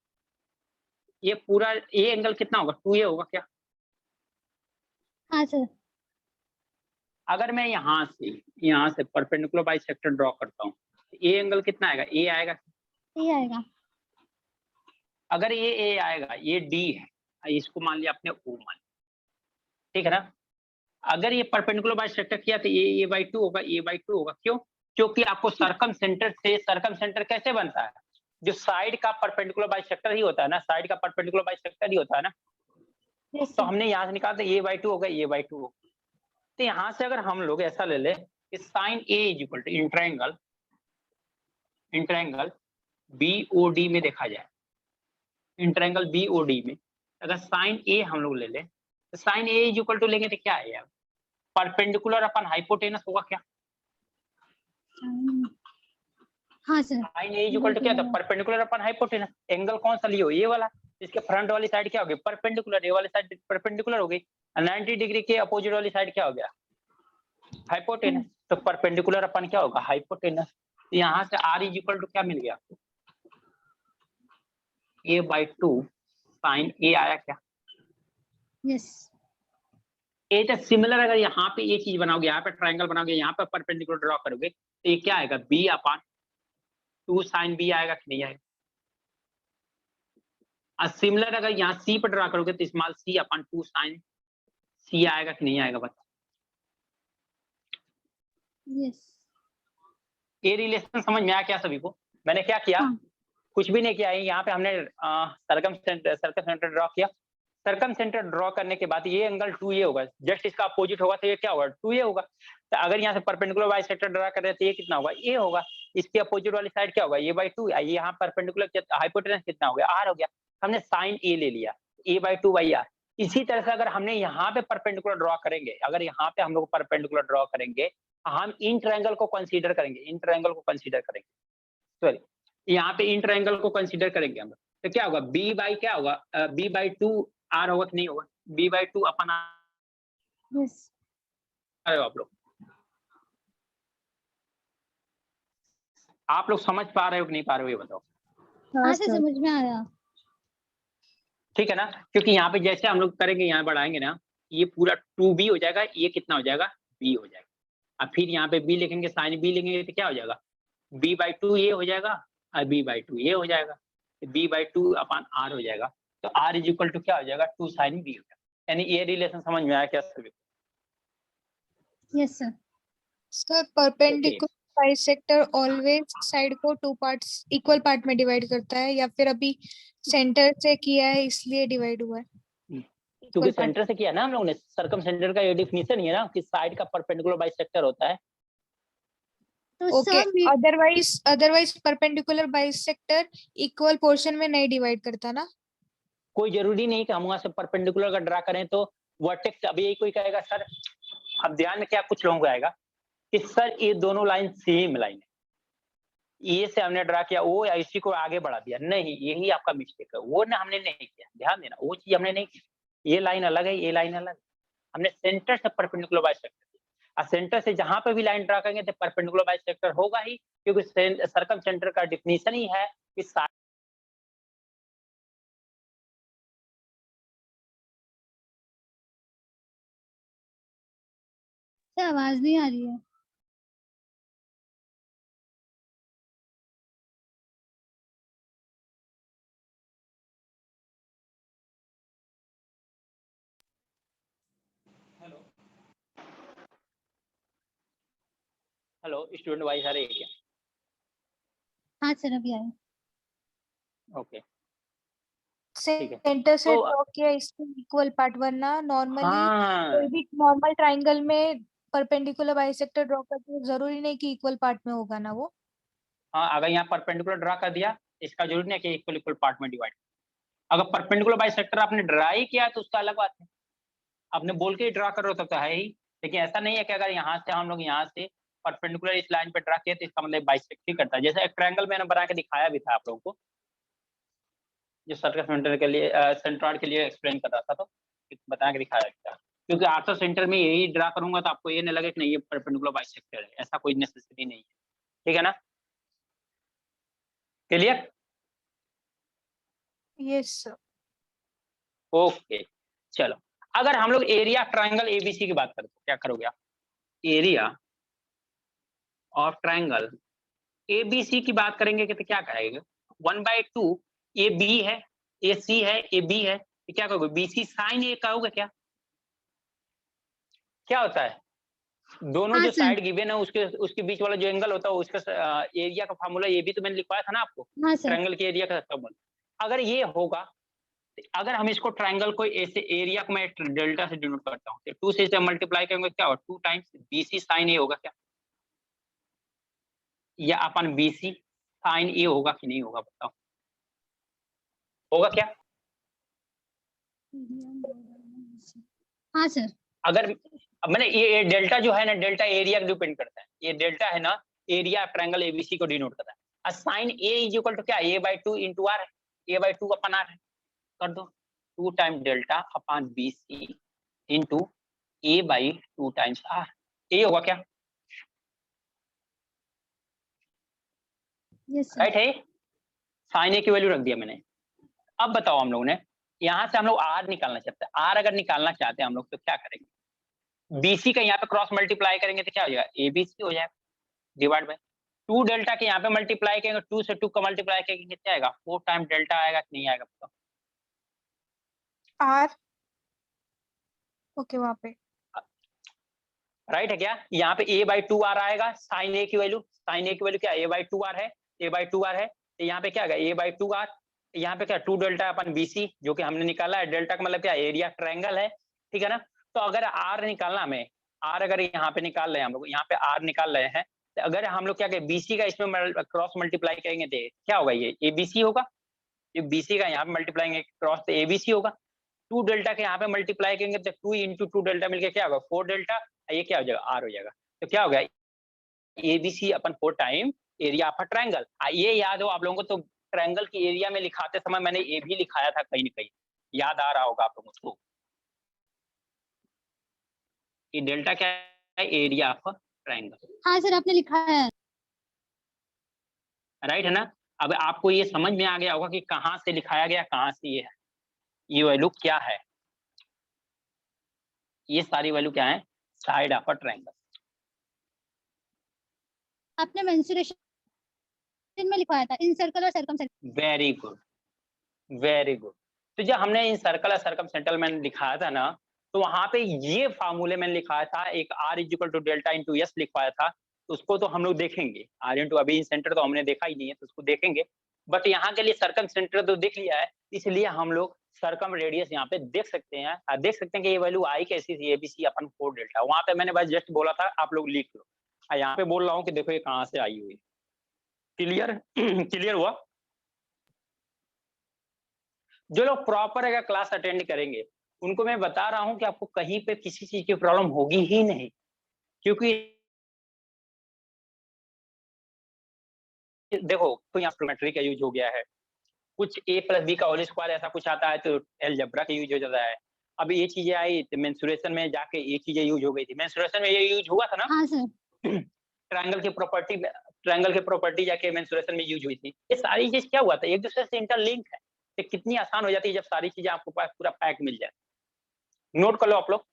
ये पूरा ये एंगल कितना होगा, 2a होगा क्या? हाँ सर। अगर मैं यहाँ से परपेंडिकुलर बाइसेक्टर ड्रॉ करता हूँ, ए एंगल कितना आएगा, ए आएगा। ये आएगा। अगर ये ए आएगा, ये डी है, इसको मान लिया आपने ओ मान लिया, ठीक है ना। अगर ये परपेंडिकुलर बाइसेक्टर किया तो ये बाई 2 होगा, ए बाई 2 होगा। क्यों? क्योंकि आपको सरकम सेंटर कैसे बनता है, जो साइड का परपेंडिकुलर बाइसेक्टर ही होता है ना, साइड का परपेंडिकुलर बाइसेक्टर ही होता है ना। यस तो सर। हमने यहाँ से निकाला ए बाई 2 होगा, ए बाई 2 होगा। तो यहाँ से अगर हम लोग ऐसा ले ले कि sine A is equal to in triangle BOD में देखा जाए, इंट्रायंगल बीओडी में अगर साइन ए हम लोग ले ले तो sine A is equal to लेंगे तो क्या है यार, परपेंडिकुलर अपन हाइपोटेनस होगा क्या? हाँ sir. Sine A is equal to क्या था, परपेंडिकुलर अपन हाइपोटेनस। एंगल कौन सा लियो, ये वाला, इसके फ्रंट वाली साइड क्या होगी, परपेंडिकुलर, ये वाली साइड परपेंडिकुलर हो गई, 90 डिग्री के अपोजिट वाली साइड क्या हो गया, हाइपोटेनस। तो परपेंडिकुलर अपन क्या होगा, हाइपोटेनस। यहाँ से आर इज इक्वल टू क्या मिल गया आपको, ए बाई 2 साइन ए आया क्या? यस। ए तो सिमिलर, अगर यहाँ पे ये चीज बनाओगे, यहाँ पे ट्रायंगल बनाओगे, यहाँ पे परपेंडिकुलर ड्रॉ करोगे तो ये क्या आएगा, बी अपॉन 2 साइन बी आएगा कि नहीं आएगा? और सिमिलर अगर यहाँ सी पर ड्रॉ करोगे तो स्मॉल सी अपॉन 2 साइन सी आएगा कि नहीं आएगा, बता। यस। ये रिलेशन समझ में आया क्या सभी को? मैंने क्या किया, हाँ। कुछ भी नहीं किया है, यहाँ पे हमने सर्कम सेंटर ड्रॉ किया। सर्कम सेंटर ड्रॉ करने के बाद ये एंगल 2a होगा, जस्ट इसका अपोजिट होगा तो ये क्या होगा, 2a होगा। तो अगर यहाँ से परपेंडिकुलर बाइसेक्टर ड्रॉ कर रहे हैं तो ये कितना होगा, a होगा। इसके अपोजिट वाली साइड क्या होगा, a बाई 2, यहाँ परपेंडिकुलर हाइपोटेनस कितना हो गया, r हो गया। हमने साइन a ले लिया, a बाई 2 बाई r। इसी तरह से अगर हमने यहाँ पे परपेंडिकुलर ड्रॉ करेंगे, अगर यहाँ पे हम लोग परपेंडिकुलर ड्रॉ करेंगे, हम इन ट्रायंगल को कंसीडर करेंगे, इन ट्रायंगल को कंसीडर करेंगे, सॉरी यहाँ पे इन ट्रायंगल को कंसीडर करेंगे हम। तो क्या होगा, b बाई क्या होगा, b बाई 2 r होगा कि नहीं होगा, b बाई 2 अपन यस आप लोग समझ पा रहे हो कि नहीं पा रहे हो, ये बताओ। हाँ से समझ में आया। ठीक है ना, क्योंकि यहाँ पे जैसे हम लोग करेंगे, यहाँ बढ़ाएंगे ना, ये पूरा 2b हो जाएगा, ये कितना हो जाएगा, b हो जाएगा। अब फिर यहाँ पे b लिखेंगे, साइन b लिखेंगे तो क्या हो जाएगा, b बाई 2 ये हो जाएगा और b बाई 2 ये हो जाएगा, b बाई 2 अपन r हो जाएगा। तो r इज इक्वल टू क्या हो जाएगा, 2 साइन b हो जाएगा। यानी ये रिलेशन समझ में आया क्या सभी? Yes sir. Sir perpendicular bisector always side को 2 पार्ट्स इक्वल पार्ट में डिवाइड करता है, या फिर अभी सेंटर से किया है इसलिए डिवाइड हुआ है? क्योंकि सेंटर से किया ना हम लोगों ने, सर्कम सेंटर का ये डिफिनीशन ही है ना कि साइड का परपेंडिकुलर बाइसेक्टर होता है। तो okay, sir otherwise perpendicular bisector equal portion में नहीं डिवाइड करता ना? कोई जरूरी नहीं कि हम वहां से परपेंडिकुलर का ड्रा करें तो वर्टेक्स। अभी यही कोई कहेगा सर, अब ध्यान में क्या कुछ लोगों को आएगा कि सर ये दोनों लाइन सेम लाइन है, ये से हमने ड्रा किया वो इसी को आगे बढ़ा दिया, नहीं यही आपका मिस्टेक है, वो ना हमने नहीं किया, ध्यान देना, वो चीज हमने नहीं की। ये लाइन अलग है, ये लाइन अलग है, हमने सेंटर से परपेंडिकुलर बाइसेक्टर किया। सेंटर से जहां पे भी लाइन ड्रा करेंगे तो परपेंडिकुलर बाइसेक्टर होगा ही, क्योंकि सर्कम सेंटर का डिफिनीशन ही है कि आवाज नहीं आ रही है। हेलो स्टूडेंट वाइज आ रही है क्या? हाँ सर अभी आया। ओके सेंटर से तो ड्रॉ किया इसके इक्वल पार्ट, वरना नॉर्मली हाँ कोई भी नॉर्मल ट्रायंगल में परपेंडिकुलर बाइसेक्टर ड्रॉ करते जरूरी नहीं कि इक्वल पार्ट में होगा ना वो। हाँ, अगर यहाँ परपेंडिकुलर ड्रा कर दिया, इसका जरूरी नहीं कि इक्वल इक्वल पार्ट में डिवाइड। अगर परपेंडिकुलर बाइसेक्टर आपने ड्रा ही किया तो उसका अलग बात है, आपने बोल के ही ड्रा कर रहे हो तो है ही। लेकिन ऐसा नहीं है कि अगर यहाँ से हम लोग यहाँ से परपेंडिकुलर इस लाइन पे ड्रा किया तो इसका मतलब बाइसेक्ट ही करता है। जैसे एक ट्रायंगल मैंने बना के दिखाया भी था आप लोगों को, जो सर्कल सेंटर के लिए सेंट्रॉइड के लिए एक्सप्लेन कर रहा था, तो बता के दिखाया था। क्योंकि आर्थो सेंटर में यही ड्रा करूंगा तो आपको ये नहीं लगे कि नहीं ये परपेंडिकुलर बाइसेक्टर है, ऐसा कोई नेसेसिटी नहीं है। ठीक है ना, क्लियर? Yes sir. ओके चलो, अगर हम लोग एरिया ट्रायंगल एबीसी की बात करें तो क्या करोगे आप? एरिया ऑफ ट्रायंगल एबीसी की बात करेंगे कि तो क्या कहेगा, 1/2 ए बी है, ए सी है, ए बी है, तो क्या कहोगे, बीसी साइन ए कहोगे क्या? क्या होता है, दोनों हाँ, जो सर। साइड गिवन है उसके बीच वाला जो एंगल होता है उसका एरिया का फार्मूला ये भी तो मैंने लिखवाया था ना आपको, हाँ सर। ट्रायंगल के एरिया का फार्मूला। अगर ये होगा, अगर हम इसको ट्रायंगल को ऐसे एरिया को मैं डेल्टा से डिनोट करता हूँ, 2 से इसे मल्टीप्लाई करेंगे क्या होगा, 2 टाइम्स बीसी साइन ए होगा क्या, या अपन बीसी साइन ए होगा कि नहीं होगा, बताओ होगा क्या? हाँ सर। अगर मैंने ये डेल्टा जो है ना, डेल्टा एरिया डिपेंड करता है, ये डेल्टा है ना एरिया ट्रायंगल एबीसी को डिनोट करता है। और sine A is equal to क्या, a/2 इंटू आर है, a/2 अपन आर है, कर दो 2 time delta upon BC into a/2 times R, ये होगा क्या? Yes sir. राइट है, साइन ए की वैल्यू रख दिया मैंने। अब बताओ हम लोगों ने यहाँ से हम लोग आर निकालना चाहते हैं, आर अगर निकालना चाहते हैं हम लोग तो क्या करेंगे, बीसी का यहाँ पे क्रॉस मल्टीप्लाई करेंगे तो क्या हो जाएगा, एबीसी हो जाएगा डिवाइड बाय 2 डेल्टा के यहाँ पे मल्टीप्लाई करेंगे, 2 से 2 का मल्टीप्लाई करेंगे कितना आएगा, 4 टाइम डेल्टा आएगा कि नहीं आएगा बताओ? आर ओके वहां पे राइट है क्या, यहाँ पे a/2 आर आएगा, साइन ए की वैल्यू, साइन ए की वैल्यू क्या a/2 आर है, a/2 आर है, तो यहाँ पे क्या आएगा a/2 आर, यहाँ पे क्या 2 डेल्टा अपन बीसी जो कि हमने निकाला है, डेल्टा का मतलब क्या एरिया ट्रायंगल है, ठीक है ना। तो अगर आर निकालना हमें, आर अगर यहाँ पे निकाल रहे हैं हम लोग, यहाँ पे आर निकाल रहे हैं, तो अगर हम लोग क्या कहें बीसी का इसमें क्रॉस मल्टीप्लाई करेंगे तो क्या होगा, ये एबीसी होगा, ये बीसी का यहाँ पे मल्टीप्लाई क्रॉस तो एबीसी होगा, 2 डेल्टा के यहाँ पे मल्टीप्लाई करेंगे तो 2 इंटू 2 डेल्टा मिलके क्या होगा 4 डेल्टा, ये क्या हो जाएगा आर हो जाएगा। तो क्या हो गया, ABC upon 4 time area of a triangle. ये याद हो आप लोगों को, तो ट्रायंगल की एरिया में लिखाते समय मैंने ये भी लिखाया था कहीं न कहीं, याद आ रहा होगा आप लोगों को कि डेल्टा क्या है, एरिया ऑफ अ ट्रायंगल, हाँ सर, आपने लिखा है। राइट है ना। अब आपको ये समझ में आ गया होगा कि कहाँ से लिखाया गया, कहाँ से ये है, ये वैल्यू क्या है, ये सारी वैल्यू क्या है, साइड ऑफ अ ट्रायंगल। आपने मेंसुरेशन में लिखवाया था इन सर्कल और circumcentre. Very good, very good. तो जब हमने इन सर्कल और सर्कमसेंटर में लिखाया था ना, तो वहां पे ये फार्मूले मैंने लिखाया था, एक R equal to delta into S लिखवाया था। तो उसको तो हम लोग देखेंगे, R इंटू, अभी इन सेंटर तो हमने देखा ही नहीं है, तो उसको देखेंगे। बट यहाँ के लिए सर्कम सेंटर तो देख लिया है, इसलिए हम लोग सर्कम रेडियस यहाँ पे देख सकते हैं। देख सकते हैं कि ये वैल्यू आई कैसी थी, ABC अपन 4 डेल्टा। वहां पे मैंने बस जस्ट बोला था आप लोग लिख लो, यहाँ पे बोल रहा हूँ कि देखो ये कहाँ से आई हुई। क्लियर क्लियर हुआ। जो लोग प्रॉपर अगर क्लास अटेंड करेंगे उनको मैं बता रहा हूं कि आपको कहीं पे किसी चीज की प्रॉब्लम होगी ही नहीं, क्योंकि देखो तो यहाँ ट्रिग्नोमेट्री का यूज हो गया है, कुछ a प्लस बी का होल स्क्वायर ऐसा कुछ आता है तो अलजेब्रा का यूज हो जाता है। अब ये चीजें आई तो मेंसुरेशन में जाके ये चीजें यूज हो गई थी, मेंसुरेशन में ये यूज हुआ था ना। हाँ सर। ट्रायंगल की प्रॉपर्टी जाके मेंसुरेशन में यूज हुई थी। ये सारी चीज क्या हुआ था, एक दूसरे से इंटरलिंक है। ये कितनी आसान हो जाती है जब सारी चीजें आपको पास पूरा पैक मिल जाए। नोट कर लो आप लोग।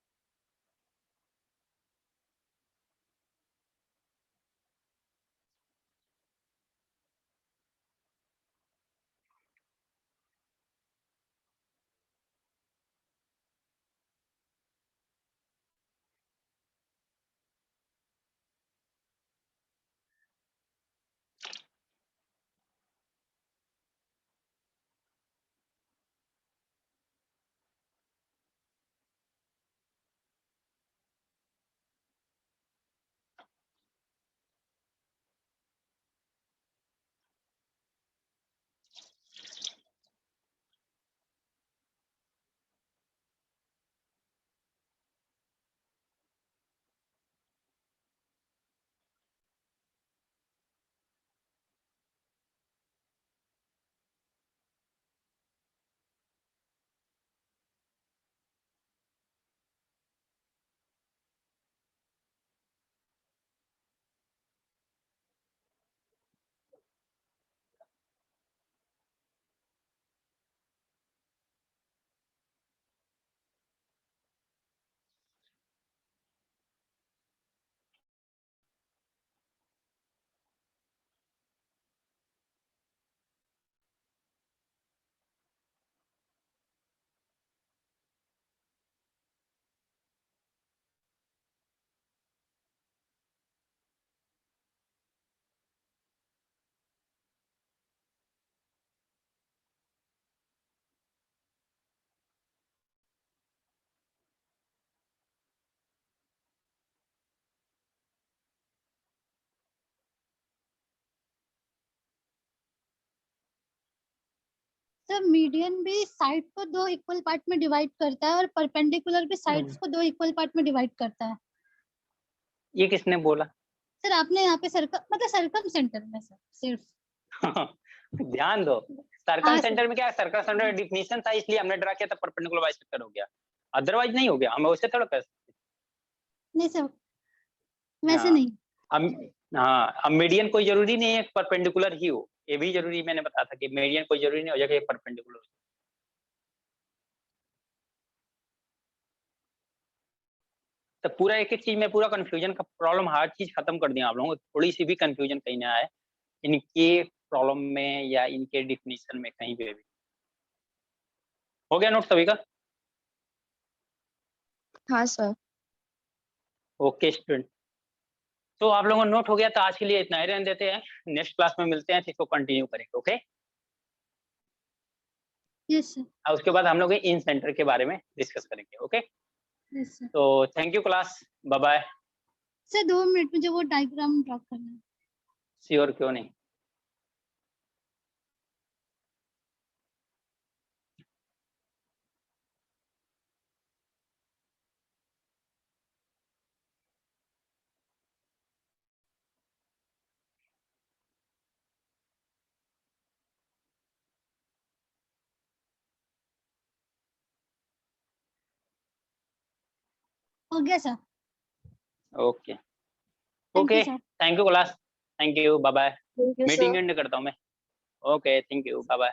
सर मीडियन भी साइड को 2 इक्वल पार्ट में डिवाइड करता है और परपेंडिकुलर भी साइड्स को 2 इक्वल पार्ट में डिवाइड करता है। ये किसने बोला? सर आपने यहाँ पे सर्कम सेंटर में सर सिर्फ। ध्यान दो, सर्कम हाँ सेंटर सर। में क्या है, सर्कल सेंटर डिफिनीशन था इसलिए हमने ड्रा किया था, परपेंडिकुलर बाइसेक्टर हो गया, अदरवाइज नहीं हो गया। हम वैसे थोड़ा कर सकते। नहीं सर, वैसे हाँ, नहीं। अब हाँ, अब मीडियन कोई जरूरी नहीं है परपेंडिकुलर ही हो, ये भी जरूरी मैंने बताया था कि मीडियन कोई जरूरी नहीं हो जाए परपेंडिकुलर। तो पूरा एक एक चीज में पूरा कंफ्यूजन का प्रॉब्लम हर चीज खत्म कर दिया आप लोगों को, थोड़ी सी भी कंफ्यूजन कहीं ना आए इनके प्रॉब्लम में या इनके डिफिनीशन में कहीं पे भी। हो गया नोट सभी का? हाँ सर। ओके स्टूडेंट, तो आप लोगों को नोट हो गया, तो आज के लिए इतना ही रहने देते हैं। नेक्स्ट क्लास में मिलते हैं तो इसको कंटिन्यू करेंगे। Okay, yes sir. और उसके बाद हम लोग इन सेंटर के बारे में डिस्कस करेंगे। Okay, yes sir. तो thank you class, bye bye. Sir 2 minute में जो वो डायग्राम ड्रॉ करना है। श्योर, क्यों नहीं। हो गया sir. Okay thank okay, you sir. Thank you class, thank you, bye bye. Thank you meeting sir. End करता हूँ मैं। Okay, thank you, bye bye.